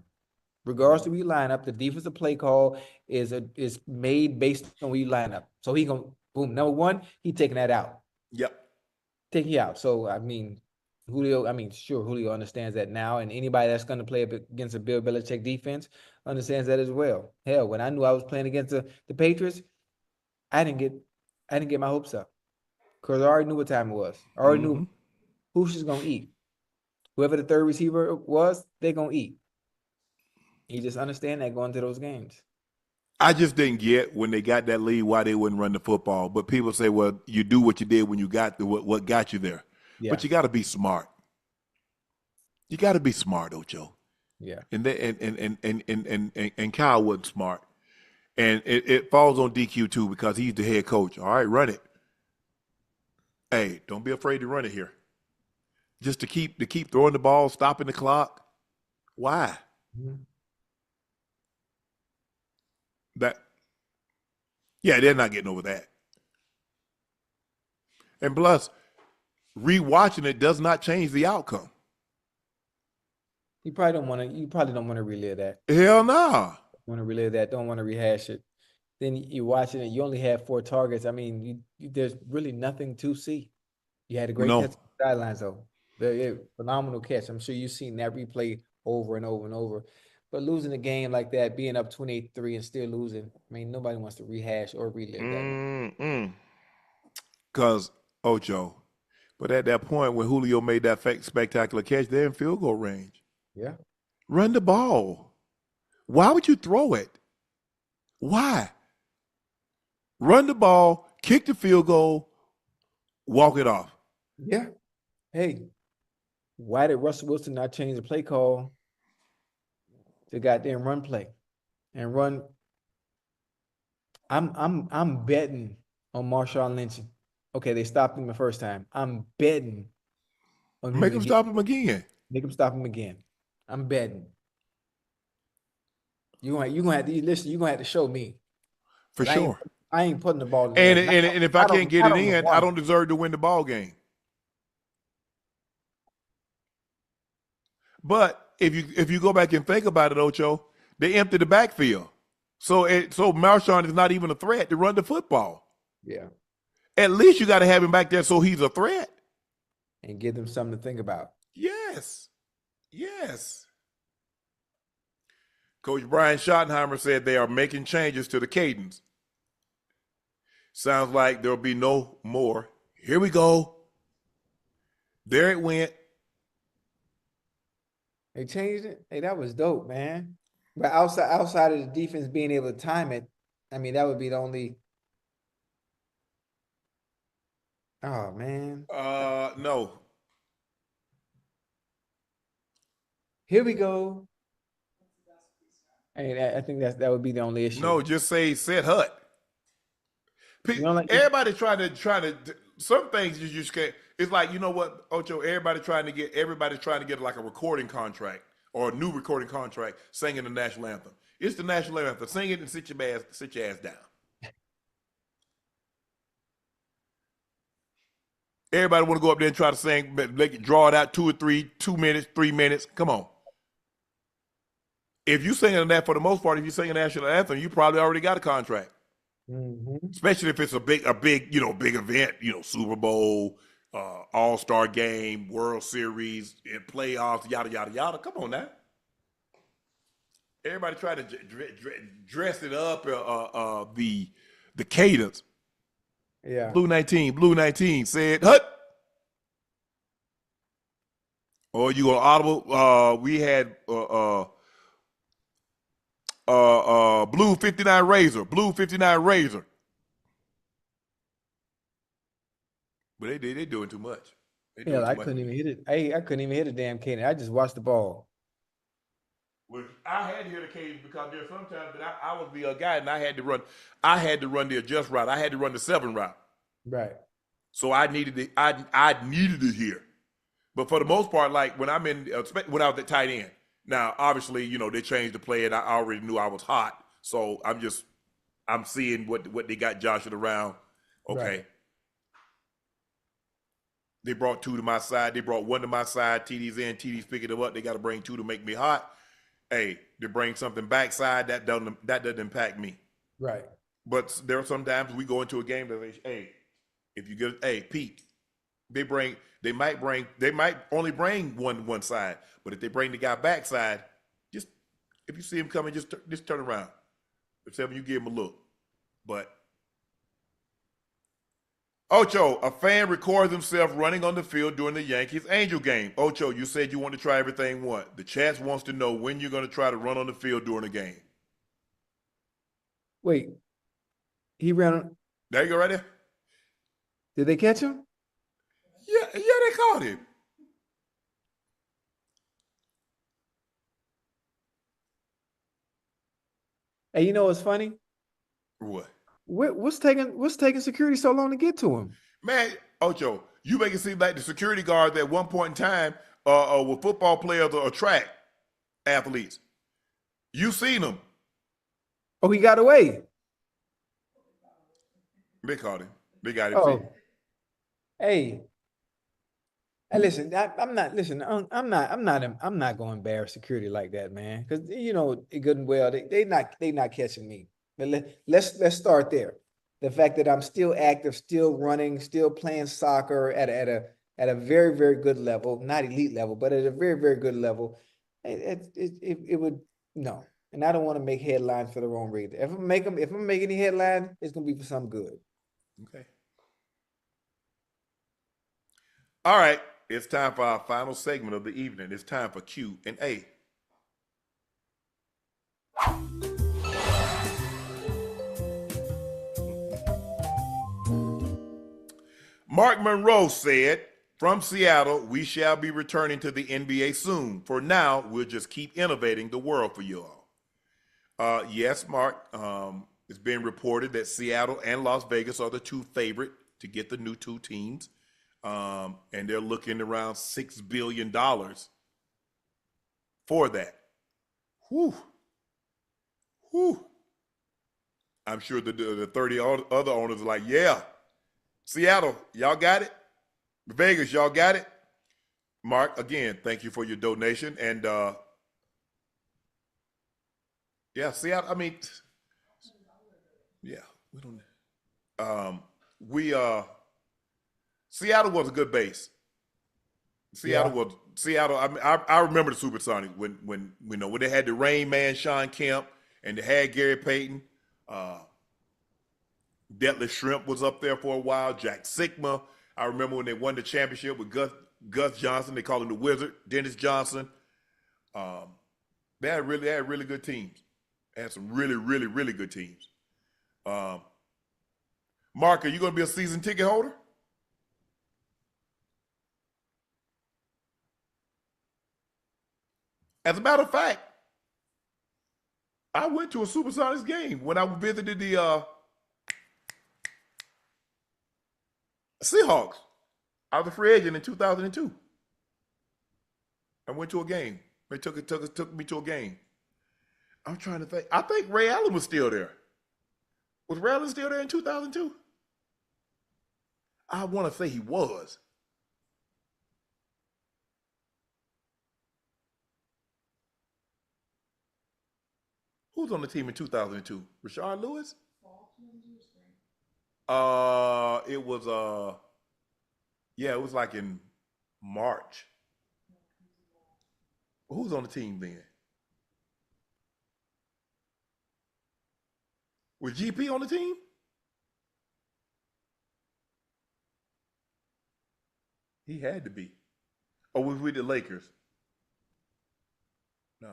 Regardless to where you line up, the defensive play call is made based on where you line up. So he gonna boom. Number 1, he taking that out. Yep. Take you out. So Julio understands that now, and anybody that's going to play against a Bill Belichick defense understands that as well. Hell, when I knew I was playing against the Patriots, I didn't get my hopes up because I already knew what time it was. I already knew who she's going to eat. Whoever the third receiver was, they're going to eat. You just understand that going to those games. I just didn't get when they got that lead why they wouldn't run the football. But people say, well, you do what you did when you got what got you there. Yeah. But you got to be smart. You got to be smart, Ocho. Yeah. And Kyle wasn't smart. And it falls on DQ too because he's the head coach. All right, run it. Hey, don't be afraid to run it here. Just to keep throwing the ball, stopping the clock. Why? That yeah, they're not getting over that. And plus, rewatching it does not change the outcome. You probably don't want to relive that. Hell nah. Want to relive that, don't want to rehash it. Then you're watching it, you only had 4 targets. I mean, there's really nothing to see. You had a great catch on the sidelines, though. Phenomenal catch. I'm sure you've seen that replay over and over and over. But losing a game like that, being up 28-3 and still losing, I mean, nobody wants to rehash or relive that. Because, Ocho, but at that point when Julio made that spectacular catch, they're in field goal range. Yeah. Run the ball. Why would you throw it? Why? Run the ball, kick the field goal, walk it off. Yeah. Hey, why did Russell Wilson not change the play call to goddamn run play and run? I'm betting on Marshawn Lynch. Okay, they stopped him the first time. I'm betting on Make him stop him again. Make him stop him again. I'm betting. You gonna have to listen. You are gonna have to show me. For sure. I ain't putting the ball in. And if I can't get it in, I don't deserve to win the ball game. But if you go back and think about it, Ocho, they emptied the backfield. So Marshawn is not even a threat to run the football. Yeah. At least you got to have him back there so he's a threat. And give them something to think about. Yes. Yes. Coach Brian Schottenheimer said they are making changes to the cadence. Sounds like there'll be no more. Here we go. There it went. They changed it. Hey, that was dope, man. But outside of the defense being able to time it, I mean, that would be the only. Oh man. No. Here we go. Hey, I think that would be the only issue. No, just say set hut. Everybody trying to some things you just can't. It's like, you know what, Ocho, everybody's trying to get like a recording contract or a new recording contract singing the national anthem. It's the national anthem. Sing it and sit your ass down. Everybody want to go up there and try to sing, but they can draw it out 2 minutes, 3 minutes. Come on. If you singing that, for the most part, if you sing a national anthem, you probably already got a contract. Mm-hmm. Especially if it's a big event, Super Bowl, All-Star game, World Series, and playoffs, yada, yada, yada. Come on now. Everybody try to dress it up, the cadence. Yeah. Blue 19 said, hut. Or you go audible, we had Blue 59 Razor. But they doing too much. I couldn't even hit it. I couldn't even hit a damn cadence. I just watched the ball. Well, I had to hit a cadence because there's sometimes that I was the guy and I had to run the adjust route. I had to run the 7 route. Right. So I needed it here. But for the most part, like when I was at tight end. Now, obviously, they changed the play, and I already knew I was hot. So I'm seeing what they got joshing around. Okay. Right. They brought 2 to my side. They brought 1 to my side. TD's in. TD's picking them up. They got to bring 2 to make me hot. Hey, they bring something backside. That doesn't impact me. Right. But there are some times we go into a game that if you get Pete, they might only bring one side, but if they bring the guy backside, just if you see him coming, just turn around. Except when you give him a look. But Ocho, a fan records himself running on the field during the Yankees Angel game. Ocho, you said you want to try everything once. The chat wants to know when you're going to try to run on the field during a game. Wait, he ran. There you go, right there. Did they catch him? Yeah, they caught him. Hey, you know what's funny? What? What's taking security so long to get to him? Man, Ocho, you make it seem like the security guards at one point in time were football players or track athletes. You seen them. Oh, he got away. They caught him. They got him. See? Oh, hey. Hey, listen, I'm not. Listen, I'm not going to embarrass security like that, man. Because good and well, they not catching me. But let's start there. The fact that I'm still active, still running, still playing soccer at a very, very good level, not elite level, but at a very, very good level. It would no, and I don't want to make headlines for the wrong reason. If I'm making any headlines, it's gonna be for some good. Okay. All right. It's time for our final segment of the evening. It's time for Q&A. Mark Monroe said, from Seattle, we shall be returning to the NBA soon. For now, we'll just keep innovating the world for you all. Yes, Mark, it's been reported that Seattle and Las Vegas are the two favorite to get the new two teams. And they're looking around $6 billion for that. Whew. Whew. I'm sure the 30 other owners are like, yeah, Seattle, y'all got it. Vegas, y'all got it. Mark, again, thank you for your donation. And yeah, Seattle, I mean, yeah, we don't Seattle was a good base. Seattle. I mean, I remember the Supersonics when they had the Rain Man, Sean Kemp, and they had Gary Payton. Detlef Shrimp was up there for a while. Jack Sigma. I remember when they won the championship with Gus Johnson. They called him the Wizard. Dennis Johnson. They had really good teams. They had some really, really, really good teams. Mark, are you going to be a season ticket holder? As a matter of fact, I went to a Supersonics game when I visited the Seahawks. I was a free agent in 2002. I went to a game. They took me to a game. I'm trying to think. I think Ray Allen was still there. Was Ray Allen still there in 2002? I want to say he was. Who's on the team in 2002? Rashard Lewis? It was it was like in March. Who's on the team then? Was GP on the team? He had to be. Or was we the Lakers? No.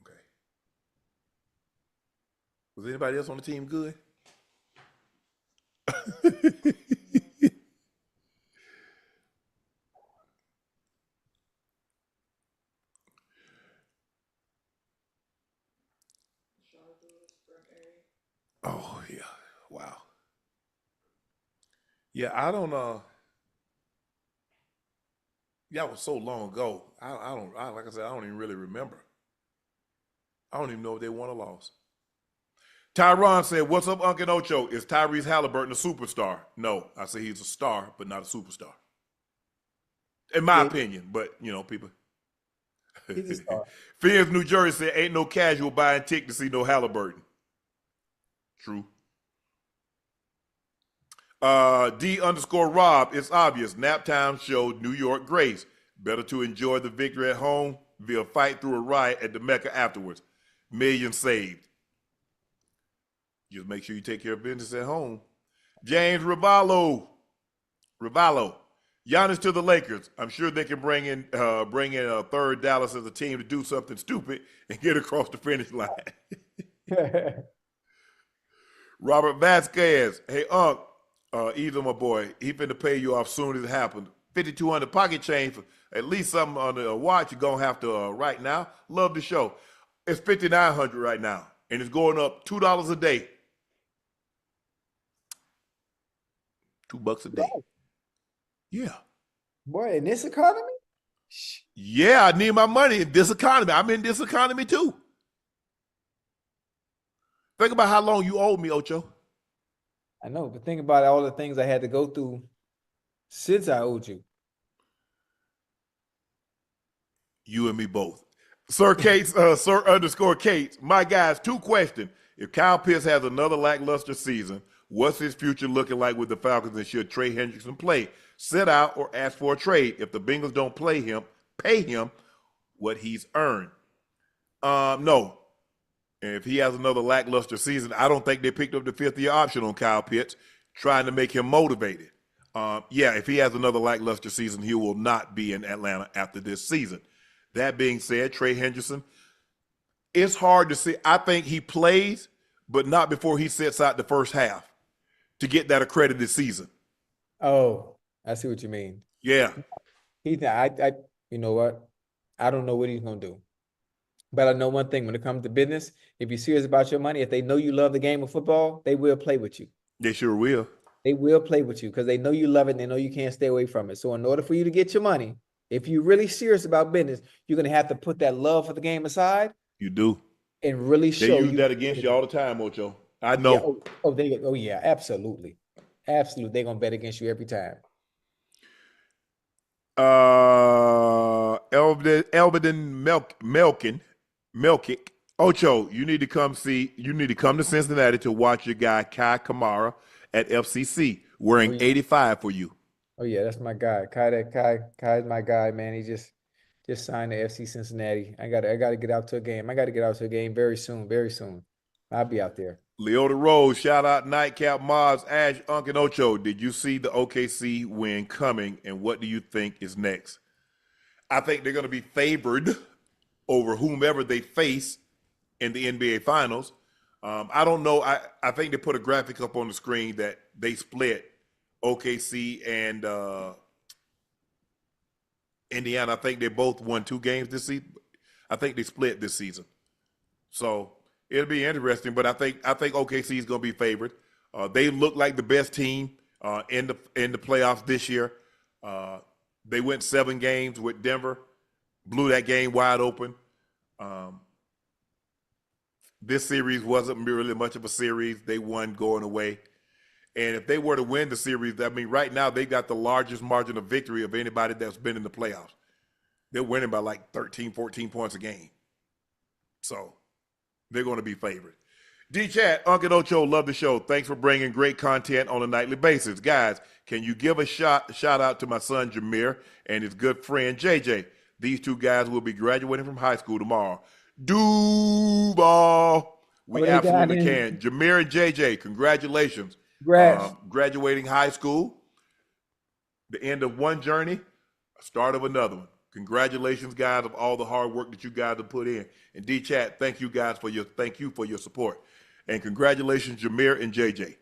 Okay. Was anybody else on the team good? Oh yeah. Wow. Yeah, I don't that was so long ago. Like I said, I don't even really remember. I don't even know if they won or lost. Tyron said, what's up, Uncle Ocho? Is Tyrese Haliburton a superstar? No, I say he's a star, but not a superstar. In my opinion, but people. He's a star. Fiends, New Jersey said, ain't no casual buying ticket to see no Haliburton. True. D_Rob, it's obvious. Nap time showed New York grace. Better to enjoy the victory at home via fight through a riot at the Mecca afterwards. Millions saved. Just make sure you take care of business at home. James Rivallo. Giannis to the Lakers. I'm sure they can bring in a third Dallas as a team to do something stupid and get across the finish line. Robert Vasquez. Hey, Unc. Either my boy, he finna pay you off soon as it happens. 5,200 pocket change for at least something on the watch you're gonna have to right now. Love the show. It's 5,900 right now. and it's going up $2 a day. $2 a day. Right. Yeah. Boy, in this economy? Yeah, I need my money in this economy. I'm in this economy too. Think about how long you owed me, Ocho. I know, but think about all the things I had to go through since I owed you. You and me both. Sir Cates, Sir_Cates. My guys, 2 questions. If Kyle Pitts has another lackluster season, what's his future looking like with the Falcons, and should Trey Hendrickson play, sit out, or ask for a trade if the Bengals don't pay him what he's earned? No. And if he has another lackluster season, I don't think they picked up the 5th-year option on Kyle Pitts, trying to make him motivated. Yeah, if he has another lackluster season, he will not be in Atlanta after this season. That being said, Trey Hendrickson, it's hard to see. I think he plays, but not before he sits out the first half to get that accredited season. Oh, I see what you mean. Yeah. You know what? I don't know what he's gonna do. But I know one thing, when it comes to business, if you're serious about your money, if they know you love the game of football, they will play with you. They sure will. They will play with you because they know you love it and they know you can't stay away from it. So in order for you to get your money, if you're really serious about business, you're going to have to put that love for the game aside. You do. And really show They use that against you all the time, Ocho. I know. Yeah, yeah, absolutely. Absolutely. They're going to bet against you every time. Elbiden Melkick. Ocho, you need to come to Cincinnati to watch your guy Kai Kamara at FCC wearing 85 for you. Oh yeah, that's my guy. Kai's my guy, man. He just signed to FC Cincinnati. I gotta get out to a game. I gotta get out to a game very soon, very soon. I'll be out there. Leota Rose, shout out Nightcap, Mars, Ash, Unc, and Ocho. Did you see the OKC win coming, and what do you think is next? I think they're going to be favored over whomever they face in the NBA Finals. I don't know. I think they put a graphic up on the screen that they split OKC and Indiana. I think they both won 2 games this season. I think they split this season. So it'll be interesting, but I think OKC is going to be favored. They look like the best team in the playoffs this year. They went 7 games with Denver, blew that game wide open. This series wasn't really much of a series. They won going away. And if they were to win the series, I mean, right now they got the largest margin of victory of anybody that's been in the playoffs. They're winning by like 13, 14 points a game. So they're going to be favored. D-Chat, Uncle Ocho, love the show. Thanks for bringing great content on a nightly basis. Guys, can you give a shout out to my son Jameer and his good friend JJ? These 2 guys will be graduating from high school tomorrow. Duval. We absolutely can. Jameer and JJ, congratulations. Graduating high school, the end of one journey, start of another one. Congratulations, guys, of all the hard work that you guys have put in. And D-Chat, thank you guys for your support. And congratulations, Jameer and JJ.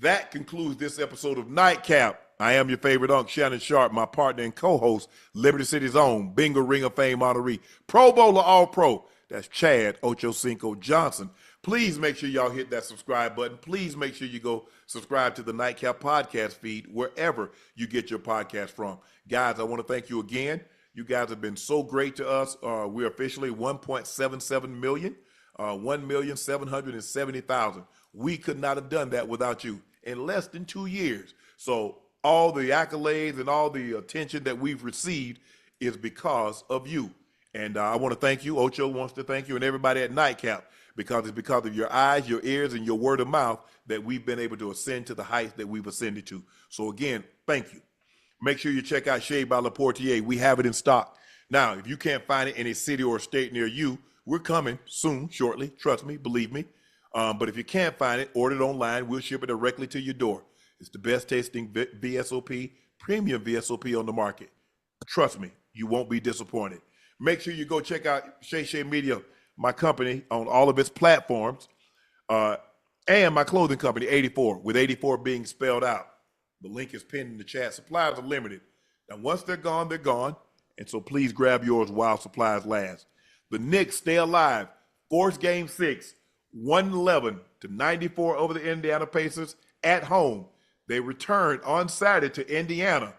That concludes this episode of Nightcap. I am your favorite Unc, Shannon Sharpe, my partner and co-host, Liberty City's own Bingo Ring of Fame honoree, Pro Bowler All-Pro. That's Chad Ochocinco Johnson. Please make sure y'all hit that subscribe button. Please make sure you go subscribe to the Nightcap podcast feed wherever you get your podcast from. Guys, I want to thank you again. You guys have been so great to us. We're officially 1.77 million, 1,770,000. We could not have done that without you in less than 2 years. So all the accolades and all the attention that we've received is because of you. And I want to thank you. Ocho wants to thank you and everybody at Nightcap, because it's because of your eyes, your ears, and your word of mouth that we've been able to ascend to the heights that we've ascended to. So again, thank you. Make sure you check out Shea by Laportier. We have it in stock. Now, if you can't find it in a city or a state near you, we're coming soon, shortly. Trust me, believe me. But if you can't find it, order it online. We'll ship it directly to your door. It's the best tasting VSOP, premium VSOP on the market. Trust me, you won't be disappointed. Make sure you go check out Shay Media, my company, on all of its platforms, and my clothing company, 84, with 84 being spelled out. The link is pinned in the chat. Supplies are limited. Now, once they're gone, And so please grab yours while supplies last. The Knicks stay alive, force game 6, 111-94 over the Indiana Pacers at home. They returned on Saturday to Indiana.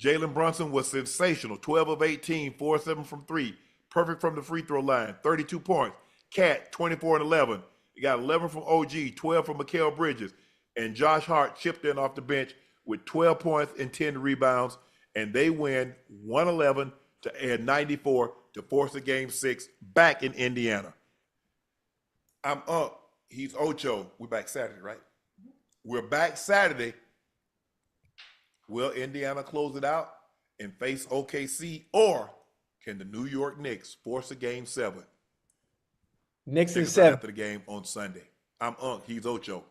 Jalen Brunson was sensational, 12 of 18, 4-7 from 3, perfect from the free throw line, 32 points. Cat, 24 and 11. He got 11 from OG, 12 from Mikal Bridges. And Josh Hart chipped in off the bench with 12 points and 10 rebounds. And they win 111-94 to force a game 6 back in Indiana. I'm up. He's Ocho. We're back Saturday, right? We're back Saturday. Will Indiana close it out and face OKC, or can the New York Knicks force a game 7? Knicks Check in us out 7. after the game on Sunday. I'm Unc. He's Ocho.